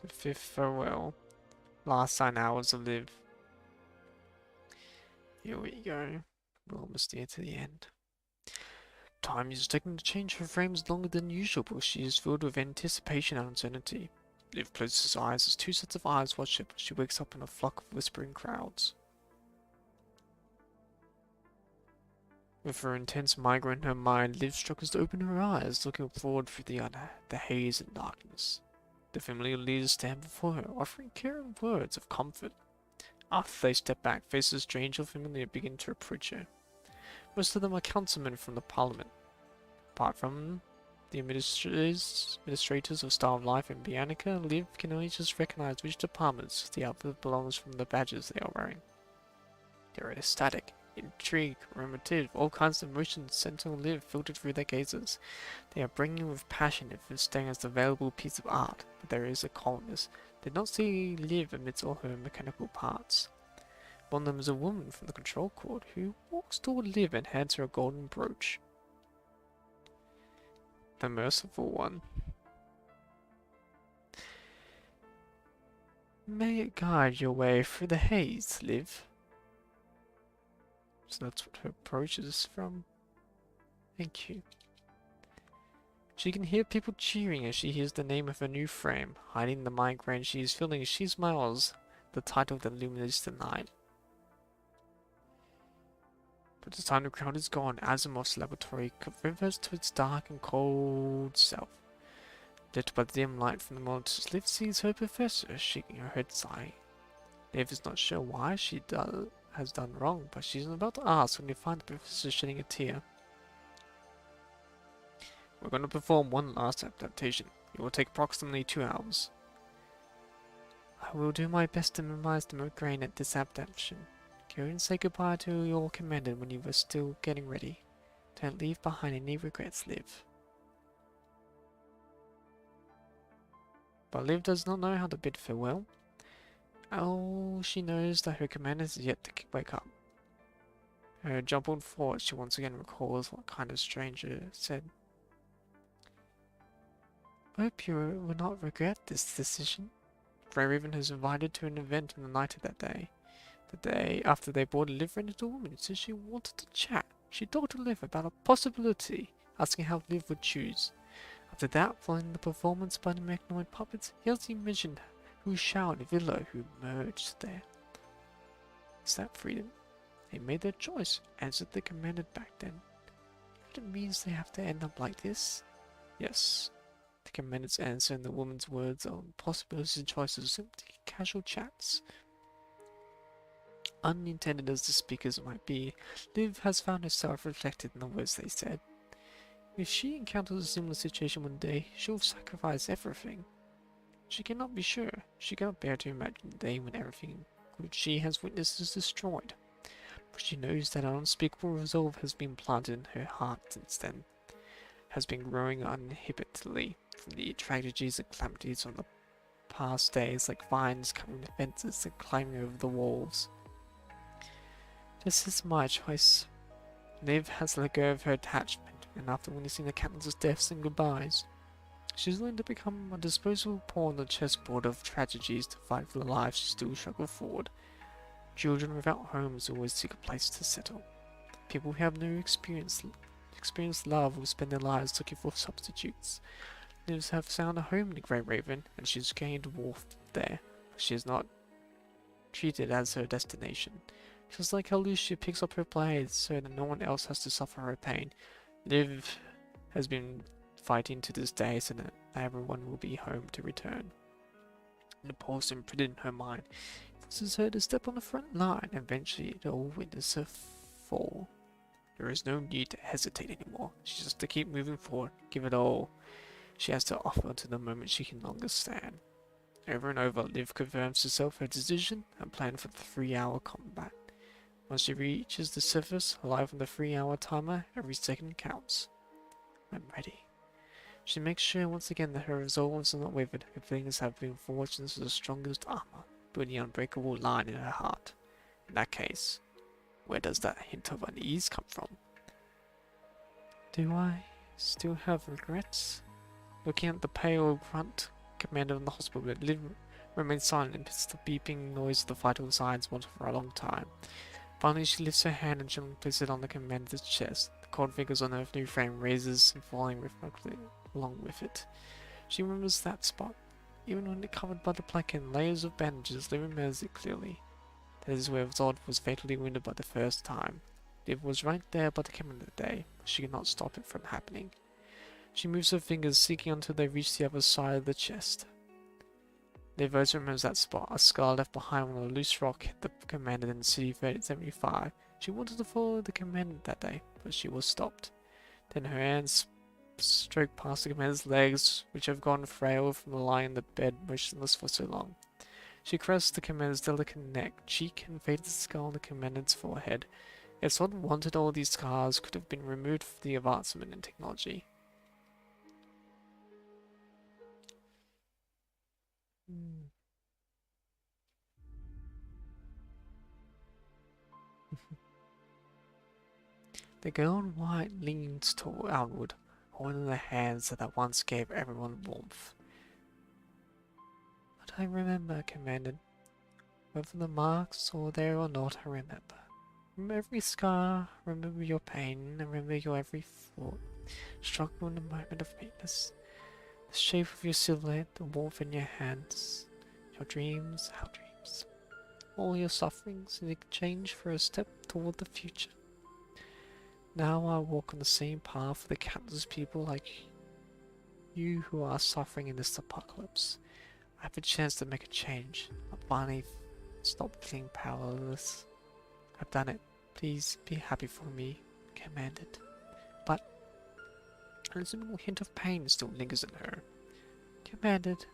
The fifth farewell. Last 9 hours to live. Here we go. We're almost near to the end. Time is taking to change. Her frame is longer than usual, but she is filled with anticipation and uncertainty. Liv closes her eyes as two sets of eyes watch her, but she wakes up in a flock of whispering crowds. With her intense migraine in her mind, Liv struggles to open her eyes, looking forward through the haze and darkness. The familiar leaders stand before her, offering caring words of comfort. After they step back, faces strange or familiar begin to approach her. Most of them are councilmen from the parliament. Apart from the administrators of Star of Life and Bianca, Liv can only just recognize which departments the outfit belongs from the badges they are wearing. They are ecstatic, intrigued, ruminative, all kinds of emotions sent on Liv filtered through their gazes. They are bringing with passion if it's staying as a valuable piece of art, but there is a calmness. They did not see Liv amidst all her mechanical parts. One of them is a woman from the control court who walks toward Liv and hands her a golden brooch. The merciful one. May it guide your way through the haze, Liv. So that's what her approach is from. Thank you. She can hear people cheering as she hears the name of her new frame. Hiding the migraine she is feeling, she smiles, the title that illuminates the night. But the time the crowd is gone, Asimov's laboratory reverts to its dark and cold self. Lit by the dim light from the monitors, Liv sees her professor shaking her head sighing. Liv is not sure why she has done wrong, but she's about to ask when you find the professor shedding a tear. We're going to perform one last adaptation. It will take approximately 2 hours. I will do my best to minimize the migraine at this adaptation. Go and say goodbye to your commander when you are still getting ready. Don't leave behind any regrets, Liv. But Liv does not know how to bid farewell. Oh, she knows that her commander is yet to wake up. Her jumbled thoughts, she once again recalls what kind of stranger said. Hope you will not regret this decision. GrayRaven has invited to an event on the night of that day. The day after they boarded Liv rented a woman, so she wanted to chat. She talked to Liv about a possibility, asking how Liv would choose. After that, following the performance by the mechanoid puppets, he also mentioned who Shao and Villo who merged there. Is that freedom? They made their choice, answered the commander back then. But it means they have to end up like this? Yes. The commander's answer and the woman's words are possibilities and choices, simply casual chats. Unintended as the speakers might be, Liv has found herself reflected in the words they said. If she encounters a similar situation one day, she'll sacrifice everything. She cannot be sure. She cannot bear to imagine the day when everything which she has witnessed is destroyed. But she knows that an unspeakable resolve has been planted in her heart since then, has been growing uninhibitedly from the tragedies and calamities of the past days, like vines covering the fences and climbing over the walls. This is my choice. Liv has let go of her attachment, and after witnessing the countless deaths and goodbyes, she's willing to become a disposable pawn on the chessboard of tragedies to fight for the lives she still struggle forward. Children without homes always seek a place to settle. People who have no experience love will spend their lives looking for substitutes. Lives have found a home in GrayRaven, and she's gained warmth there. She is not treated as her destination. Just like how Lucia picks up her blades so that no one else has to suffer her pain, Liv has been fighting to this day so that everyone will be home to return. The pulse imprinted in her mind forces her to step on the front line, and eventually they'll witness her fall. There is no need to hesitate anymore. She just has to keep moving forward, give it all she has to offer to the moment she can longer stand. Over and over, Liv confirms herself her decision and plan for the 3-hour combat. Once she reaches the surface, alive on the 3-hour timer, every second counts. I'm ready. She makes sure once again that her resolves are not wavered. Her feelings have been forged into the strongest armor, building an unbreakable line in her heart. In that case, where does that hint of unease come from? Do I still have regrets? Looking at the pale grunt commander of the hospital bed, Liv remains silent amidst the beeping noise of the vital signs wanted for a long time. Finally, she lifts her hand and gently places it on the commander's chest. The cold fingers on her new frame raises and falling reflectively along with it. She remembers that spot. Even when it covered by the blanket and layers of bandages, Liv remembers it clearly. That is where Zod was fatally wounded by the first time. Liv was right there by the commander today, but she could not stop it from happening. She moves her fingers, seeking until they reach the other side of the chest. Liv also remembers that spot, a scar left behind when a loose rock hit the commander in City 3075. She wanted to follow the commander that day, but she was stopped. Then her hands stroked past the commander's legs, which have gone frail from lying in the bed motionless for so long. She caressed the commander's delicate neck, cheek, and faded the scar on the commander's forehead. If someone wanted, all these scars could have been removed for the advancement in technology. The girl in white leans outward, holding the hands that at once gave everyone warmth. But I remember, Commander. Whether the marks are there or not, I remember. Remember every scar, remember your pain, and remember your every thought. Struggle in the moment of weakness. The shape of your silhouette, the warmth in your hands. Your dreams, our dreams. All your sufferings in exchange for a step toward the future. Now I walk on the same path with the countless people like you who are suffering in this apocalypse. I have a chance to make a change. I finally stop feeling powerless. I've done it. Please be happy for me, commanded. But a little hint of pain still lingers in her. Commanded,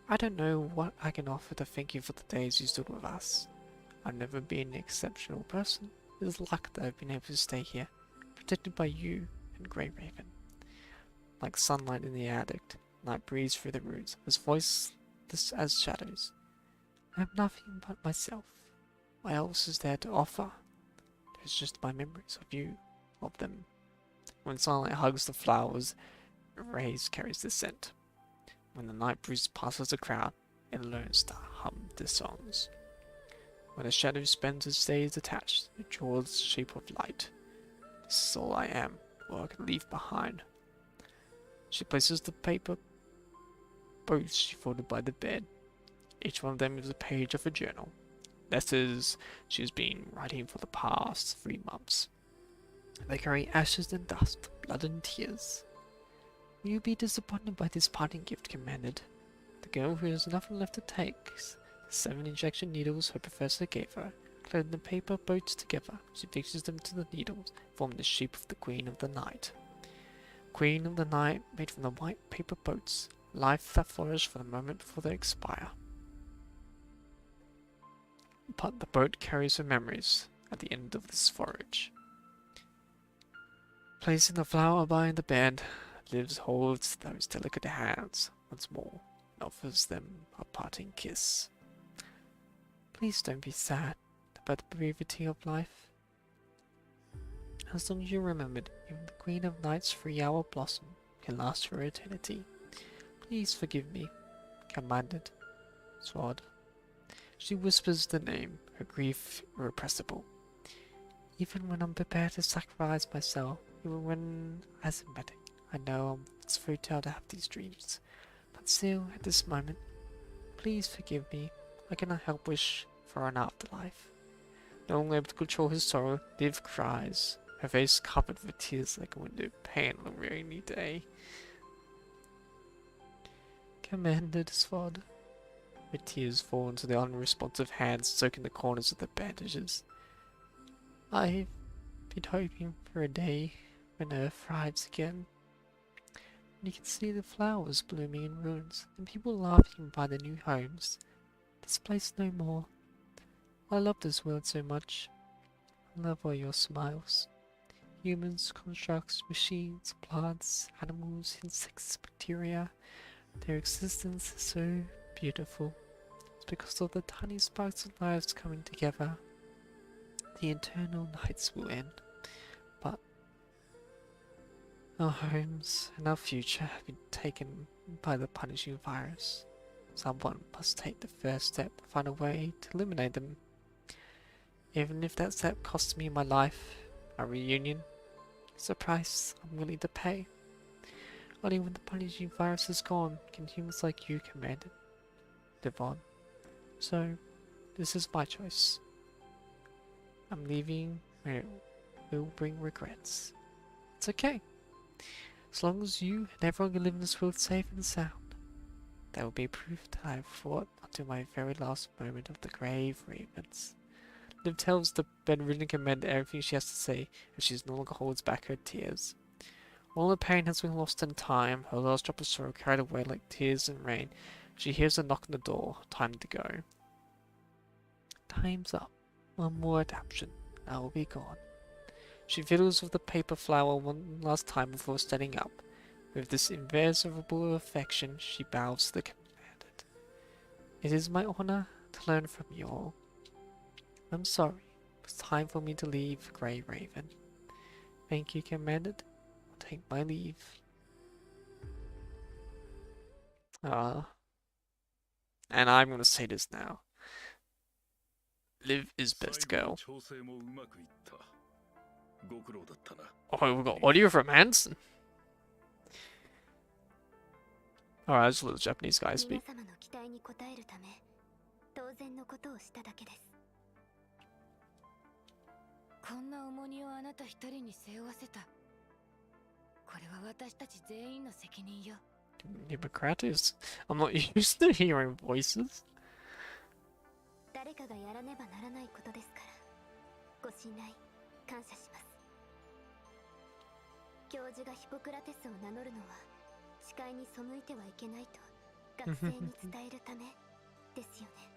I don't know what I can offer to thank you for the days you stood with us. I've never been an exceptional person. It is luck that I've been able to stay here, protected by you and GrayRaven. Like sunlight in the attic, night breeze through the roots, as voiceless as shadows. I have nothing but myself. What else is there to offer? There's just my memories of you, of them. When sunlight hugs the flowers, a rays carries the scent. When the night breeze passes the crowd, it learns to hum the songs. When the shadow spends its days detached, it draws the shape of light. This is all I am, or I can leave behind. She places the paper boats she folded by the bed. Each one of them is a page of a journal. Letters she has been writing for the past 3 months. They carry ashes and dust, blood and tears. Will you be disappointed by this parting gift, commanded? The girl who has nothing left to take, the 7 injection needles her professor gave her, clad in the paper boats together. She fixes them to the needles, forming the shape of the Queen of the Night. Queen of the Night, made from the white paper boats, life that flourished for the moment before they expire. But the boat carries her memories at the end of this voyage. Placing the flower by the bed, Liv holds those delicate hands once more and offers them a parting kiss. Please don't be sad about the brevity of life. As long as you remembered, even the Queen of Night's 3-hour blossom can last for eternity. Please forgive me, commanded Sword. She whispers the name, her grief irrepressible. Even when I'm prepared to sacrifice myself, even when asthmatic, I know it's futile to have these dreams. But still, at this moment, please forgive me. I cannot help wish for an afterlife. No longer able to control his sorrow, Liv cries, her face covered with tears like a window pane on a rainy day. Commander Svod. Her tears fall into the unresponsive hands soaking the corners of the bandages. I've been hoping for a day when Earth thrives again. When you can see the flowers blooming in ruins and people laughing by their new homes. This place no more. I love this world so much. I love all your smiles. Humans, constructs, machines, plants, animals, insects, bacteria. Their existence is so beautiful. It's because of the tiny sparks of lives coming together. The eternal nights will end, but our homes and our future have been taken by the punishing virus. Someone must take the first step to find a way to eliminate them. Even if that step costs me my life, a reunion, it's a price I'm willing to pay. Only when the punishing virus is gone can humans like you command it, live on. So, this is my choice. I'm leaving where it will bring regrets. It's okay. As long as you and everyone can live in this world safe and sound. That will be proof that I have fought until my very last moment of the grave ravens. Liv tells the bedridden commander everything she has to say, and she no longer holds back her tears. All her pain has been lost in time, her last drop of sorrow carried away like tears in rain. She hears a knock on the door. Time to go. Time's up. One more adaptation, and I will be gone. She fiddles with the paper flower one last time before standing up. With this invisible affection, she bows to the commandant. It is my honor to learn from you all. I'm sorry. It's time for me to leave, Grey Raven. Thank you, commandant. I'll take my leave. And I'm gonna say this now. Liv is best girl. Oh, we got audio from Hanson. Alright, just let the Japanese guy speak. Hippocrates? I'm not used to hearing voices. 誰かがやらねばならないことですから、ご信頼感謝します。教授がヒポクラテスを名乗るのは視界に背いてはいけないと学生に伝えるためですよね。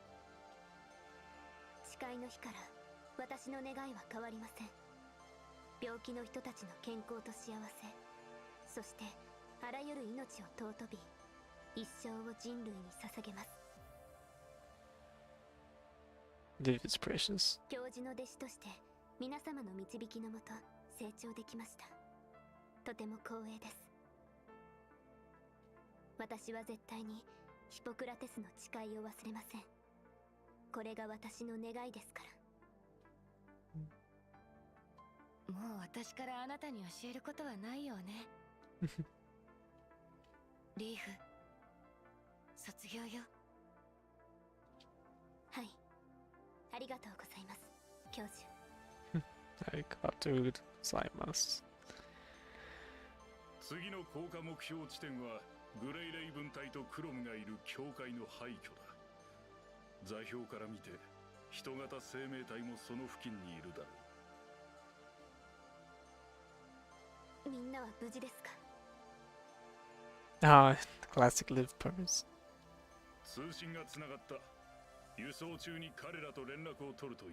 視界の日から私の願いは変わりません。病気の人たちの健康と幸せ、そしてあらゆる命を尊び、一生を人類に捧げます。Liv is precious. 教授の弟子として皆様の導きのもと成長できました。とても光栄です。私は絶対にヒポクラテスの誓いを忘れません。これが私の願いですから。もう私からあなたに教えることはないよね。リーフ、卒業よ。はい。ありがとうございます、教授。ありがとうございます。次の降下目標地点はグレイレイブン隊とクロムがいる教会の廃墟だ。座標から見て人型生命体もその付近にいるだろう。みんなは無事ですか？ Ah, classic live pose. 通信がつながった。輸送中に彼らと連絡を取るといい。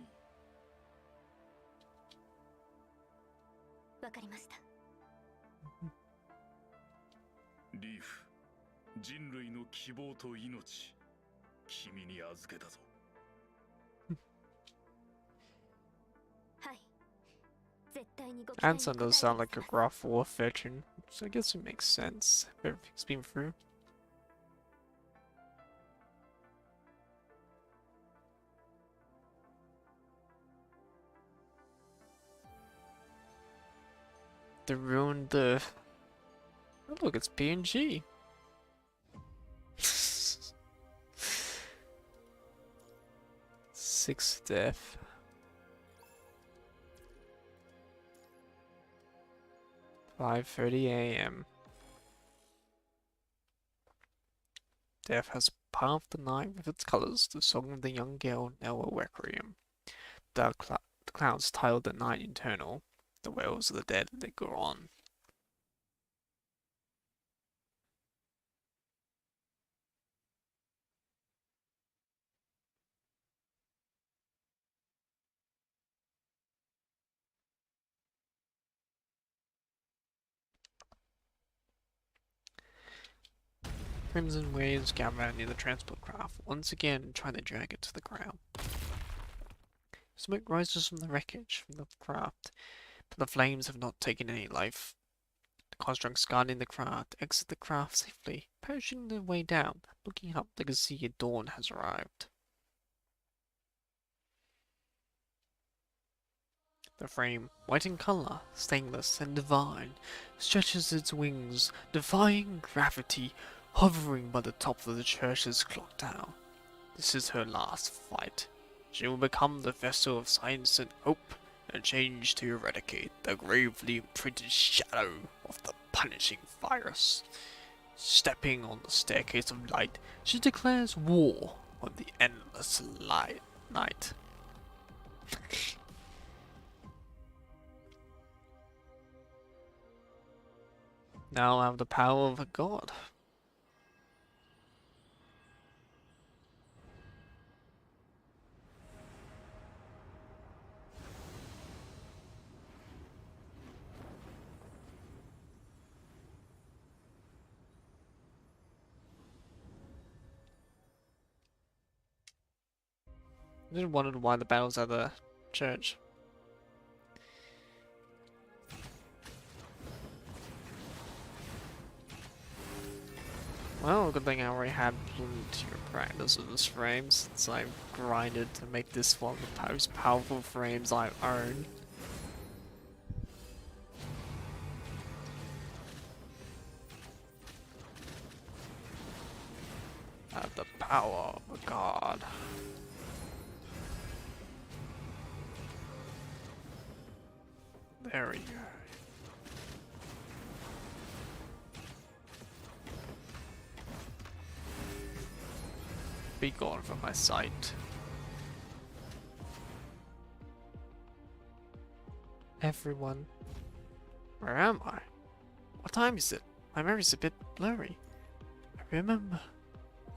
わかりました。リーフ、人類の希望と命、君に預けたぞ。はい。絶対にご期待に応え Anson does sound like a gruff wolf veteran, so I guess it makes sense. Everything's been through. They ruined the... Oh look, it's PNG. Sixth death. "5:30 a.m. Death has palmed the night with its colors, the song of the young girl Nella Requiem. The clouds tile the night eternal, the wails of the dead linger on." Crimson waves gather near the transport craft, once again trying to drag it to the ground. Smoke rises from the wreckage from the craft, but the flames have not taken any life. The constructs guarding the craft exit the craft safely, parachuting their way down. Looking up, they can see dawn has arrived. The frame, white in color, stainless and divine, stretches its wings, defying gravity, hovering by the top of the church's clock tower. This is her last fight. She will become the vessel of science and hope, and change to eradicate the gravely imprinted shadow of the punishing virus. Stepping on the staircase of light, she declares war on the endless night. Now I have the power of a god. I just wondered why the battles at the church. Well, good thing I already had plenty of practice with this frame, since I've grinded to make this one of the most powerful frames I own. I have the power of a god. There we go. Be gone from my sight. Everyone. Where am I? What time is it? My memory's a bit blurry. I remember.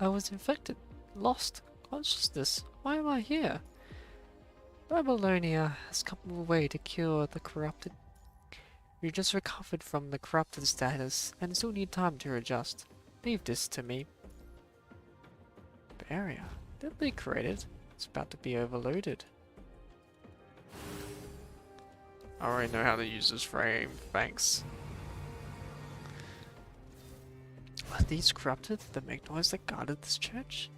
I was infected, lost consciousness. Why am I here? Babylonia has come a way to cure the corrupted. We just recovered from the corrupted status and still need time to adjust. Leave this to me. Area. Deadly created. It's about to be overloaded. I already know how to use this frame. Thanks. Are these corrupted that make noise that guarded this church?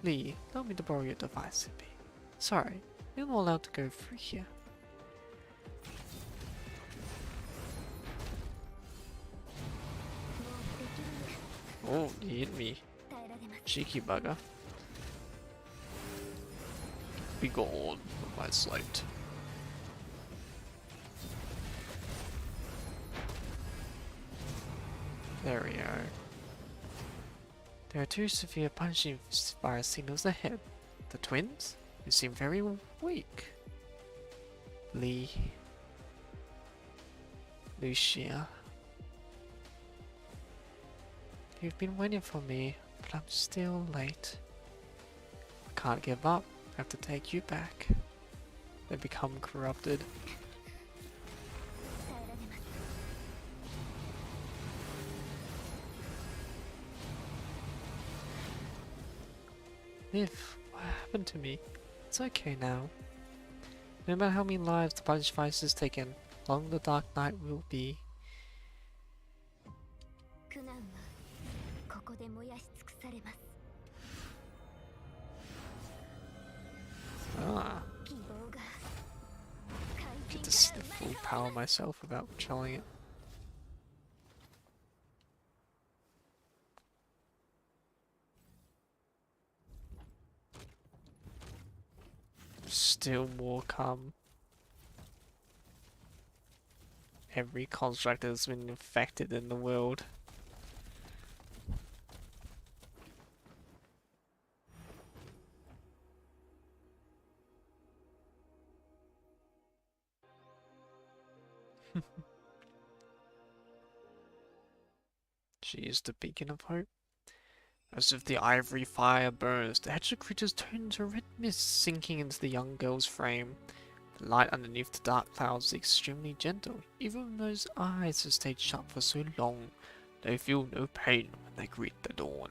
Lee, allow me to borrow your device, Sippy. Sorry, you're not allowed to go through here. Oh, you hit me. Cheeky bugger. Be gone from my sight. There we go. There are two severe punishing virus signals ahead. The twins? They seem very weak. Lucia. You've been waiting for me, but I'm still late. I can't give up. I have to take you back. They become corrupted. Liv, what happened to me? It's okay now. No matter how many lives the Punish Virus has taken, long the Dark Night will be. Ah. Get to see the full power myself without controlling it. Still more come. Every construct has been infected in the world. She is the beacon of hope. As if the ivory fire burns, the hedgehog creatures turn to a red mist sinking into the young girl's frame. The light underneath the dark clouds is extremely gentle, even when those eyes have stayed shut for so long. They feel no pain when they greet the dawn.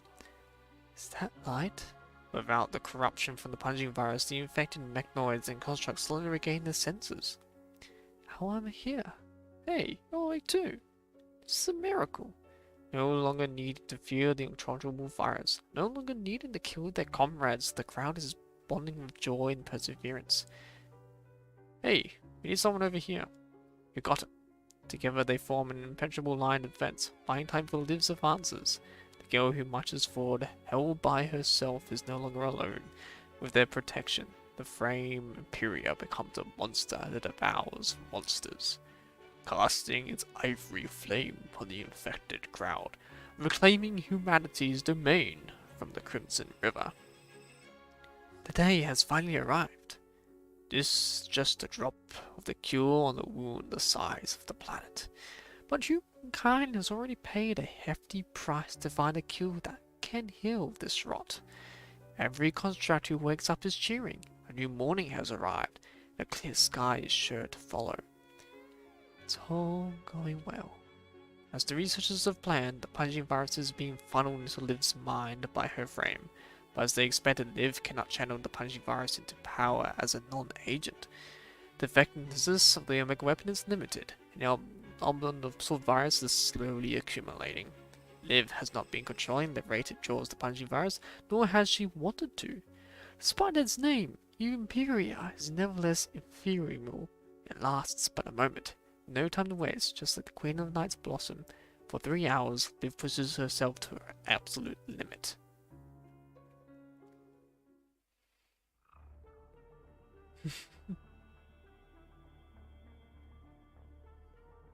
Is that light? Without the corruption from the punishing virus, the infected mechanoids and constructs slowly regain their senses. How am I here? Hey, you're awake too. This is a miracle. No longer needing to fear the uncontrollable virus, no longer needing to kill their comrades, the crowd is bonding with joy and perseverance. Hey, we need someone over here. You got it. Together they form an impenetrable line of defense, buying time for Liv's advances. The girl who marches forward, held by herself, is no longer alone. With their protection, the Frame Imperia becomes a monster that devours monsters, casting its ivory flame upon the infected crowd, reclaiming humanity's domain from the Crimson River. The day has finally arrived. This is just a drop of the cure on the wound the size of the planet. But humankind has already paid a hefty price to find a cure that can heal this rot. Every construct who wakes up is cheering. A new morning has arrived. A clear sky is sure to follow. It's all going well. As the researchers have planned, the punishing virus is being funneled into Liv's mind by her frame. But as they expected, Liv cannot channel the punishing virus into power as a non-agent. The effectiveness of the Omega weapon is limited, and the album of Sword virus is slowly accumulating. Liv has not been controlling the rate it draws the punishing virus, nor has she wanted to. Despite its name, Imperia is nevertheless ephemeral. It lasts but a moment. No time to waste, just like the Queen of Nights blossom. For 3 hours, Liv pushes herself to her absolute limit.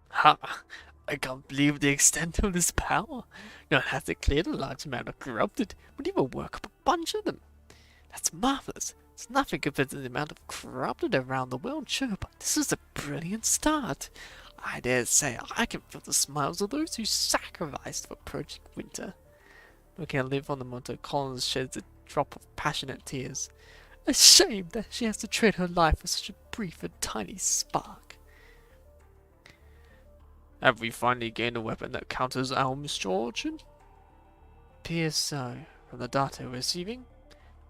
Ha! I can't believe the extent of this power. Not has it cleared a large amount of corrupted, but even work up a bunch of them. That's marvelous. It's nothing compared to the amount of corrupted around the world, sure, but this is a brilliant start. I dare say I can feel the smiles of those who sacrificed for Project Winter. Looking at Liv on the monitor, Collins sheds a drop of passionate tears. A shame that she has to trade her life for such a brief and tiny spark. Have we finally gained a weapon that counters our misfortune? Appears so, from the data we're receiving.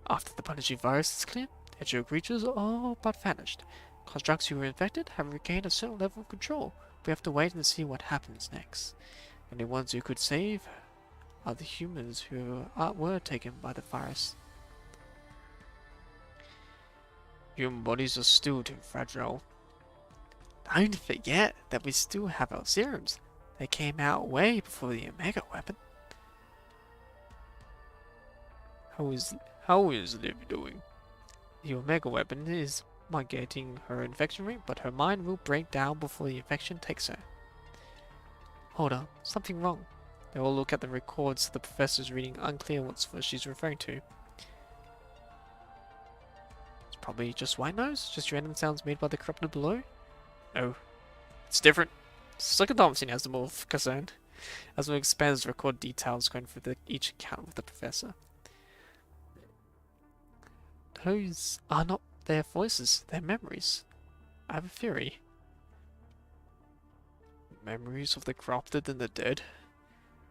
After the punishing virus is cleared, the hedgehog creatures are all but vanished. Constructs who were infected have regained a certain level of control. We have to wait and see what happens next. And the ones who could save are the humans who were taken by the virus. Human bodies are still too fragile. Don't forget that we still have our serums. They came out way before the Omega weapon. How is Liv doing? The Omega weapon is mitigating her infection rate, but her mind will break down before the infection takes her. Hold on, something wrong. They all look at the records the professor's reading, unclear what she's referring to. It's probably just white noise, just random sounds made by the corrupted below. No, it's different. Second time I've seen it as the more concerned. As we expand the record details going through each account with the professor. Those are not their voices, they're memories. I have a theory. Memories of the corrupted and the dead?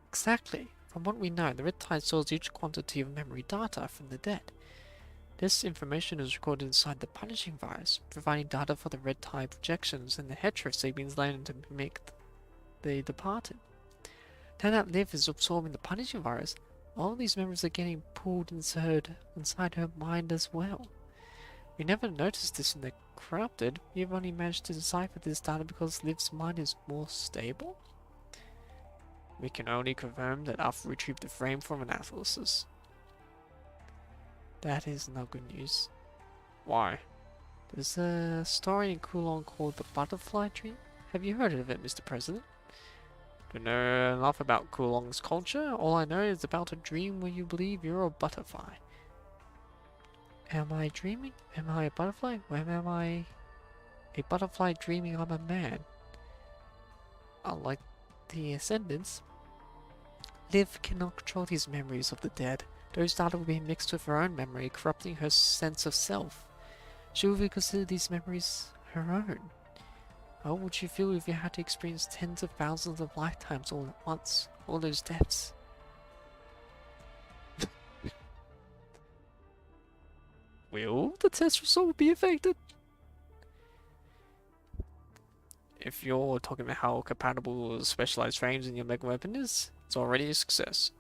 Exactly. From what we know, the Red Tide stores huge quantity of memory data from the dead. This information is recorded inside the punishing virus, providing data for the Red Tide projections and the heterosapiens land to mimic the departed. Now that Liv is absorbing the punishing virus, all these memories are getting pulled inside her mind as well. We never noticed this in the corrupted. We've only managed to decipher this data because Liv's mind is more stable. We can only confirm that Alpha retrieved the frame from analysis. That is not good news. Why? There's a story in Kulon called the Butterfly Dream. Have you heard of it, Mr. President? Don't know enough about Kulong's culture. All I know is about a dream where you believe you're a butterfly. Am I dreaming? Am I a butterfly? When am I a butterfly dreaming I'm a man? Unlike the Ascendants, Liv cannot control these memories of the dead. Those data will be mixed with her own memory, corrupting her sense of self. She will consider these memories her own. How would you feel if you had to experience tens of thousands of lifetimes all at once? All those deaths? Will the test result be affected? If you're talking about how compatible specialized frames in your mega weapon is, it's already a success.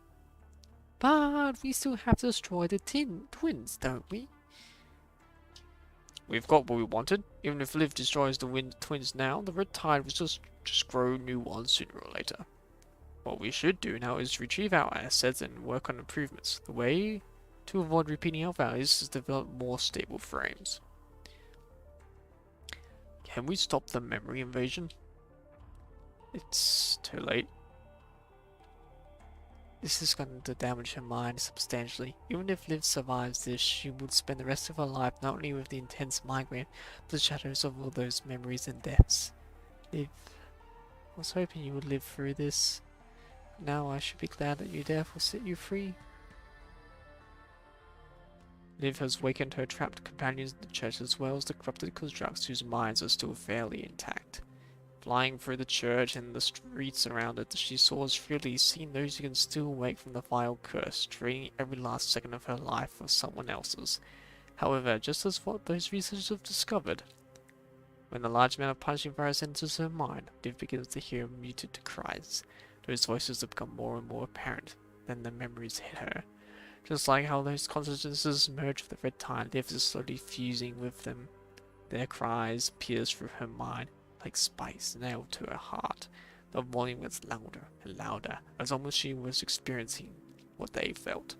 But we still have to destroy the twins, don't we? We've got what we wanted. Even if Liv destroys the twins now, the Red Tide will just grow new ones sooner or later. What we should do now is retrieve our assets and work on improvements. The way to avoid repeating our values is to develop more stable frames. Can we stop the memory invasion? It's too late. This is going to damage her mind substantially. Even if Liv survives this, she would spend the rest of her life not only with the intense migraine, but the shadows of all those memories and deaths. Liv, I was hoping you would live through this. Now I should be glad that your death will set you free. Liv has wakened her trapped companions in the church as well as the corrupted constructs whose minds are still fairly intact. Flying through the church and the streets around it, she soars freely, seeing those who can still wake from the vile curse, trading every last second of her life for someone else's. However, just as what those researchers have discovered, when a large amount of punishing virus enters her mind, Liv begins to hear muted cries. Those voices have become more and more apparent, then the memories hit her. Just like how those consciousnesses merge with the Red Tide, Liv is slowly fusing with them. Their cries pierce through her mind like spikes nailed to her heart. The volume gets louder and louder, as almost she was experiencing what they felt.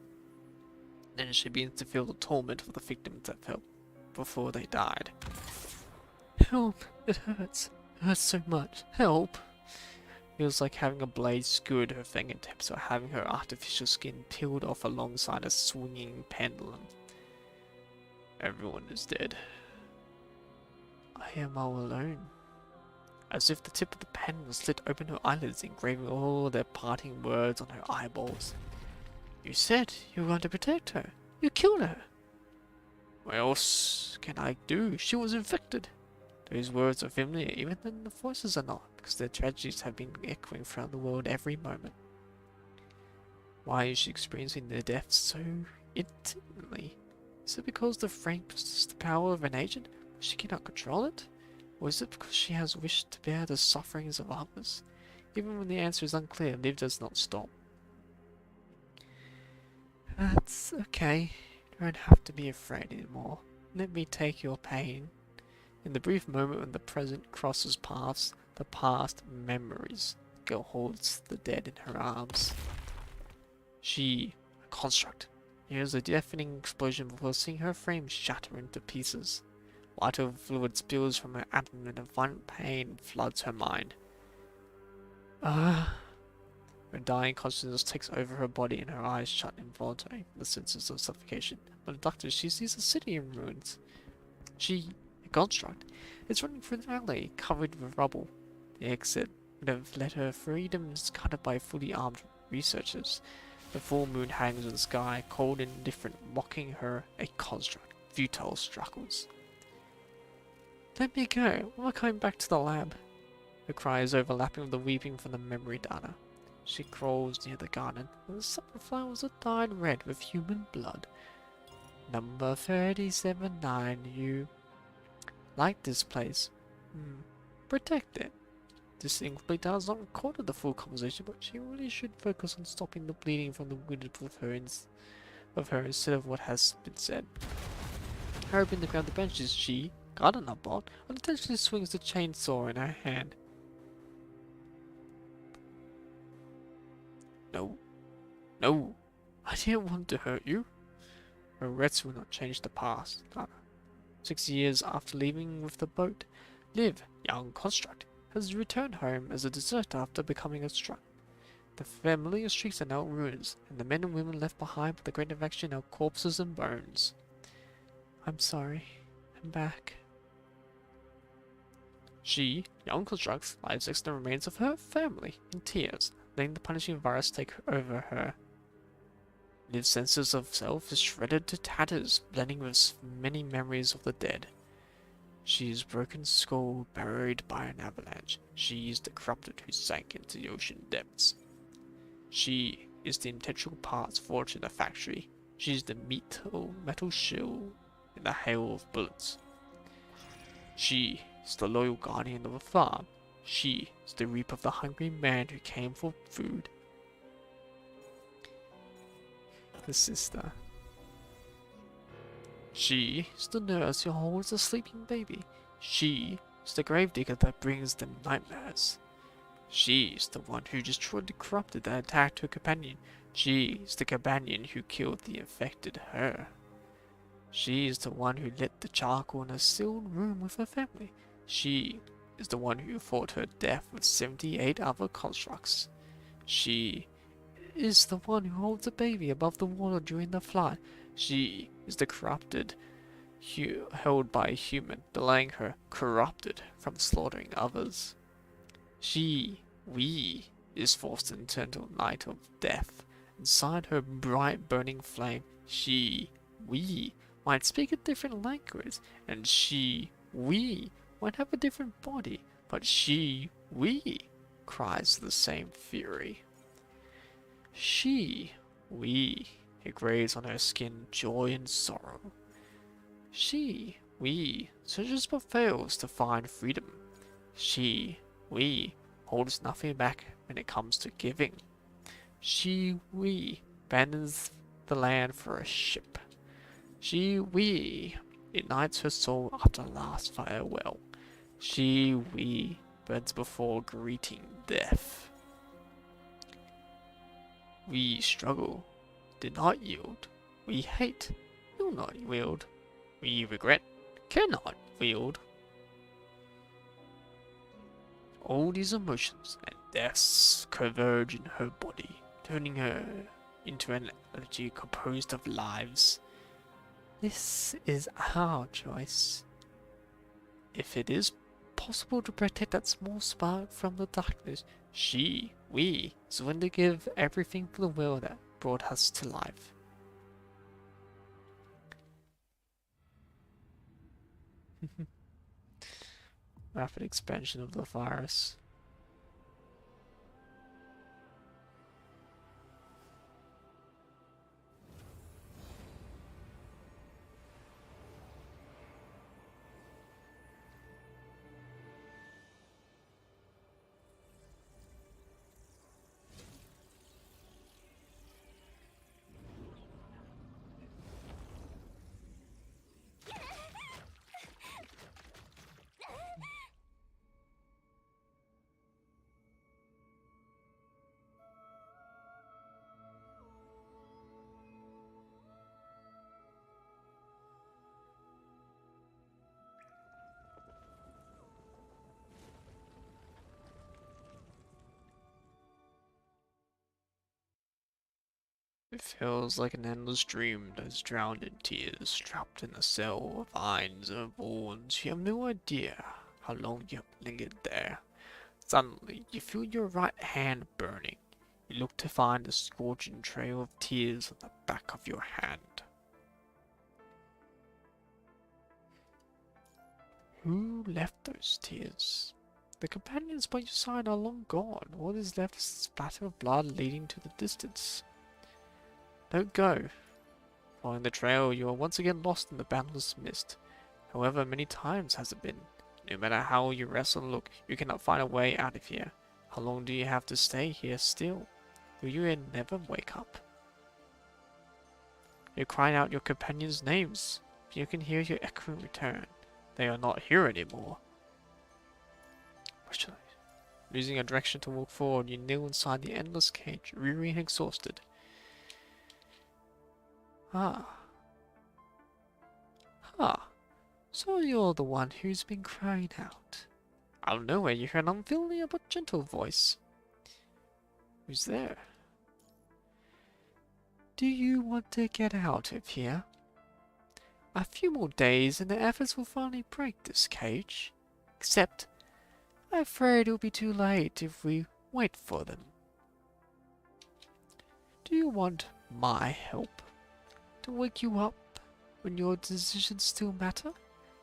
Then she begins to feel the torment of the victims that felt before they died. Help! It hurts. It hurts so much. Help! Feels like having a blade skewered her fingertips or having her artificial skin peeled off alongside a swinging pendulum. Everyone is dead. I am all alone. As if the tip of the pen was slit open her eyelids, engraving all their parting words on her eyeballs. You said you were going to protect her. You killed her. What else can I do? She was infected. Those words are familiar, even then the voices are not, because their tragedies have been echoing throughout the world every moment. Why is she experiencing their deaths so intimately? Is it because the frame possesses the power of an agent, but she cannot control it? Or is it because she has wished to bear the sufferings of others? Even when the answer is unclear, Liv does not stop. That's okay. You don't have to be afraid anymore. Let me take your pain. In the brief moment when the present crosses paths, the past memories, the girl holds the dead in her arms. She, a construct, hears a deafening explosion before seeing her frame shatter into pieces. Vital fluid spills from her abdomen and violent pain floods her mind. Her dying consciousness takes over her body and her eyes shut involuntarily from the senses of suffocation. But the doctor, she sees a city in ruins. She, a construct, is running through the alley, covered with rubble. The exit would have let her freedom is guarded by fully armed researchers. The full moon hangs in the sky, cold and indifferent, mocking her, a construct. Futile struggles. Let me go. I'm not coming back to the lab. Her cry is overlapping with the weeping from the memory data. She crawls near the garden, where the summer flowers are dyed red with human blood. Number 37-9, you like this place. Protect it. This incomplete data is not recorded the full conversation, but she really should focus on stopping the bleeding from the wounded of her instead of what has been said. Hurrying to grab the benches, she, garden upboard, unintentionally swings the chainsaw in her hand. No. No. I didn't want to hurt you. Regrets will not change the past. 6 years after leaving with the boat, Liv, young construct, has returned home as a deserter after becoming a struck. The familiar streets are now ruins, and the men and women left behind by the great evacuation are corpses and bones. I'm sorry. I'm back. She, young construct, lies next to the remains of her family, in tears, letting the punishing virus take over her. Liv's sense of self is shredded to tatters, blending with many memories of the dead. She is broken skull buried by an avalanche. She is the corrupted who sank into the ocean depths. She is the intentional parts forged in a factory. She is the metal shell in the hail of bullets. She is the loyal guardian of a farm. She is the reap of the hungry man who came for food. The sister. She is the nurse who holds a sleeping baby. She is the gravedigger that brings them nightmares. She is the one who destroyed the corrupted that attacked her companion. She is the companion who killed the infected her. She is the one who lit the charcoal in a sealed room with her family. She is the one who fought her death with 78 other constructs. She is the one who holds a baby above the water during the flood. She is the corrupted held by a human, delaying her, corrupted, from slaughtering others. We, is forced into eternal night of death. Inside her bright burning flame, we, might speak a different language, and we, might have a different body, but we, cries the same fury. It graves on her skin joy and sorrow. We, searches but fails to find freedom. We, holds nothing back when it comes to giving. We, abandons the land for a ship. We, ignites her soul after last farewell. We, burns before greeting death. We struggle, did not yield. We hate, will not wield. We regret, cannot wield. All these emotions and deaths converge in her body, turning her into an elegy composed of lives. This is our choice. If it is possible to protect that small spark from the darkness, we, is willing to give everything for the will that brought us to life. Rapid expansion of the virus. feels like an endless dream that is drowned in tears, trapped in a cell of vines and thorns. You have no idea how long you have lingered there. Suddenly, you feel your right hand burning. You look to find a scorching trail of tears on the back of your hand. Who left those tears? The companions by your side are long gone. All that is left is a splatter of blood leading to the distance. Don't go. Following the trail, you are once again lost in the boundless mist. However many times has it been? No matter how you wrestle and look, you cannot find a way out of here. How long do you have to stay here still? Will you never wake up? You cry out your companions' names, but you can hear your echo return. They are not here anymore. What should I? Losing a direction to walk forward, you kneel inside the endless cage, weary and exhausted. Ah. So you're the one who's been crying out. Out of nowhere, you hear an unfamiliar but gentle voice. Who's there? Do you want to get out of here? A few more days and the efforts will finally break this cage. Except, I'm afraid it'll be too late if we wait for them. Do you want my help? To wake you up when your decisions still matter?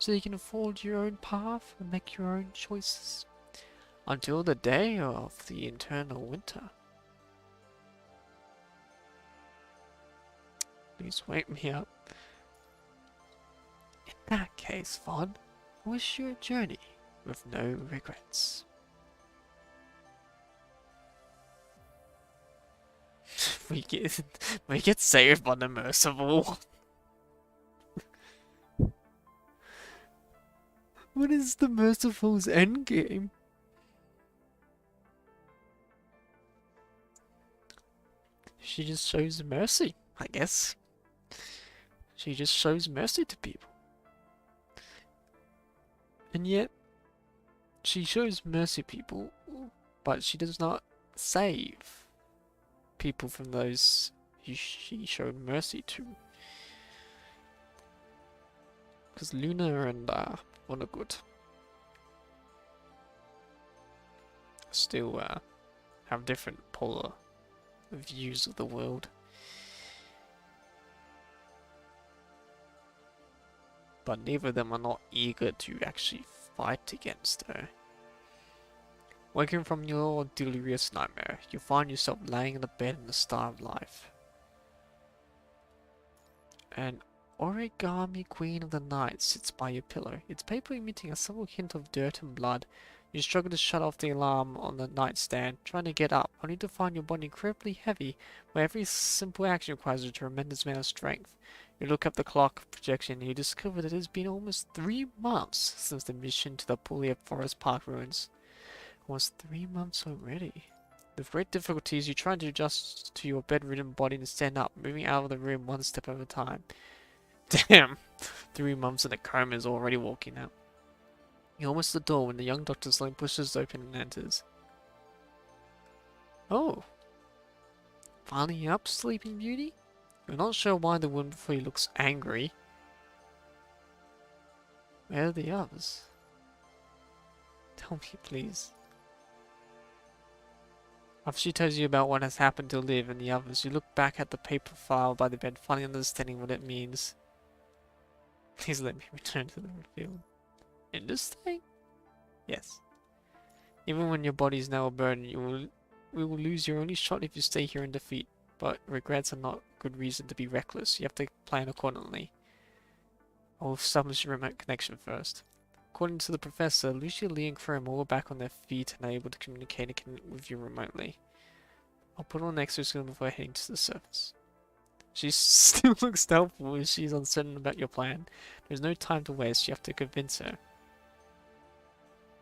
So you can afford your own path and make your own choices? Until the day of the eternal winter. Please wake me up. In that case, Vaughn, I wish you a journey with no regrets. we get saved by the merciful. What is the merciful's endgame? She just shows mercy, I guess. She just shows mercy to people. And yet, she shows mercy to people, but she does not save people from those who she showed mercy to. Because Luna and Vonnegut still have different polar views of the world. But neither of them are not eager to actually fight against her. Waking from your delirious nightmare, you find yourself laying in the bed in the star of life. An origami queen of the night sits by your pillow, its paper emitting a subtle hint of dirt and blood. You struggle to shut off the alarm on the nightstand, trying to get up, only to find your body incredibly heavy, where every simple action requires a tremendous amount of strength. You look up the clock projection and you discover that it has been almost 3 months since the mission to the Puglia Forest Park ruins. Almost 3 months already. With great difficulties, you try to adjust to your bedridden body and stand up, moving out of the room one step at a time. Damn! 3 months in a coma is already walking out. You're almost at the door when the young doctor slowly pushes open and enters. Oh! Finally up, Sleeping Beauty? You're not sure why the woman before you looks angry. Where are the others? Tell me, please. After she tells you about what has happened to Liv and the others, you look back at the paper file by the bed, finally understanding what it means. Please let me return to the field. In this thing? Yes. Even when your body is now a burden, we will lose your only shot if you stay here in defeat. But regrets are not good reason to be reckless. You have to plan accordingly. I'll establish a remote connection first. According to the professor, Lucia, Lee, and Chrome are all back on their feet and are able to communicate with you remotely. I'll put on an exoskeleton before heading to the surface. She still looks doubtful as she's uncertain about your plan. There's no time to waste, you have to convince her.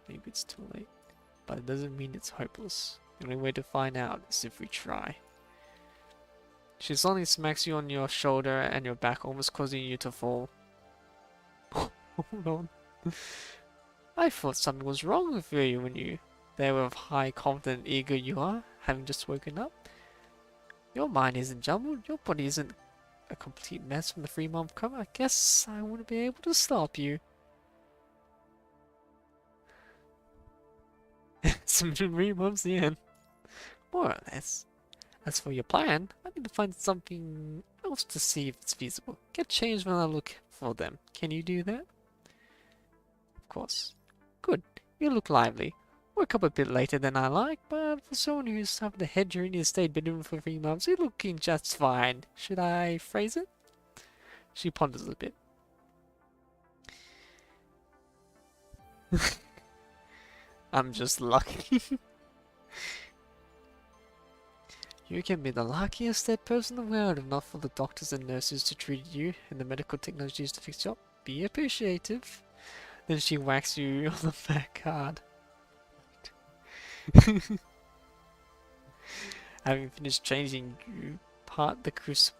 Maybe it's too late, but it doesn't mean it's hopeless. The only way to find out is if we try. She suddenly smacks you on your shoulder and your back, almost causing you to fall. Hold on. I thought something was wrong with you when you there with high, confident, eager you are, having just woken up. Your mind isn't jumbled, your body isn't a complete mess from the 3-month coma. I guess I wouldn't be able to stop you. Some 3 months in. More or less. As for your plan, I need to find something else to see if it's feasible. Get changed when I look for them. Can you do that? Of course. Good. You look lively. Woke up a bit later than I like, but for someone who's having a head during his stay bedroom for 3 months, you're looking just fine. Should I phrase it? She ponders a bit. I'm just lucky. You can be the luckiest dead person in the world if not for the doctors and nurses to treat you and the medical technologies to fix you up. Be appreciative. Then she whacks you on the back hard. Having finished changing, you part the crucible.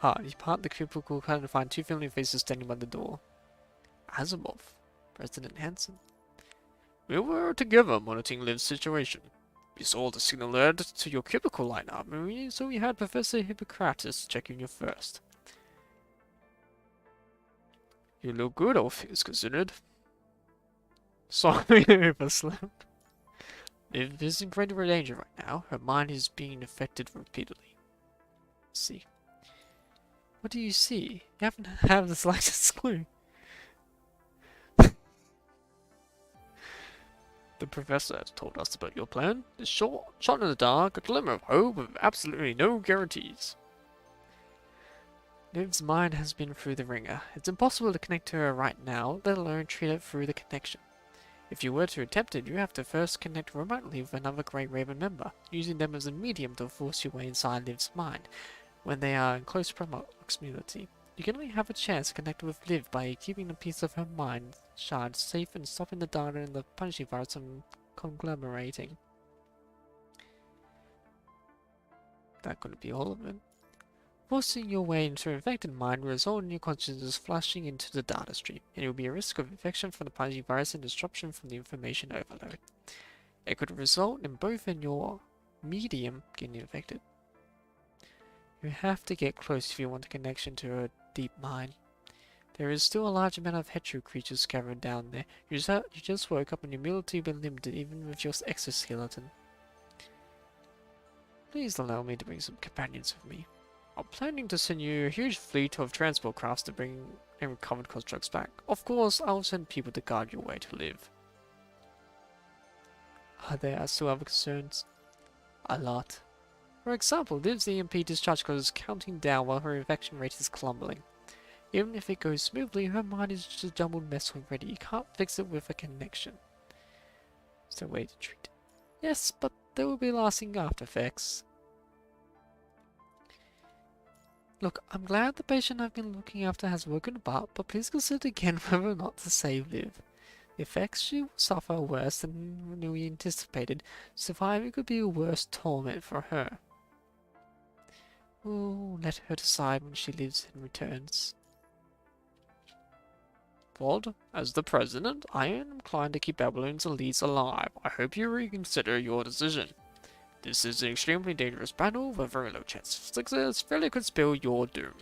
You part the cubicle and find 2 familiar faces standing by the door. Asimov, President Hansen. We were together monitoring Liv's situation. We saw the signal alert to your cubicle line up, so we had Professor Hippocrates checking you first. You look good, all things considered. Sorry, I overslept. Liv is in great danger right now. Her mind is being affected repeatedly. See. What do you see? You haven't had the slightest clue. The professor has told us about your plan. It's short, shot in the dark, a glimmer of hope with absolutely no guarantees. Liv's mind has been through the ringer. It's impossible to connect to her right now, let alone treat it through the connection. If you were to attempt it, you have to first connect remotely with another GrayRaven member, using them as a medium to force your way inside Liv's mind when they are in close proximity. You can only have a chance to connect with Liv by keeping a piece of her mind shard safe and stopping the data in the punishing virus from conglomerating. That couldn't be all of it. Forcing your way into an infected mind will result in your consciousness flushing into the data stream, and it will be a risk of infection from the punishing virus and disruption from the information overload. It could result in both in your medium getting infected. You have to get close if you want a connection to her deep mind. There is still a large amount of hetero creatures scattered down there. You just woke up and your ability will be limited even with your exoskeleton. Please allow me to bring some companions with me. I'm planning to send you a huge fleet of transport crafts to bring and recovered constructs back. Of course, I'll send people to guard your way to live. Are there still other concerns? A lot. For example, Liv's EMP discharge code is counting down while her infection rate is crumbling. Even if it goes smoothly, her mind is just a jumbled mess already. You can't fix it with a connection. Is there a way to treat it? Yes, but there will be lasting after effects. Look, I'm glad the patient I've been looking after has woken up, but please consider again whether or not to save Liv. The effects she will suffer are worse than we anticipated. Surviving could be a worse torment for her. We'll let her decide when she lives and returns. Vod, as the president, I am inclined to keep Babylon's elites alive. I hope you reconsider your decision. This is an extremely dangerous battle with a very low chance of success. Failure could spell your doom.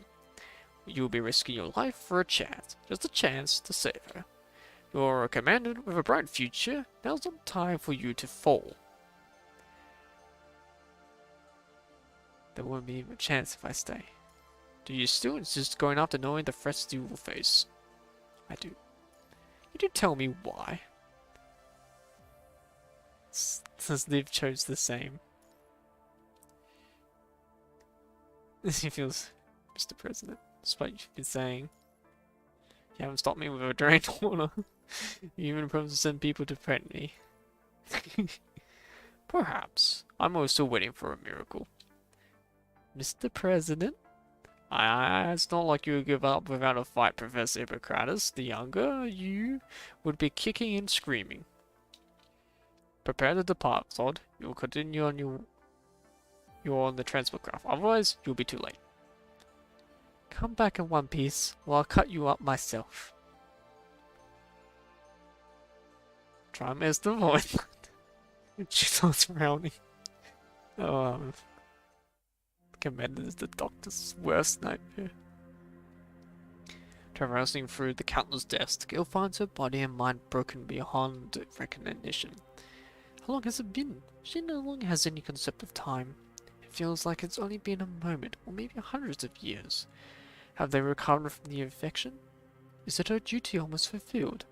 You will be risking your life for a chance, just a chance to save her. You're a commander with a bright future. Now's not time for you to fall. There won't be a chance if I stay. Do you still insist going after knowing the threats you will face? I do. Could you tell me why? Since Liv chose the same. He feels, Mr. President, despite you've been saying, you haven't stopped me with a drained water. You even promised to send people to threaten me. Perhaps. I'm also waiting for a miracle. Mr. President? It's not like you would give up without a fight, Professor Hippocrates. The younger you would be kicking and screaming. Prepare to depart, Zod. You'll continue on you're on the transport craft. Otherwise, you'll be too late. Come back in one piece, or I'll cut you up myself. Try and miss the voice. She starts frowning. Oh, Commander is the doctor's worst nightmare. Traversing through the countless deaths, Gil finds her body and mind broken beyond recognition. How long has it been? She no longer has any concept of time. It feels like it's only been a moment, or maybe hundreds of years. Have they recovered from the infection? Is it her duty almost fulfilled?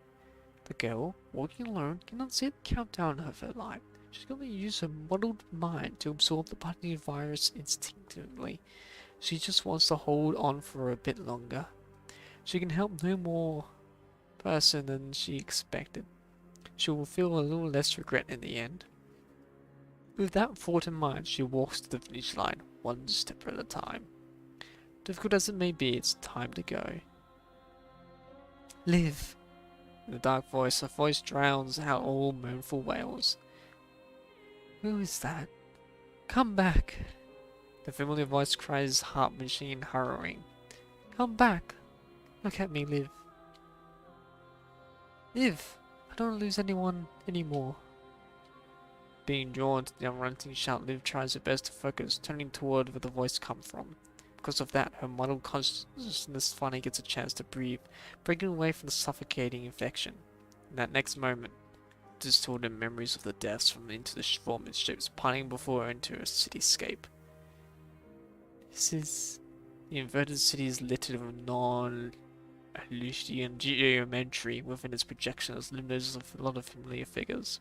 The girl, walking alone, cannot see the countdown of her life. She's going to use her muddled mind to absorb the body virus instinctively. She just wants to hold on for a bit longer. She can help no more person than she expected. She will feel a little less regret in the end. With that thought in mind, she walks to the finish line, one step at a time. Difficult as it may be, it's time to go. Live! In the dark voice, her voice drowns out all mournful wails. Who is that? Come back! The familiar voice cries, heart machine harrowing. Come back! Look at me, Liv. Liv! I don't want to lose anyone anymore. Being drawn to the unrelenting shout, Liv tries her best to focus, turning toward where the voice comes from. Because of that, her muddled consciousness finally gets a chance to breathe, breaking away from the suffocating infection. In that next moment, distorted memories of the deaths from into the vomit ships piling before her into a cityscape. This is... The inverted city is littered with non-Aleutian geometry within its projection as limos of a lot of familiar figures.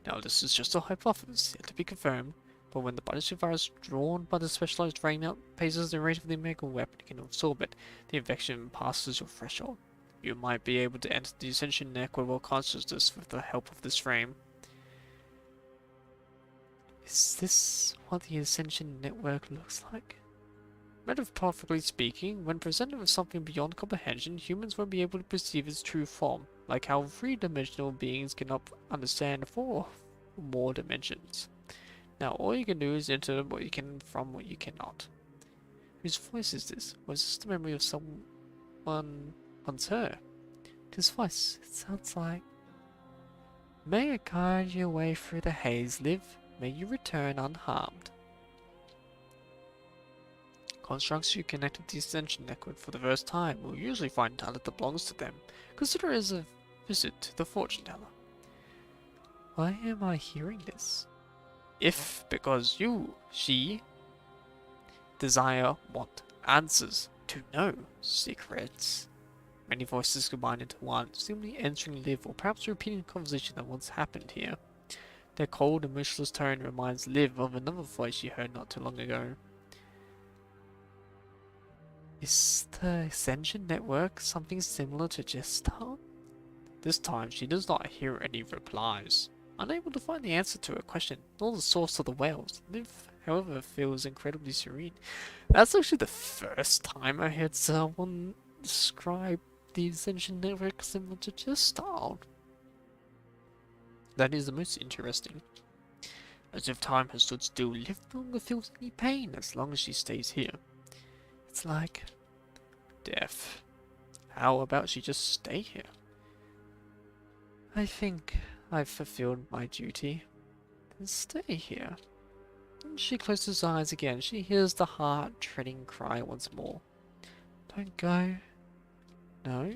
Now, this is just a hypothesis, yet to be confirmed, but when the punishing virus drawn by the specialized rain outpaces the rate of the MIKU weapon can absorb it, the infection passes your threshold. You might be able to enter the Ascension network of consciousness with the help of this frame. Is this what the Ascension network looks like? Metaphorically speaking, when presented with something beyond comprehension, humans won't be able to perceive its true form, like how three-dimensional beings cannot understand four or more dimensions. Now, all you can do is enter what you can from what you cannot. Whose voice is this? Was this the memory of someone once her? His voice, it sounds like... May I guide your way through the haze, Liv. May you return unharmed. Constructs you connect with the Ascension network for the first time will usually find talent that belongs to them. Consider it as a visit to the fortune teller. Why am I hearing this? If because you, she, desire, want answers, to know secrets. Many voices combined into one, seemingly entering Liv or perhaps repeating a conversation that once happened here. Their cold, emotionless tone reminds Liv of another voice she heard not too long ago. Is the Ascension network something similar to Gestal? This time she does not hear any replies. Unable to find the answer to her question, nor the source of the wails, Liv, however, feels incredibly serene. That's actually the first time I heard someone describe the Ascension network similar to Gestal. That is the most interesting. As if time has stood still, Liv no longer feels any pain as long as she stays here. It's like death. How about she just stay here? I think I've fulfilled my duty. Then stay here. And she closes her eyes again. She hears the heart-treading cry once more. Don't go. No?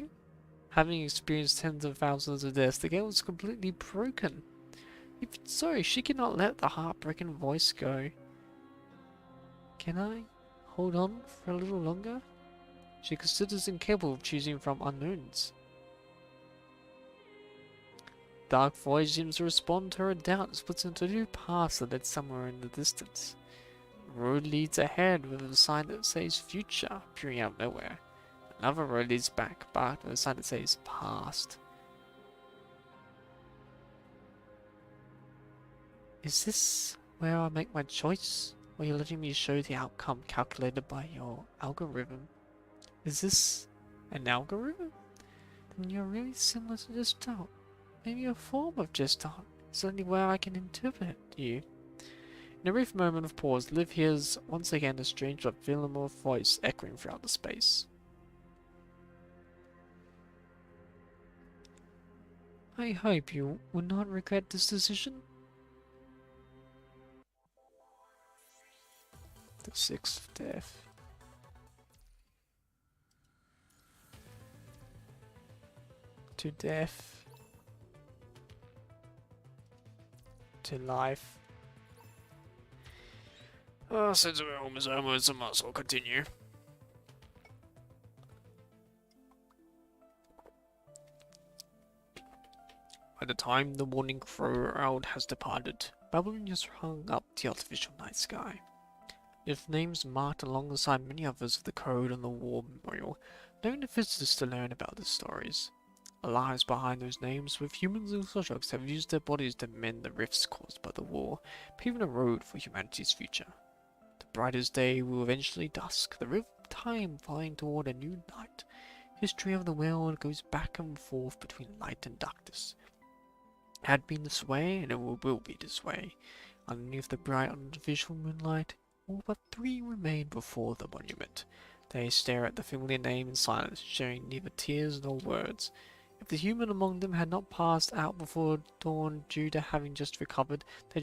Having experienced tens of thousands of deaths, the girl is completely broken. Even so, she cannot let the heartbroken voice go. Can I hold on for a little longer? She considers incapable of choosing from unknowns. Dark voice seems to respond to her doubt and splits into two paths that lead somewhere in the distance. The road leads ahead with a sign that says future, appearing out of nowhere. Another road leads back, but with a sign that says past. Is this where I make my choice? Or are you letting me show the outcome calculated by your algorithm? Is this an algorithm? Then you're really similar to Gestalt. Maybe a form of Gestalt. It's the only way I can interpret you. In a brief moment of pause, Liv hears once again a strange but familiar voice echoing throughout the space. I hope you will not regret this decision. The sixth death. To death. To life. Since we're almost I might as well continue. By the time the morning crowd has departed, Babylon has hung up the artificial night sky. With names marked alongside many others of the code on the war memorial, allowing the visitors to learn about the stories. The lives behind those names, with humans and constructs have used their bodies to mend the rifts caused by the war, paving a road for humanity's future. The brightest day will eventually dusk, the river of time flying toward a new night. History of the world goes back and forth between light and darkness. It had been this way, and it will be this way. Underneath the bright artificial moonlight, all but three remain before the monument. They stare at the familiar name in silence, sharing neither tears nor words. If the human among them had not passed out before dawn due to having just recovered, they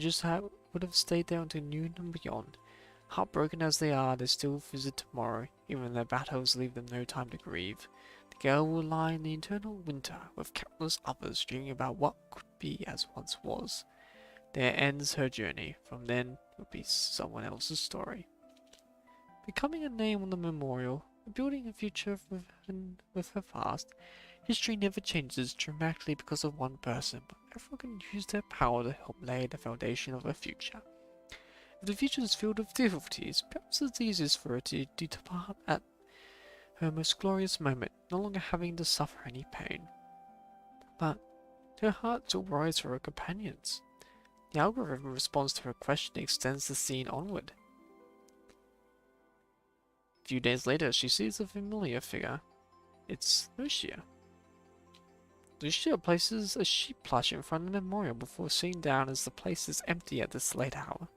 would have stayed there until noon and beyond. Heartbroken as they are, they still visit tomorrow, even when their battles leave them no time to grieve. The girl will lie in the eternal winter, with countless others dreaming about what could be as once was. There ends her journey. From then, it will be someone else's story. Becoming a name on the memorial, building a future with her past, history never changes dramatically because of one person, but everyone can use their power to help lay the foundation of a future. If the future is filled with difficulties, perhaps it's easiest for her to depart at her most glorious moment, no longer having to suffer any pain. But her heart still worries for her companions. The algorithm response to her question extends the scene onward. A few days later, she sees a familiar figure. It's Lucia. Lucia places a sheep plush in front of the memorial before sitting down as the place is empty at this late hour.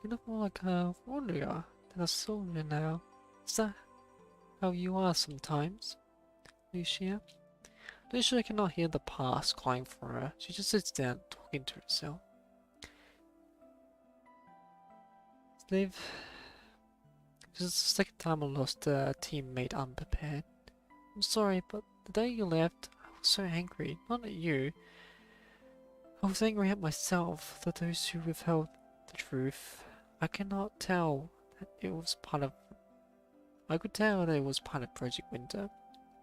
You look more like a wanderer than a soldier now. Is that how you are sometimes, Lucia? Lucia cannot hear the past calling for her. She just sits down, talking to herself. Liv, this is the second time I lost a teammate unprepared. I'm sorry, but the day you left, I was so angry. Not at you. I was angry at myself, that those who withheld the truth. I cannot tell that it was part of... I could tell that it was part of Project Winter,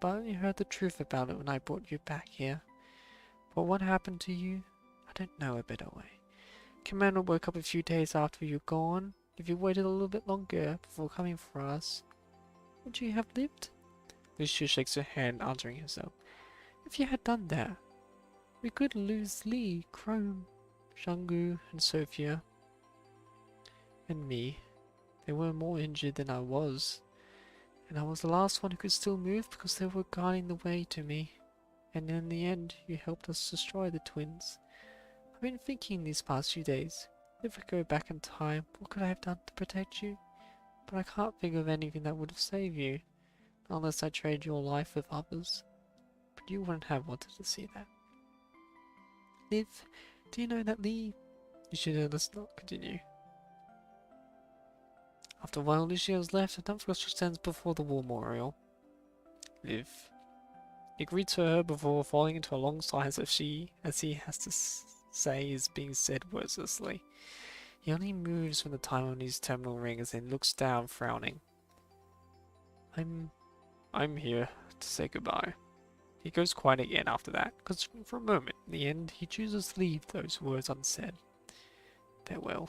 but I only heard the truth about it when I brought you back here. But what happened to you? I don't know a better way. Commander woke up a few days after you were gone. If you waited a little bit longer before coming for us, would you have lived? Lucia shakes her hand, answering herself. If you had done that, we could lose Lee, Chrome, Shangu, and Sophia. And me. They were more injured than I was. And I was the last one who could still move because they were guiding the way to me. And in the end, you helped us destroy the twins. I've been thinking these past few days. If I go back in time, what could I have done to protect you? But I can't think of anything that would have saved you. Unless I trade your life with others. But you wouldn't have wanted to see that. Liv, do you know that Lee... let's not continue. After a while, Lucia has left, and Dumbledore stands before the war memorial. Liv. He greets her before falling into a long silence as he has to say is being said wordlessly. He only moves when the time on his terminal rings and looks down, frowning. I'm here to say goodbye. He goes quiet again after that, considering for a moment. In the end, he chooses to leave those words unsaid. Farewell.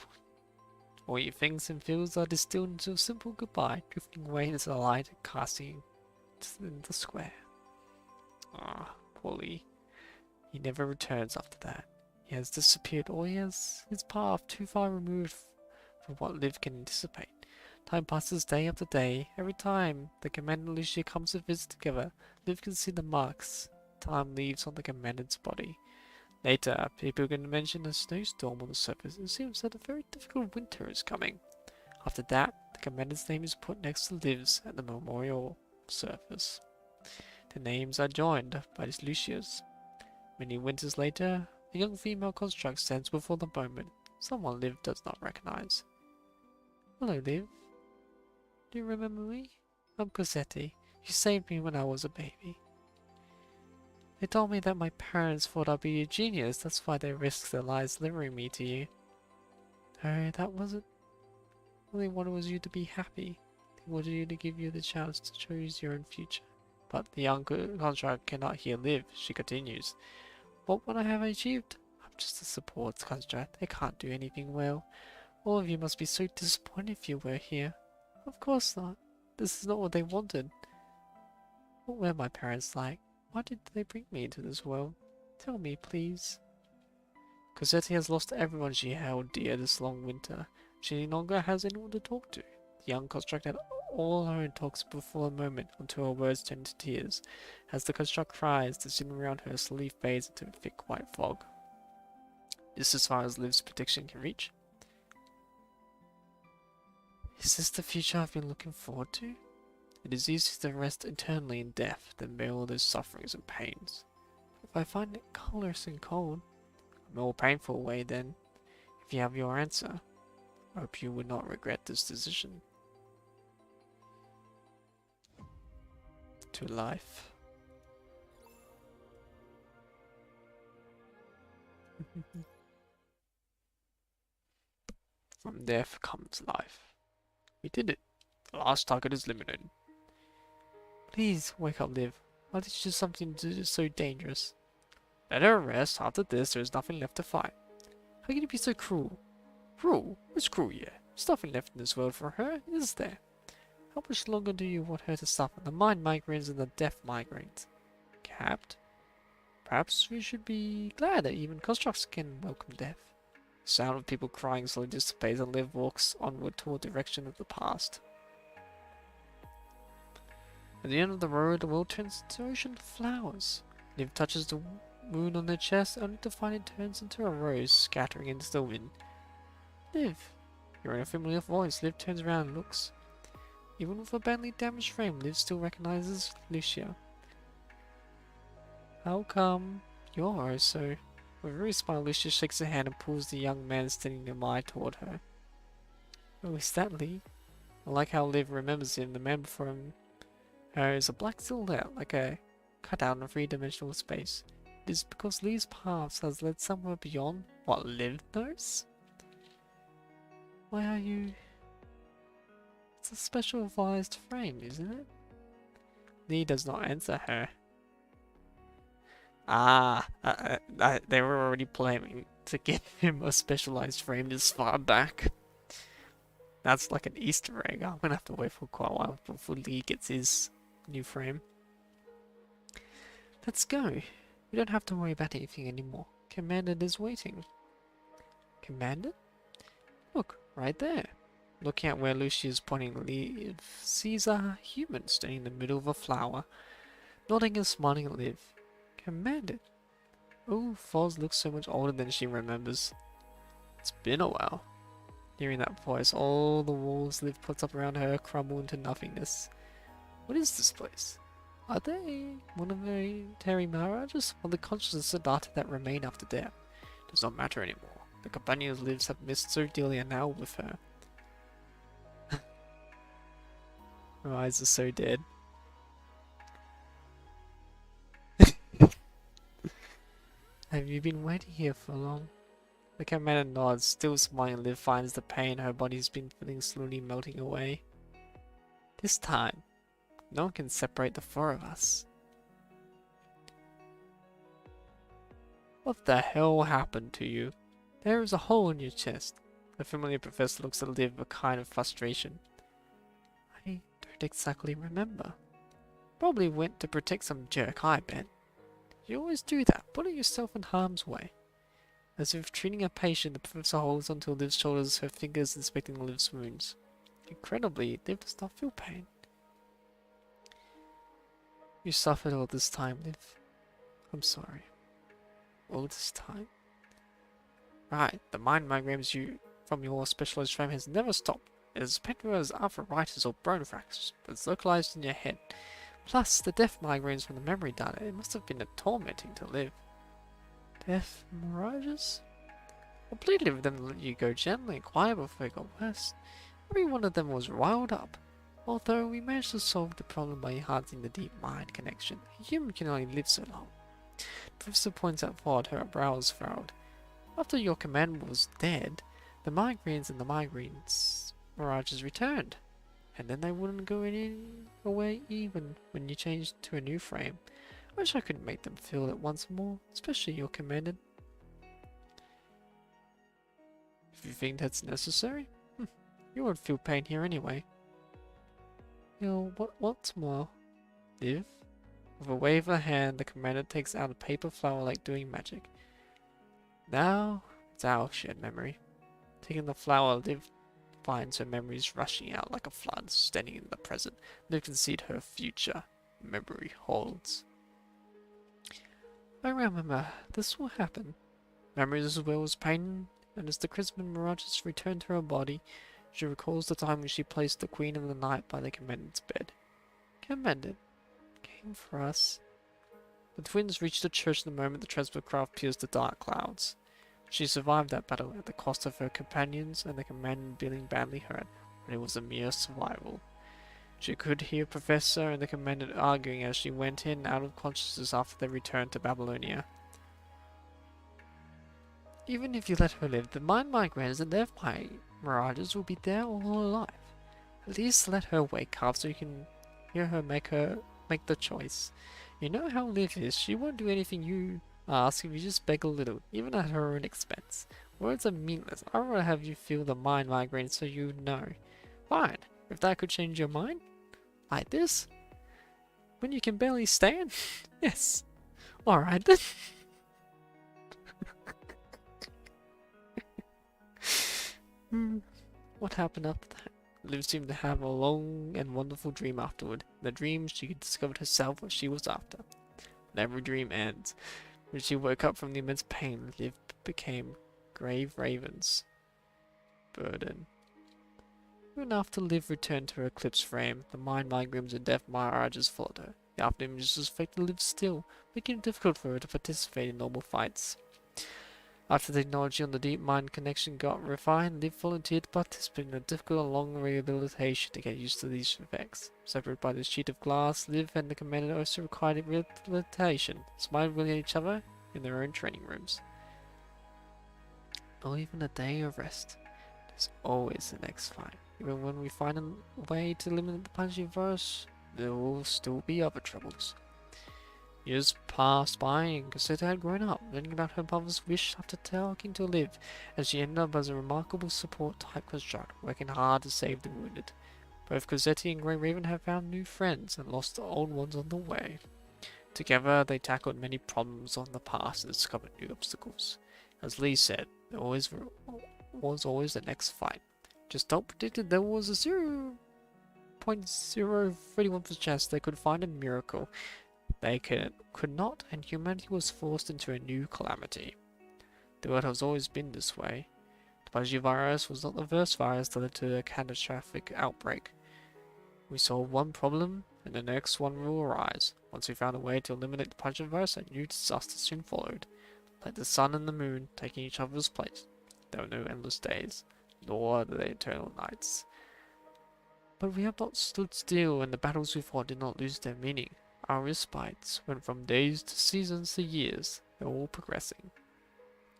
All your things and feels are distilled into a simple goodbye, drifting away into the light and casting in the square. Ah, poor Lee. He never returns after that. He has disappeared, or he has his path too far removed from what Liv can anticipate. Time passes day after day. Every time the Commander and Lucia comes to visit together, Liv can see the marks time leaves on the Commander's body. Later, people can mention a snowstorm on the surface. It seems that a very difficult winter is coming. After that, the Commander's name is put next to Liv's at the memorial surface. The names are joined by Lucia's. Many winters later, A young female construct stands before the moment. Someone Liv does not recognize. Hello, Liv. Do you remember me? I'm Cossetti. You saved me when I was a baby. They told me that my parents thought I'd be a genius, that's why they risked their lives delivering me to you. No, that wasn't. All they wanted was you to be happy. They wanted you to give you the chance to choose your own future. But the young construct cannot hear Liv, she continues. What would I have achieved? I'm just a support construct. I can't do anything well. All of you must be so disappointed if you were here. Of course not. This is not what they wanted. What were my parents like? Why did they bring me into this world? Tell me, please. Cossetti has lost everyone she held dear this long winter. She no longer has anyone to talk to. The young construct had all her own talks before a moment until her words turned to tears. As the construct cries, the scene around her slowly fades into a thick white fog. This is as far as Liv's prediction can reach. Is this the future I've been looking forward to? It is easier to rest eternally in death than bear all those sufferings and pains. If I find it colorless and cold, a more painful way then. If you have your answer, I hope you would not regret this decision. To life. From death comes life. We did it. The last target is eliminated. Please wake up, Liv. Why did you do something so dangerous? Let her rest. After this, there is nothing left to fight. How can you be so cruel? Cruel? What's cruel yet? There's nothing left in this world for her, is there? How much longer do you want her to suffer the mind migraines and the death migraines? Capped? Perhaps we should be glad that even constructs can welcome death. The sound of people crying slowly dissipates and Liv walks onward toward the direction of the past. At the end of the road, the world turns into an ocean of flowers. Liv touches the wound on her chest, only to find it turns into a rose, scattering into the wind. Liv! Hearing a familiar voice, Liv turns around and looks. Even with a badly damaged frame, Liv still recognizes Lucia. How come you're so? With a very smile, Lucia shakes her hand and pulls the young man standing nearby toward her. Oh, is that Lee? I like how Liv remembers him. The man before him is a black silhouette, like a cutout in a three-dimensional space. It is because Lee's path has led somewhere beyond what Liv knows? Why are you... It's a specialized frame, isn't it? Lee does not answer her. They were already planning to give him a specialized frame this far back. That's like an Easter egg. I'm gonna have to wait for quite a while before Lee gets his new frame. Let's go. We don't have to worry about anything anymore. Commander is waiting. Commander? Look, right there. Looking at where Lucia is pointing, Lee sees a human standing in the middle of a flower, nodding and smiling at Liv. Commander. Oh, Foz looks so much older than she remembers. It's been a while. Hearing that voice, all the walls Liv puts up around her crumble into nothingness. What is this place? Are they one of the Terry Mirages, or the consciousness of data that remain after death? It does not matter anymore. The companions Liv have missed so dearly are now with her. Her eyes are so dead. Have you been waiting here for long? The commander nods, still smiling. Liv finds the pain her body's been feeling slowly melting away. This time, no one can separate the four of us. What the hell happened to you? There is a hole in your chest. The familiar professor looks at Liv with a kind of frustration. I don't exactly remember. Probably went to protect some jerk, I bet. You always do that, putting yourself in harm's way. As if treating a patient, the professor holds onto Liv's shoulders, her fingers inspecting Liv's wounds. Incredibly, Liv does not feel pain. You suffered all this time, Liv. I'm sorry. All this time? Right, the mind migraines you from your specialized frame has never stopped. It is painful as arthritis or bone fractures, but it's localized in your head. Plus, the death migraines from the memory data, it must have been tormenting to live. Death mirages? I pleaded with them to let you go gently and quiet before it got worse. Every one of them was riled up. Although we managed to solve the problem by enhancing the deep mind connection, a human can only live so long. The professor points out forward, her brows furrowed. After your commander was dead, the migraines and the migraines mirages returned. And then they wouldn't go away even when you changed to a new frame. I wish I could make them feel it once more, especially your commander. If you think that's necessary, you won't feel pain here anyway. What's more, Liv? With a wave of her hand, the commander takes out a paper flower like doing magic. Now, it's our shared memory. Taking the flower, Liv finds her memories rushing out like a flood, standing in the present. Liv can see her future memory holds. I remember this will happen. Memories as well as pain, and as the crimson mirages return to her body, she recalls the time when she placed the Queen of the Night by the commander's bed. Commander came for us. The twins reached the church the moment the transport craft pierced the dark clouds. She survived that battle at the cost of her companions and the commander being badly hurt, but it was a mere survival. She could hear Professor and the commander arguing as she went in out of consciousness after they returned to Babylonia. Even if you let her live, the mind migraines and death mirages will be there all her life. At least let her wake up so you can hear her make the choice. You know how Liv is, she won't do anything you ask if you just beg a little, even at her own expense. Words are meaningless. I'd rather have you feel the mind migraine so you know. Fine, if that could change your mind. Like this? When you can barely stand? Yes. Alright then. What happened after that? Liv seemed to have a long and wonderful dream afterward. In the dream, she discovered herself what she was after. And every dream ends. When she woke up from the immense pain, Liv became GrayRaven's burden. Even after Liv returned to her eclipse frame, the mind migraines and death mirages followed her. The after images affected Liv still, making it difficult for her to participate in normal fights. After the technology on the deep mind connection got refined, Liv volunteered to participate in a difficult and long rehabilitation to get used to these effects. Separated by this sheet of glass, Liv and the commander also required rehabilitation, smiling at each other in their own training rooms. Not even a day of rest. There's always the next fight. Even when we find a way to eliminate the punishing virus, there will still be other troubles. Years passed by and Cassetta had grown up, learning about her mother's wish after talking to Liv, and she ended up as a remarkable support type constructor, working hard to save the wounded. Both Cossetti and GrayRaven have found new friends and lost the old ones on the way. Together, they tackled many problems on the past and discovered new obstacles. As Lee said, there was always the next fight. Just don't predict there was a 0.031% chance they could find a miracle. They could not, and humanity was forced into a new calamity. The world has always been this way. The Pudgy virus was not the first virus that led to a catastrophic outbreak. We solved one problem, and the next one will arise. Once we found a way to eliminate the Pudgy virus, a new disaster soon followed. Like the sun and the moon taking each other's place. There were no endless days, nor the eternal nights. But we have not stood still, and the battles we fought did not lose their meaning. Our respites went from days to seasons to years. They were all progressing.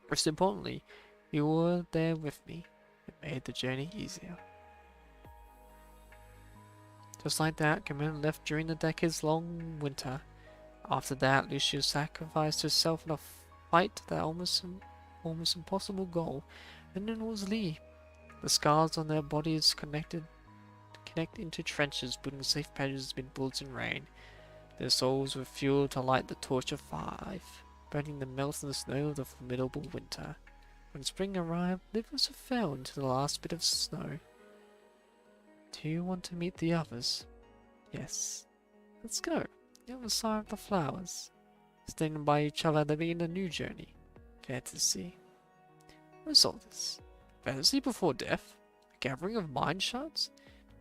Most importantly, you were there with me. It made the journey easier. Just like that, Commander left during the decades-long winter. After that, Lucia sacrificed herself in a fight to that almost impossible goal, and then it was Lee. The scars on their bodies connect into trenches, building safe passages amid bullets and rain. Their souls were fuel to light the torch of fire, burning the melt in the snow of the formidable winter. When spring arrived, Liv also fell into the last bit of snow. Do you want to meet the others? Yes. Let's go. The other side of the flowers. Standing by each other, they begin a new journey. Fantasy. What is all this? Fantasy before death? A gathering of mind shards?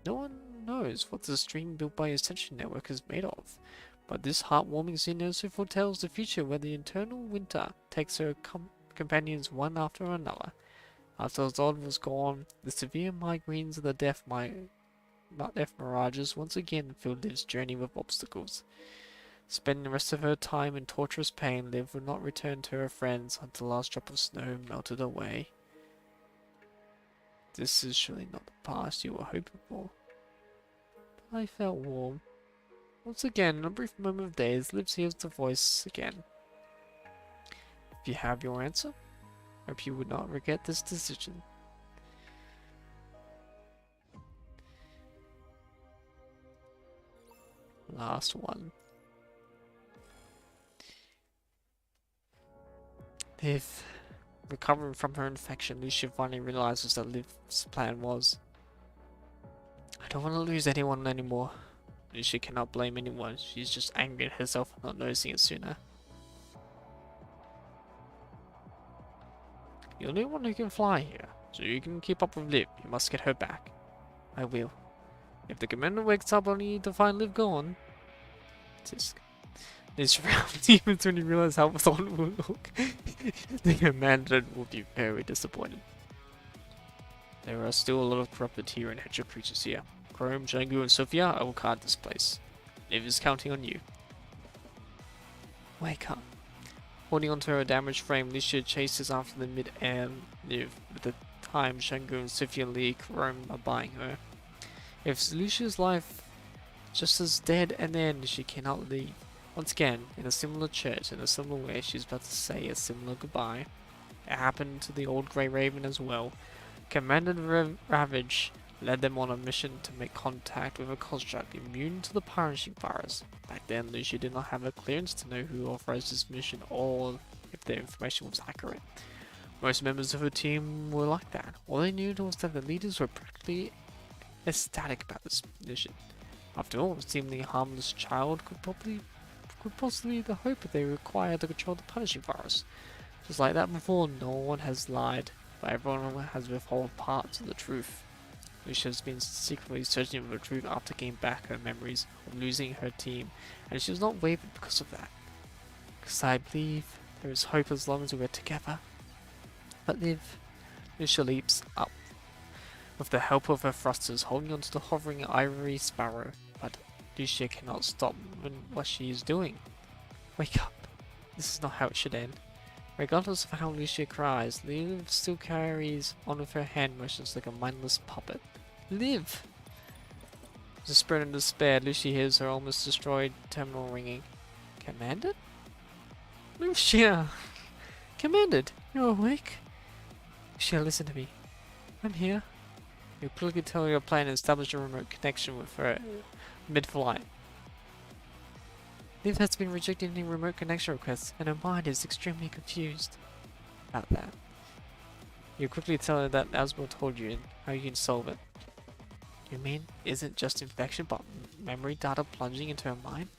No one knows what the stream built by Ascension Network is made of, but this heartwarming scene also foretells the future where the eternal winter takes her companions one after another. After Zod was gone, the severe migraines and the death mirages once again filled Liv's journey with obstacles. Spending the rest of her time in torturous pain, Liv would not return to her friends until the last drop of snow melted away. This is surely not the past you were hoping for. But I felt warm. Once again, in a brief moment of daze, Liv hears the voice again. If you have your answer, hope you would not regret this decision. Last one. Liv. Recovering from her infection, Lucia finally realizes that Liv's plan was, I don't want to lose anyone anymore. Lucia cannot blame anyone, she's just angry at herself for not noticing it sooner. You're the only one who can fly here, so you can keep up with Liv. You must get her back. I will. If the commander wakes up only to find Liv gone, Tisk. This round, even when he realizes how Thorn will look, the commander will be very disappointed. There are still a lot of corrupted here and hedgehog creatures here. Chrome, Jangu, and Sophia, I will guard this place. Liv is counting on you. Wake up. Holding onto her damaged frame, Lucia chases after the mid-air Liv. At the time, Jangu and Sophia Lee Chrome are buying her. If Lucia's life just as dead and then she cannot leave. Once again, in a similar church, in a similar way, she's about to say a similar goodbye. It happened to the old Grey Raven as well. Commander Ravage led them on a mission to make contact with a construct immune to the punishing virus. Back then, Lucia did not have a clearance to know who authorized this mission or if their information was accurate. Most members of her team were like that. All they knew was that the leaders were practically ecstatic about this mission. After all, a seemingly harmless child could possibly be the hope that they require to control the punishing virus. Just like that before, no one has lied, but everyone has withheld parts of the truth. Lucia has been secretly searching for the truth after getting back her memories of losing her team, and she was not wavered because of that. Because I believe there is hope as long as we are together. But Lucia leaps up, with the help of her thrusters holding onto the hovering ivory sparrow, but Lucia cannot stop what she is doing. Wake up. This is not how it should end. Regardless of how Lucia cries, Liv still carries on with her hand motions like a mindless puppet. Liv! Desperate and despair, Lucia hears her almost destroyed terminal ringing. Commanded? Lucia! Commanded! You're awake? Lucia, listen to me. I'm here. You quickly tell your plan and establish a remote connection with her mid-flight. Liv has been rejecting any remote connection requests, and her mind is extremely confused about that. You quickly tell her that Asbel told you and how you can solve it. You mean isn't just infection but memory data plunging into her mind?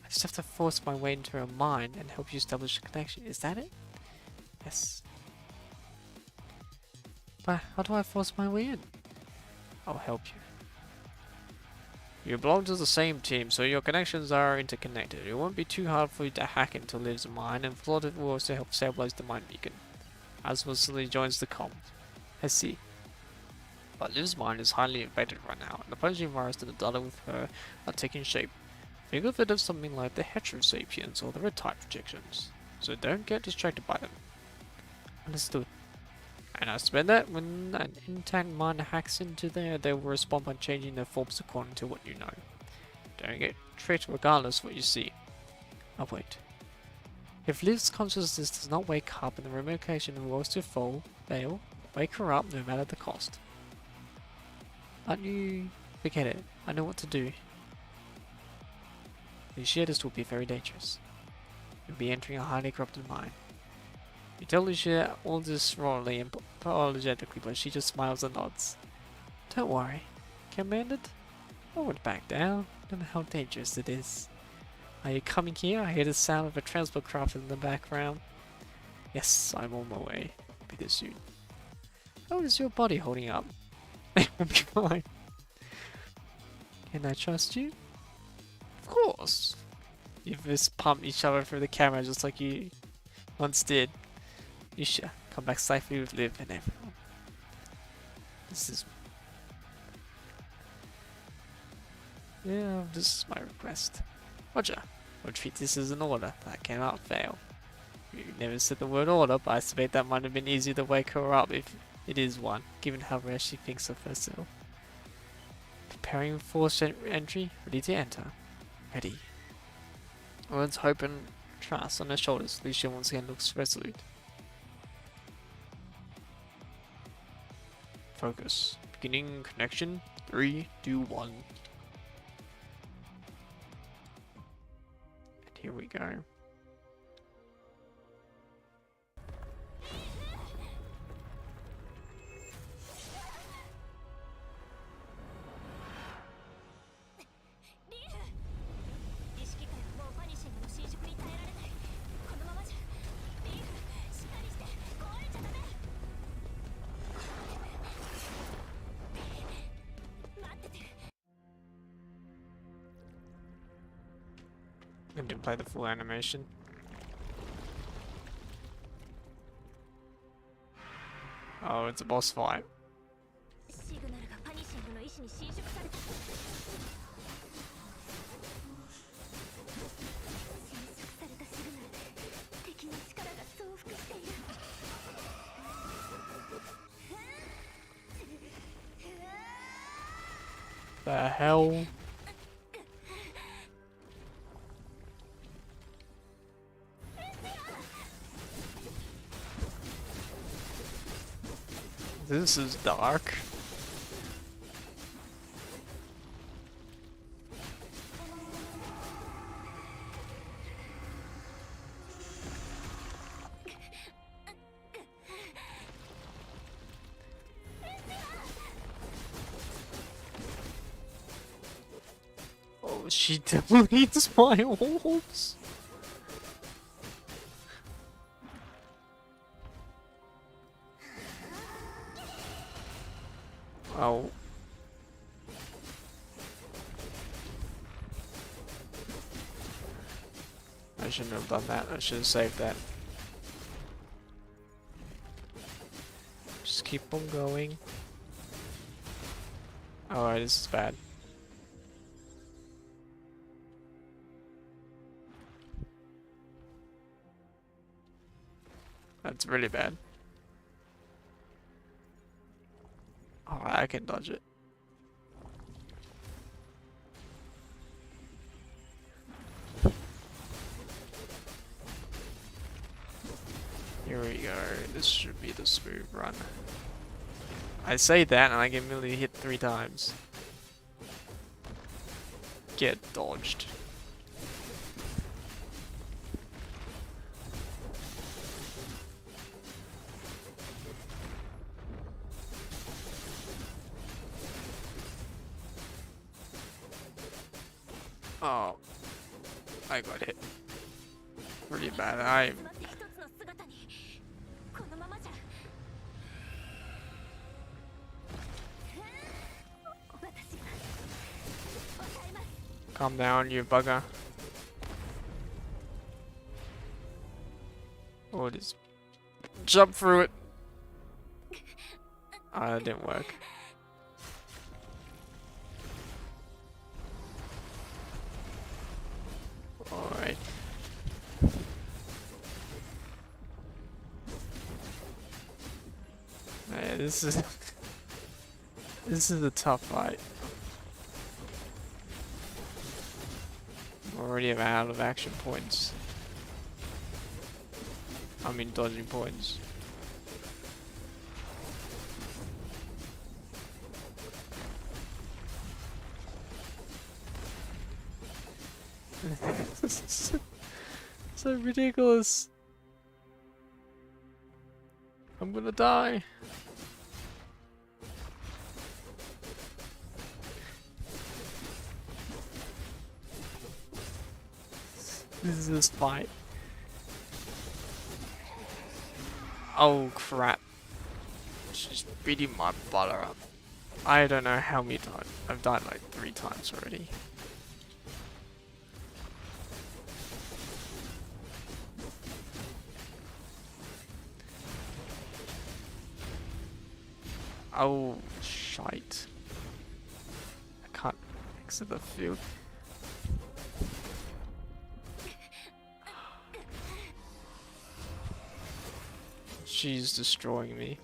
I just have to force my way into her mind and help you establish a connection. Is that it? Yes. But how do I force my way in? I'll help you. You belong to the same team, so your connections are interconnected. It won't be too hard for you to hack into Liv's mind, and Flooded will also help stabilize the mind beacon. Aswell slowly joins the comms. I see. But Liv's mind is highly infected right now, and the punishing virus and the data with her are taking shape. Think of it as something like the heterosapiens or the red type projections, so don't get distracted by them. Understood. And I suspect that when an intact mind hacks into there, they will respond by changing their forms according to what you know. Don't get tricked regardless what you see. I'll wait. If Liv's consciousness does not wake up and the remote connection will also fail, wake her up no matter the cost. Aren't you... Forget it. I know what to do. Lucia, this will be very dangerous. You'll be entering a highly corrupted mind. You tell Lucia all this wrongly and apologetically, but she just smiles and nods. Don't worry. Commanded? I won't back down, no matter how dangerous it is. Are you coming here? I hear the sound of a transport craft in the background. Yes, I'm on my way. Be there soon. How is your body holding up? It will be fine. Can I trust you? Of course. You fist pump each other through the camera just like you once did. You should come back safely with Liv and everyone. This is... Yeah, this is my request. Roger. We'll treat this as an order that cannot fail. You never said the word order, but I suspect that might have been easier to wake her up if it is one, given how rare she thinks of herself. Preparing forced entry, ready to enter. Ready. Words hope and trust on her shoulders. Lucia once again looks resolute. Focus. Beginning connection. 3, 2, 1. And here we go. I didn't play the full animation. Oh, it's a boss fight. The hell? This is dark. Oh, she deletes my orbs. Oh. I shouldn't have done that. I should have saved that. Just keep on going. Alright, this is bad. That's really bad. Alright, I can dodge it. Here we go. This should be the smooth run. I say that and I get immediately hit 3 times. Get dodged. Oh, I got hit. Pretty bad. Calm down, you bugger. Oh, just jump through it. Ah, that didn't work. Alright. Man, this is a tough fight. I'm already out of action points. I mean dodging points. So ridiculous. I'm gonna die. This is this fight. Oh crap. She's beating my butter up. I don't know how many times. I've died like 3 times already. Oh, shite. I can't exit the field. She's destroying me.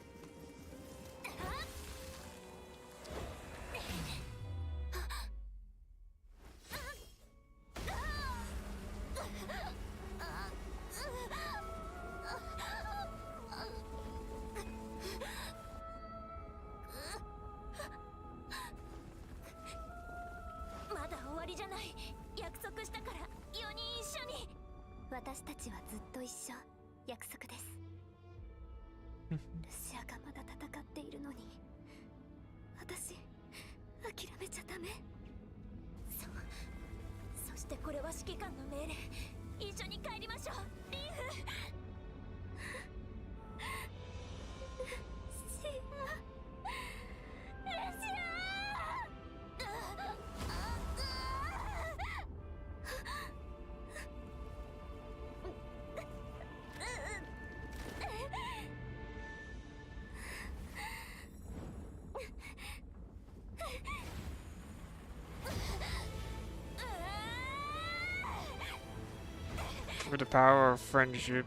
With the power of friendship,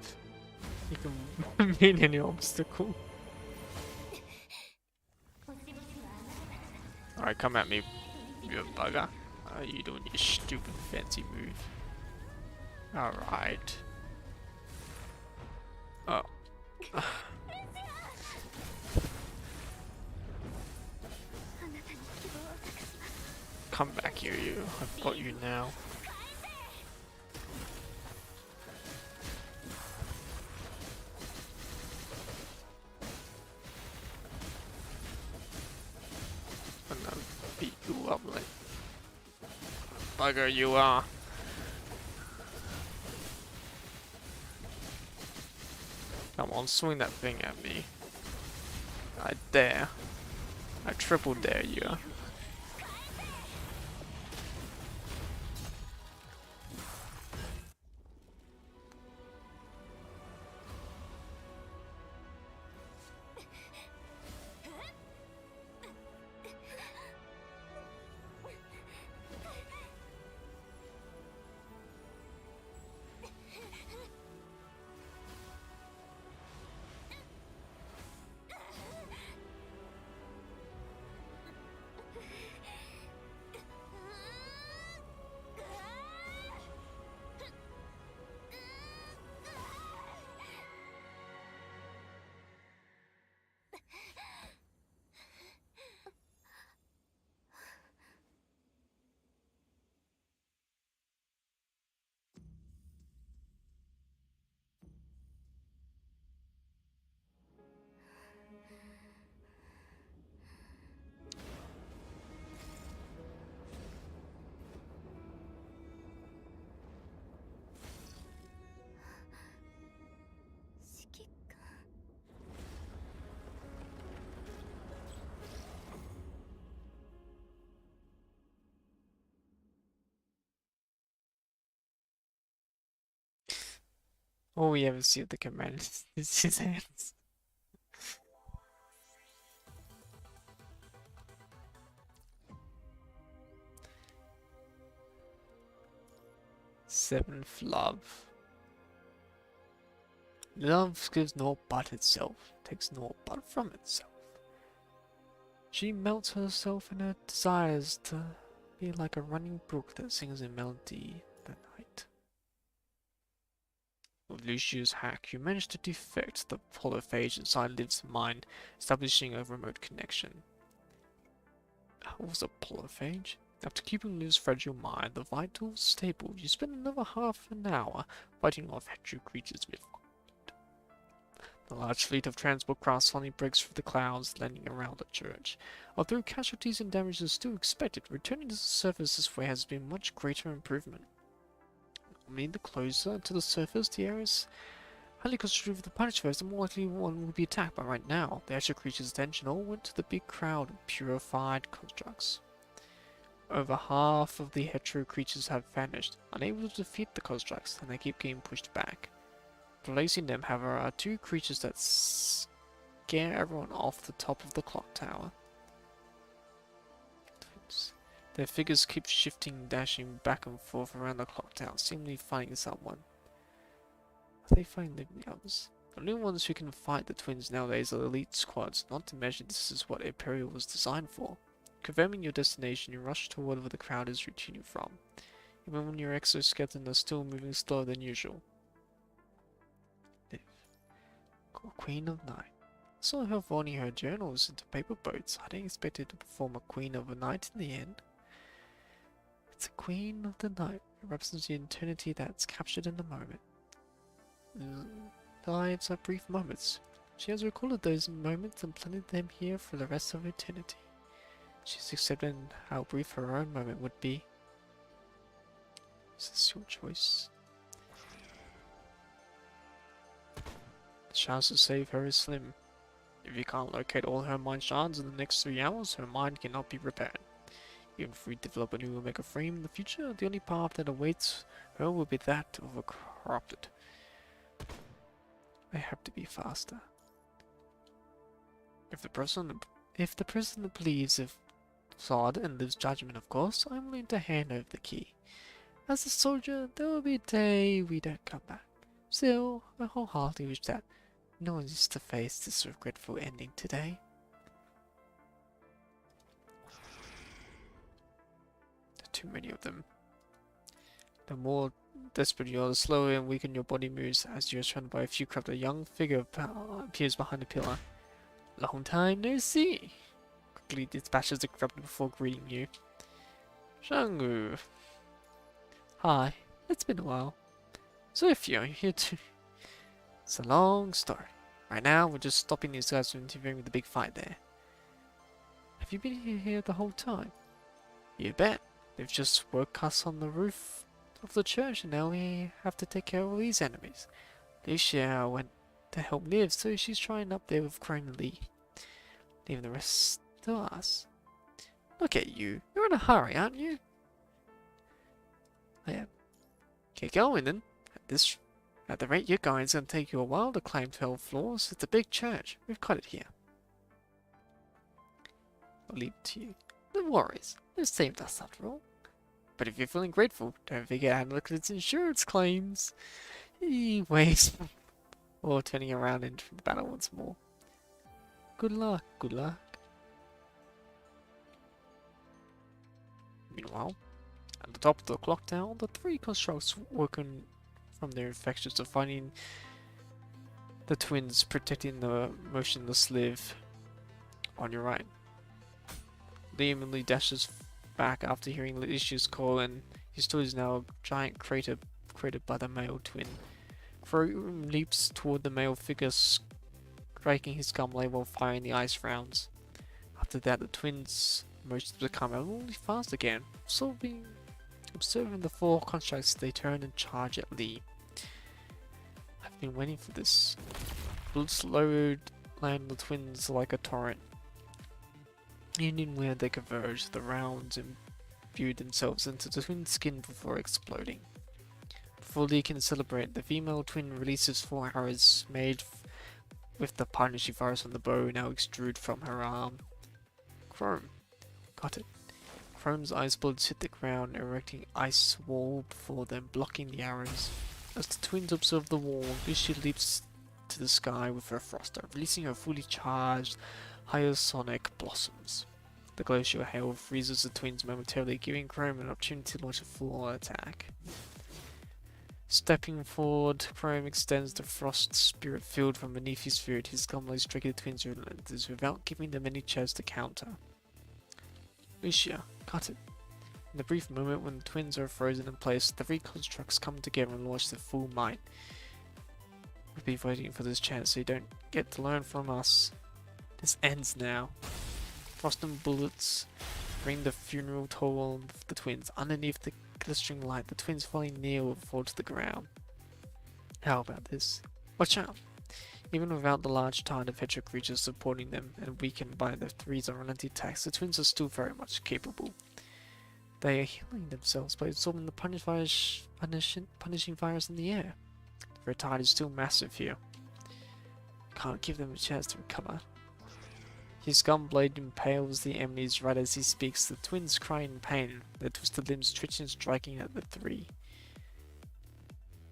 you can meet any obstacle. Alright, come at me, you bugger. You doing your stupid fancy move. Alright. Oh. Come back here, you. I've got you now. I'm gonna beat you up like bugger you are. Come on, swing that thing at me. I dare. I triple dare you. All we ever see of the command is his hands. Seventh love. Love gives naught but itself, takes naught but from itself. She melts herself in her desires to be like a running brook that sings a melody at night. With Lucius' hack, you manage to defect the polyphage inside Liv's mind, establishing a remote connection. What was a polyphage? After keeping Liv's fragile mind, the vital stable, you spend another half an hour fighting off hedgerow creatures with the large fleet of transport craft suddenly breaks through the clouds, landing around the church. Although casualties and damage are still expected, returning to the surface this way has been much greater improvement. I mean, the closer to the surface the areas Highly concentrated with the Punish first, the more likely one will be attacked, but right now, the extra creature's attention all went to the big crowd of purified constructs. Over half of the hetero creatures have vanished, unable to defeat the constructs, and they keep getting pushed back. Placing them, however, are two creatures that scare everyone off the top of the clock tower. Twins. Their figures keep shifting, dashing back and forth around the clock tower, seemingly fighting someone. Are they fighting the others? The only ones who can fight the twins nowadays are elite squads, not to mention this is what Imperial was designed for. Confirming your destination, you rush toward where the crowd is retreating from, even when your exoskeleton is still moving slower than usual. Queen of Night. I saw her folding her journals into paper boats. I didn't expect her to perform a Queen of the Night in the end. It's a Queen of the Night. It represents the eternity that's captured in the moment. Lives are brief moments. She has recorded those moments and planted them here for the rest of eternity. She's accepted how brief her own moment would be. Is this your choice? The chance to save her is slim. If you can't locate all her mind shards in the next 3 hours, her mind cannot be repaired. Even if we develop a new Omega frame in the future, the only path that awaits her will be that of a corrupted. I have to be faster. If the prisoner believes of God and lives judgment, of course, I'm willing to hand over the key. As a soldier, there will be a day we don't come back. Still, I wholeheartedly wish that no one used to face this regretful ending today. There are too many of them. The more desperate you are, the slower and weaker your body moves as you are surrounded by a few crowds. A young figure appears behind a pillar. Long time no see. Quickly dispatches the crowd before greeting you. Shangu. Hi, it's been a while. So if you're here too. It's a long story. Right now, we're just stopping these guys from interfering with the big fight there. Have you been here the whole time? You bet. They've just woke us on the roof of the church and now we have to take care of all these enemies. Lucia went to help Liv, so she's trying up there with Crone and Lee. Leaving the rest to us. Look at you. You're in a hurry, aren't you? I am. Get going then. At the rate you're going, it's going to take you a while to climb 12 floors. It's a big church. We've got it here. I'll leave it to you. No worries. They've saved us after all. But if you're feeling grateful, don't forget how to look at its insurance claims. He waves before turning around and entering the battle once more. Good luck, good luck. Meanwhile, at the top of the clock tower, the 3 constructs woken from their infections of finding the twins protecting the motionless Liv on your right. Liam immediately dashes back after hearing Lucia's call, and his story is now a giant crater created by the male twin. Froome leaps toward the male figure, striking his gun blade while firing the ice rounds. After that, the twins' motions become abnormally fast again. Observing the 4 constructs, they turn and charge at Lee. I've been waiting for this. Bullets load land the twins like a torrent. Ending where they converge, the rounds imbued themselves into the twin skin before exploding. Before Lee can celebrate, the female twin releases 4 arrows made with the punishing virus on the bow now extrude from her arm. Chrome. Got it. Chrome's ice bullets hit the ground, erecting ice wall before them, blocking the arrows. As the twins observe the wall, Lucia leaps to the sky with her thruster, releasing her fully charged hyosonic blossoms. The glacial hail freezes the twins momentarily, giving Chrome an opportunity to launch a full attack. Stepping forward, Chrome extends the frost spirit field from beneath his feet. His gun blade striking the twins' relentless without giving them any chance to counter. Lucia, cut it. In the brief moment when the twins are frozen in place, the 3 constructs come together and launch their full might. We'll be waiting for this chance so you don't get to learn from us. This ends now. Frost and bullets bring the funeral toll of the twins. Underneath the glistering light, the twins falling near will fall to the ground. How about this? Watch out! Even without the large tide of hedgehog creatures supporting them and weakened by the three's unrelenting attacks, the twins are still very much capable. They are healing themselves by absorbing the punishing virus in the air. The tide is still massive here. Can't give them a chance to recover. His gun blade impales the enemies right as he speaks, the twins cry in pain, their twisted limbs twitching and striking at the three.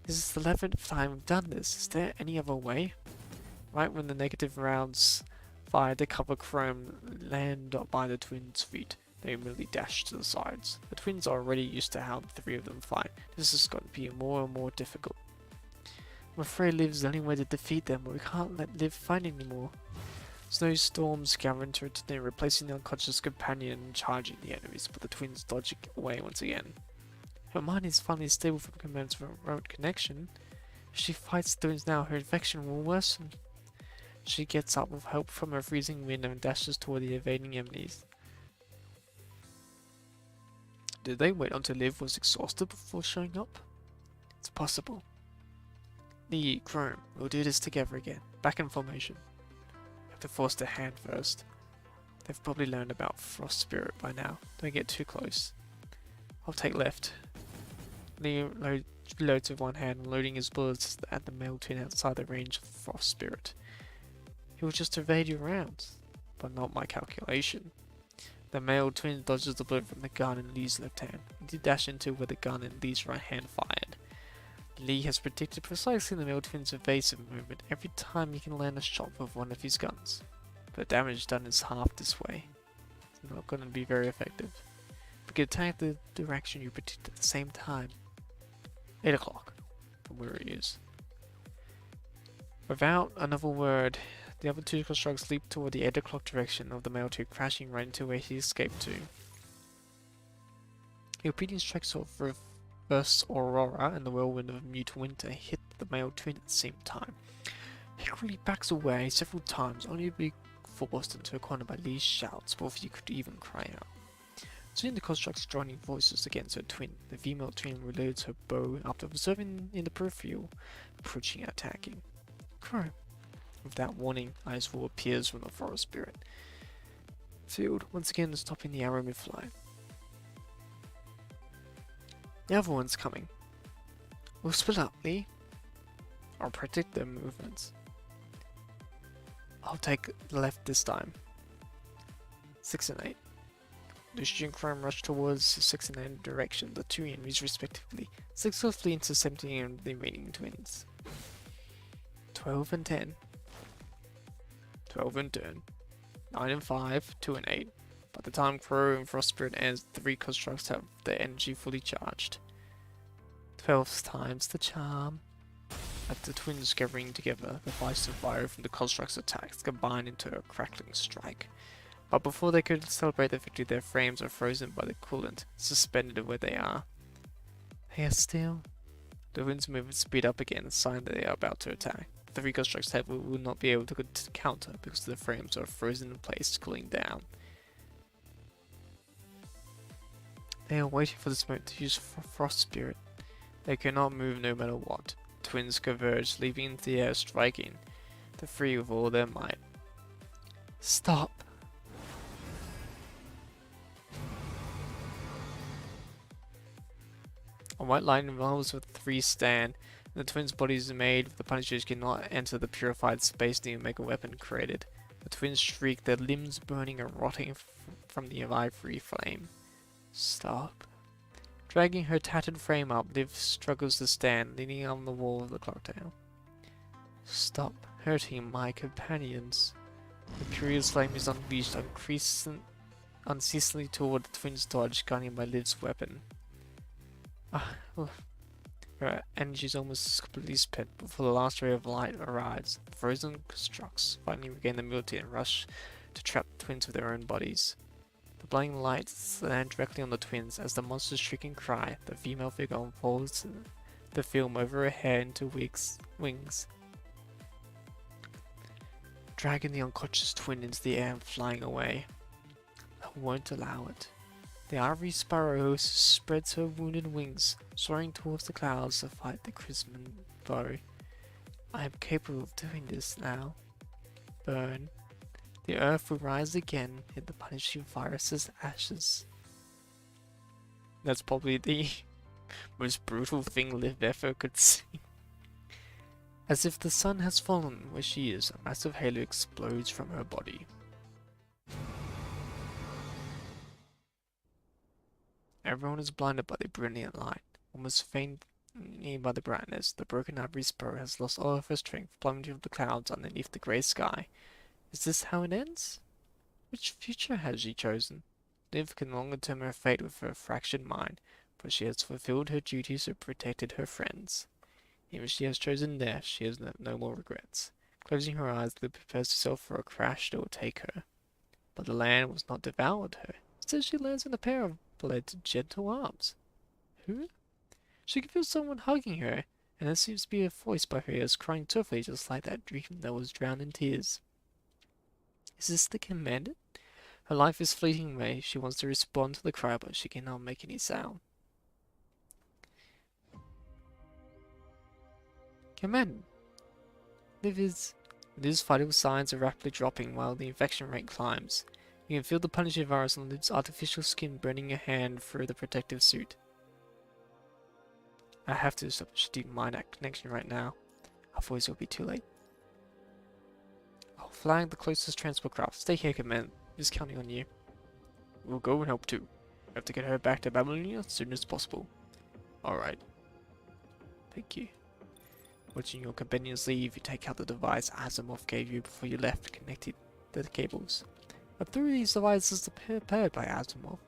This is the 11th time we've done this. Is there any other way? Right when the negative rounds fired to cover Chrome land by the twins' feet, they immediately dash to the sides. The twins are already used to how the three of them fight. This is going to be more and more difficult. I'm afraid Liv is the only way to defeat them, but we can't let Liv fight anymore. Snowstorms gather into her today, replacing the unconscious companion and charging the enemies, but the twins dodge away once again. Her mind is finally stable from Command's remote connection. If she fights the twins now, her infection will worsen. She gets up with help from her freezing wind and dashes toward the evading enemies. Did they wait until Liv was exhausted before showing up? It's possible. Lee, Chrome, we'll do this together again. Back in formation. Have to force their hand first. They've probably learned about Frost Spirit by now. Don't get too close. I'll take left. Lee reloads with one hand, loading his bullets at the male twin outside the range of the Frost Spirit. He will just evade your rounds, but not my calculation. The male twin dodges the bullet from the gun in Lee's left hand. He dashes into where the gun in Lee's right hand fired. Lee has predicted precisely the male twin's evasive movement every time he can land a shot with one of his guns. But the damage done is half this way. It's not going to be very effective. We can attack the direction you predict at the same time. 8 o'clock, from where he is. Without another word, the other two constructs leap toward the 8 o'clock direction of the male twin, crashing right into where he escaped to. The repeating strikes of Reverse Aurora and the whirlwind of Mute Winter hit the male twin at the same time. He quickly backs away several times, only to be forced into a corner by Lee's shouts before he could even cry out. Soon the constructs joining voices against her twin. The female twin reloads her bow after observing in the peripheral, approaching and attacking. Chrome. Without warning, Icefall appears from the forest spirit field, once again stopping the arrow mid-flight. The other one's coming. We'll split up, Lee. I'll predict their movements. I'll take the left this time. 6 and 8. Lucian and Chrome rush towards 6 and 8 direction, the two enemies respectively, successfully intercepting the remaining twins. 12 and 10. 12 and 10. 9 and 5, 2 and 8. By the time Crow and Frost Spirit ends, the three constructs have their energy fully charged. 12 times the charm. At the twins gathering together, the ice and fire from the construct's attacks combine into a crackling strike. But before they could celebrate the victory, their frames are frozen by the coolant, suspended where they are. They are still. The twins' movements speed up again, a sign that they are about to attack. The three constructs will not be able to counter because the frames are frozen in place, cooling down. They are waiting for this moment to use Frost Spirit. They cannot move no matter what. Twins converge, leaping into the air, striking the three with all their might. Stop! A white line involves with the three stand, and the twins' bodies made, the Punishers cannot enter the purified space the Omega weapon created. The twins shriek, their limbs burning and rotting from the ivory flame. Stop. Dragging her tattered frame up, Liv struggles to stand, leaning on the wall of the clock tower. Stop hurting my companions. The furious flame is unleashed, unceasingly toward the twins' dodge, guiding by Liv's weapon. Her energy is almost completely spent before the last ray of light arrives. The frozen constructs finally regain their mobility and rush to trap the twins with their own bodies. The blinding lights land directly on the twins as the monsters shriek and cry. The female figure unfolds the film over her head into wings, dragging the unconscious twin into the air and flying away. I won't allow it. The ivory sparrow spreads her wounded wings, soaring towards the clouds to fight the crimson foe. I am capable of doing this now. Burn. The earth will rise again in the punishing virus's ashes. That's probably the most brutal thing Liv ever could see. As if the sun has fallen where she is, a massive halo explodes from her body. Everyone is blinded by the brilliant light, almost faintly by the brightness. The broken ivory spur has lost all of her strength, plummeting from the clouds underneath the grey sky. Is this how it ends? Which future has she chosen? Liv can no longer determine her fate with her fractured mind, for she has fulfilled her duties and protected her friends. Even if she has chosen death, she has no more regrets. Closing her eyes, Liv prepares herself for a crash that will take her. But the land was not devoured her. Instead, she lands in a pair of bled, gentle arms. Who? She can feel someone hugging her, and there seems to be a voice by her ears crying softly, just like that dream that was drowned in tears. Is this the commandant? Her life is fleeting away. She wants to respond to the cry, but she cannot make any sound. Commandant! Liv's vital signs are rapidly dropping while the infection rate climbs. You can feel the punishing virus on Liv's artificial skin burning your hand through the protective suit. I have to establish a deep mind connection right now. Otherwise it will be too late. I'll flag the closest transport craft. Stay here, Command. Just counting on you. We'll go and help too. We have to get her back to Babylonia as soon as possible. Alright. Thank you. Watching your companions leave, you take out the device Asimov gave you before you left, connecting the cables. I threw these devices prepared by Asimov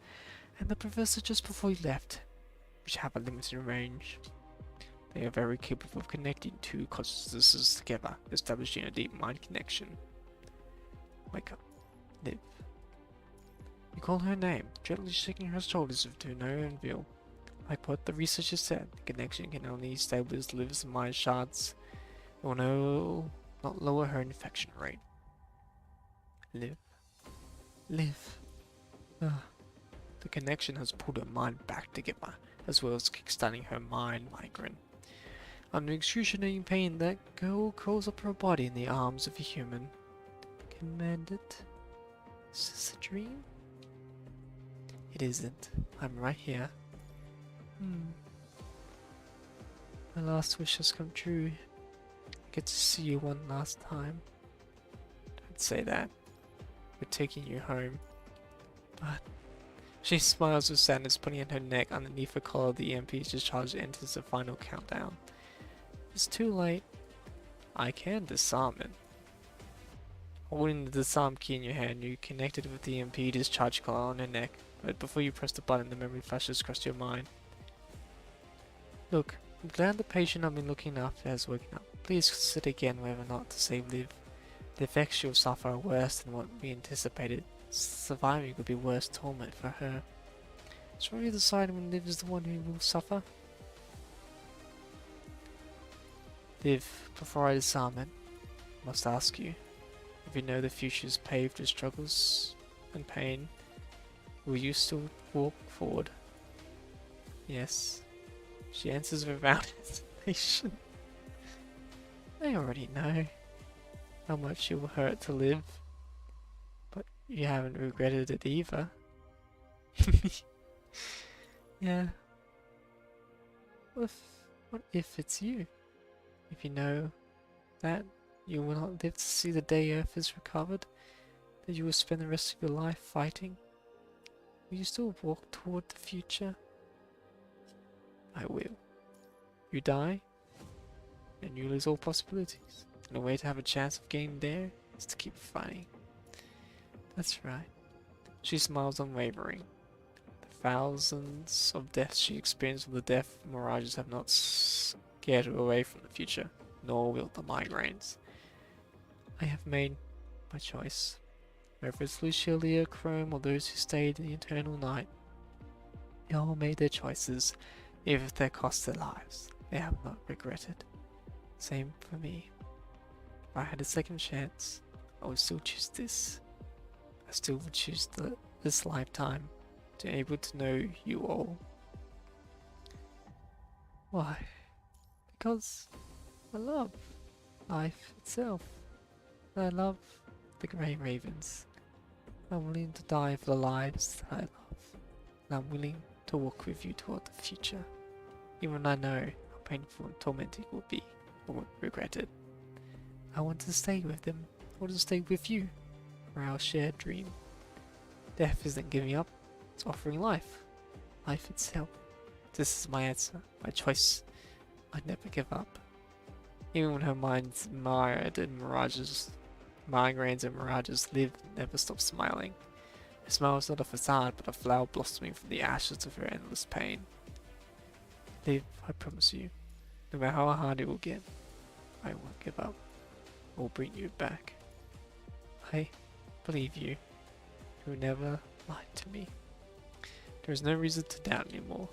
and the Professor just before you left, which have a limited range. They are very capable of connecting two consciousnesses together, establishing a deep mind connection. Wake up. Liv. You call her name, gently shaking her shoulders to no reveal. Like what the researchers said, the connection can only stabilize Liv's mind shards. It will not lower her infection rate. Liv. The connection has pulled her mind back together, as well as kickstarting her mind migraine. Under excruciating pain, that girl curls up her body in the arms of a human. Commandant? Is this a dream? It isn't. I'm right here. My last wish has come true. I get to see you one last time. Don't say that. We're taking you home. But she smiles with sadness, putting in her neck underneath the collar. The EMP discharge enters the final countdown. It's too late. I can disarm it. Holding the disarm key in your hand, you connect it with the EMP discharge collar on her neck. But before you press the button, the memory flashes across your mind. Look, I'm glad the patient I've been looking after has woken up. Please consider again whether or not to save Liv. The effects she'll suffer are worse than what we anticipated. Surviving would be worse torment for her. So will you decide when Liv is the one who will suffer? Liv, before I disarm it, I must ask you, if you know the future is paved with struggles and pain, will you still walk forward? Yes. She answers without hesitation. I already know how much it will hurt to live, but you haven't regretted it either. Yeah. What if it's you? If you know that you will not live to see the day Earth is recovered, that you will spend the rest of your life fighting, will you still walk toward the future? I will. You die, and you lose all possibilities. And the way to have a chance of getting there is to keep fighting. That's right. She smiles unwavering. The thousands of deaths she experienced from the death mirages have not scared her away from the future, nor will the migraines. I have made my choice. Whether it's Lucia, Chrome, or those who stayed in the eternal night, they all made their choices. Even if they cost their lives, they have not regretted. Same for me. If I had a second chance, I would still choose this. I still would choose this lifetime to be able to know you all. Why? Because I love life itself. I love the Grey Ravens. I'm willing to die for the lives that I love. And I'm willing to walk with you toward the future. Even when I know how painful and tormenting it will be, I won't regret it. I want to stay with them. I want to stay with you for our shared dream. Death isn't giving up, it's offering life. Life itself. This is my answer, my choice. I never give up. Even when her mind's mired in mirages, migraines and mirages, Liv never stops smiling. Her smile is not a facade, but a flower blossoming from the ashes of her endless pain. Liv, I promise you, no matter how hard it will get, I won't give up. I will bring you back. I believe you. You never lied to me. There is no reason to doubt anymore.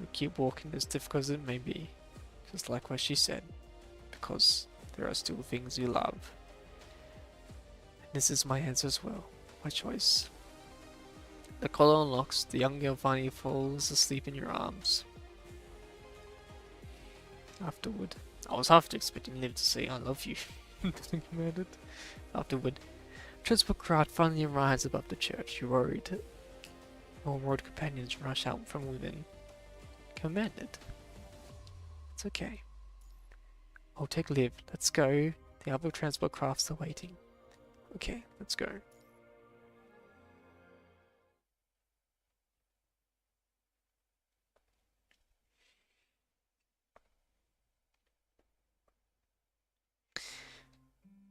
You'll keep walking as difficult as it may be, just like what she said, because there are still things you love. And this is my answer as well, my choice. The collar unlocks, the young girl finally falls asleep in your arms. Afterward, I was half expecting Liv to say I love you. Thinking about it. Afterward, transport crowd finally arrives above the church. You're worried. Your road companions rush out from within. Commanded. It's okay. I'll take Liv. Let's go. The other transport crafts are waiting. Okay, let's go.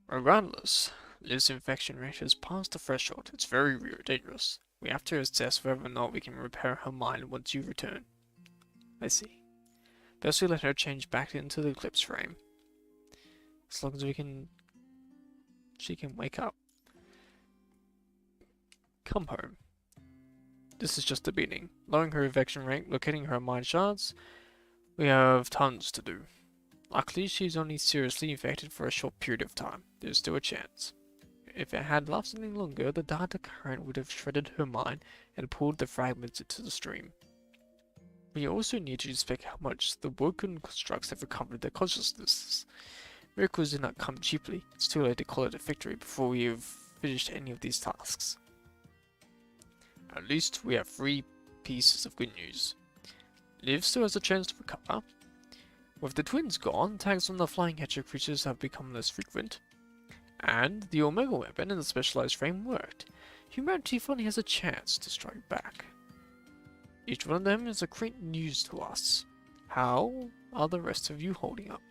Regardless, Liv's infection rate has passed the threshold. It's very dangerous. We have to assess whether or not we can repair her mind once you return. I see. Best we let her change back into the eclipse frame. As long as she can wake up. Come home. This is just the beginning. Lowering her infection rate, locating her mind shards. We have tons to do. Luckily, she's only seriously infected for a short period of time. There's still a chance. If it had lasted any longer, the data current would have shredded her mind and pulled the fragments into the stream. We also need to inspect how much the broken constructs have recovered their consciousnesses. Miracles did not come cheaply. It's too late to call it a victory before we have finished any of these tasks. At least we have 3 pieces of good news. Liv still has a chance to recover. With the twins gone, attacks on the flying hatcher creatures have become less frequent. And the Omega weapon in the specialized frame worked. Humanity finally has a chance to strike back. Each one of them is a great news to us. How are the rest of you holding up?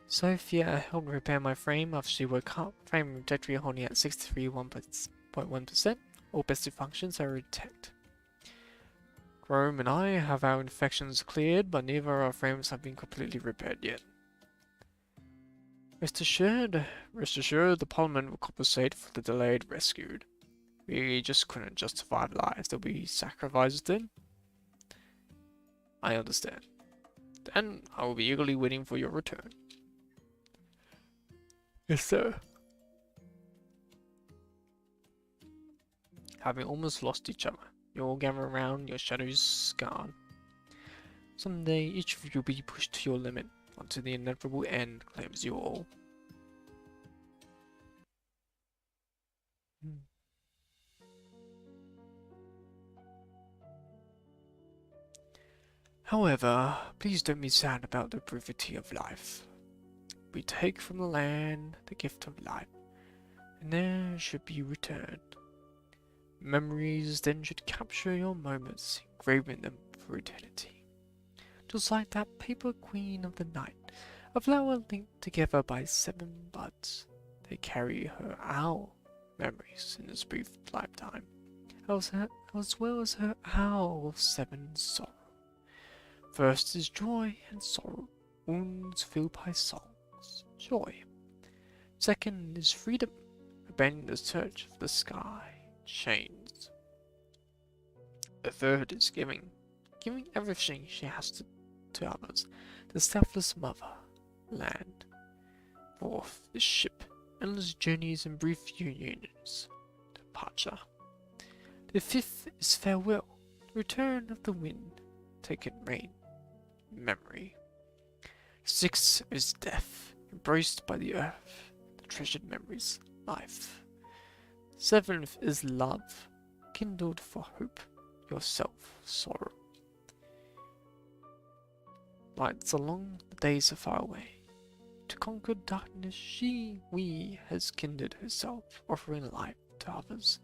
Sophia helped repair my frame after she woke up. Frame trajectory holding at 63.1%. All basic functions are intact. Rome and I have our infections cleared, but neither of our frames have been completely repaired yet. Rest assured, the Parliament will compensate for the delayed rescue. We just couldn't justify the lives that we sacrificed then. I understand. Then I will be eagerly waiting for your return. Yes, sir. Having almost lost each other, you all gather around, your shadows scarred. Someday each of you will be pushed to your limit, until the inevitable end claims you all. However, please don't be sad about the brevity of life. We take from the land the gift of life, and there should be returned. Memories then should capture your moments, engraving them for eternity. Just like that paper queen of the night, a flower linked together by 7 buds. They carry our memories in this brief lifetime, as well as her owl of 7 sorrow. First is joy and sorrow, wounds filled by songs, joy. Second is freedom, abandoning the search of the sky, chains. The third is giving everything she has to others, the selfless mother, land. Fourth is ship, endless journeys and brief unions, departure. The fifth is farewell, the return of the wind, taken rain. memory. 6 is death, embraced by the earth, the treasured memories, life. 7th is love, kindled for hope, yourself, sorrow. Lights along, the days are far away. To conquer darkness, we has kindled herself, offering life to others.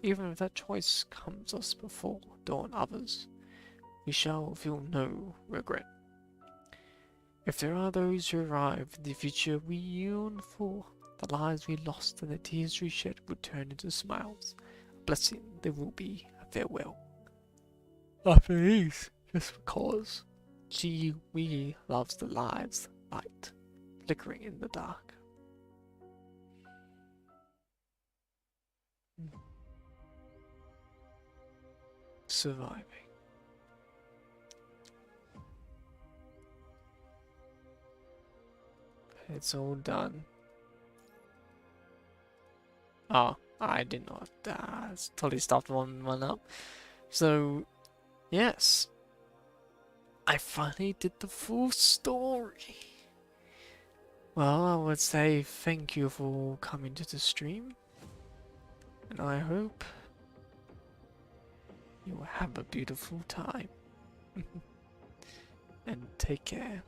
Even if that choice comes us before dawn others, we shall feel no regret. If there are those who arrive in the future we yearn for, the lives we lost and the tears we shed will turn into smiles. A blessing there will be, a farewell. Life and ease, just because. We loves the lives, light, flickering in the dark. Surviving. It's all done. Oh, I did not. Totally stopped one up. So, yes. I finally did the full story. Well, I would say thank you for coming to the stream. And I hope you will have a beautiful time. And take care.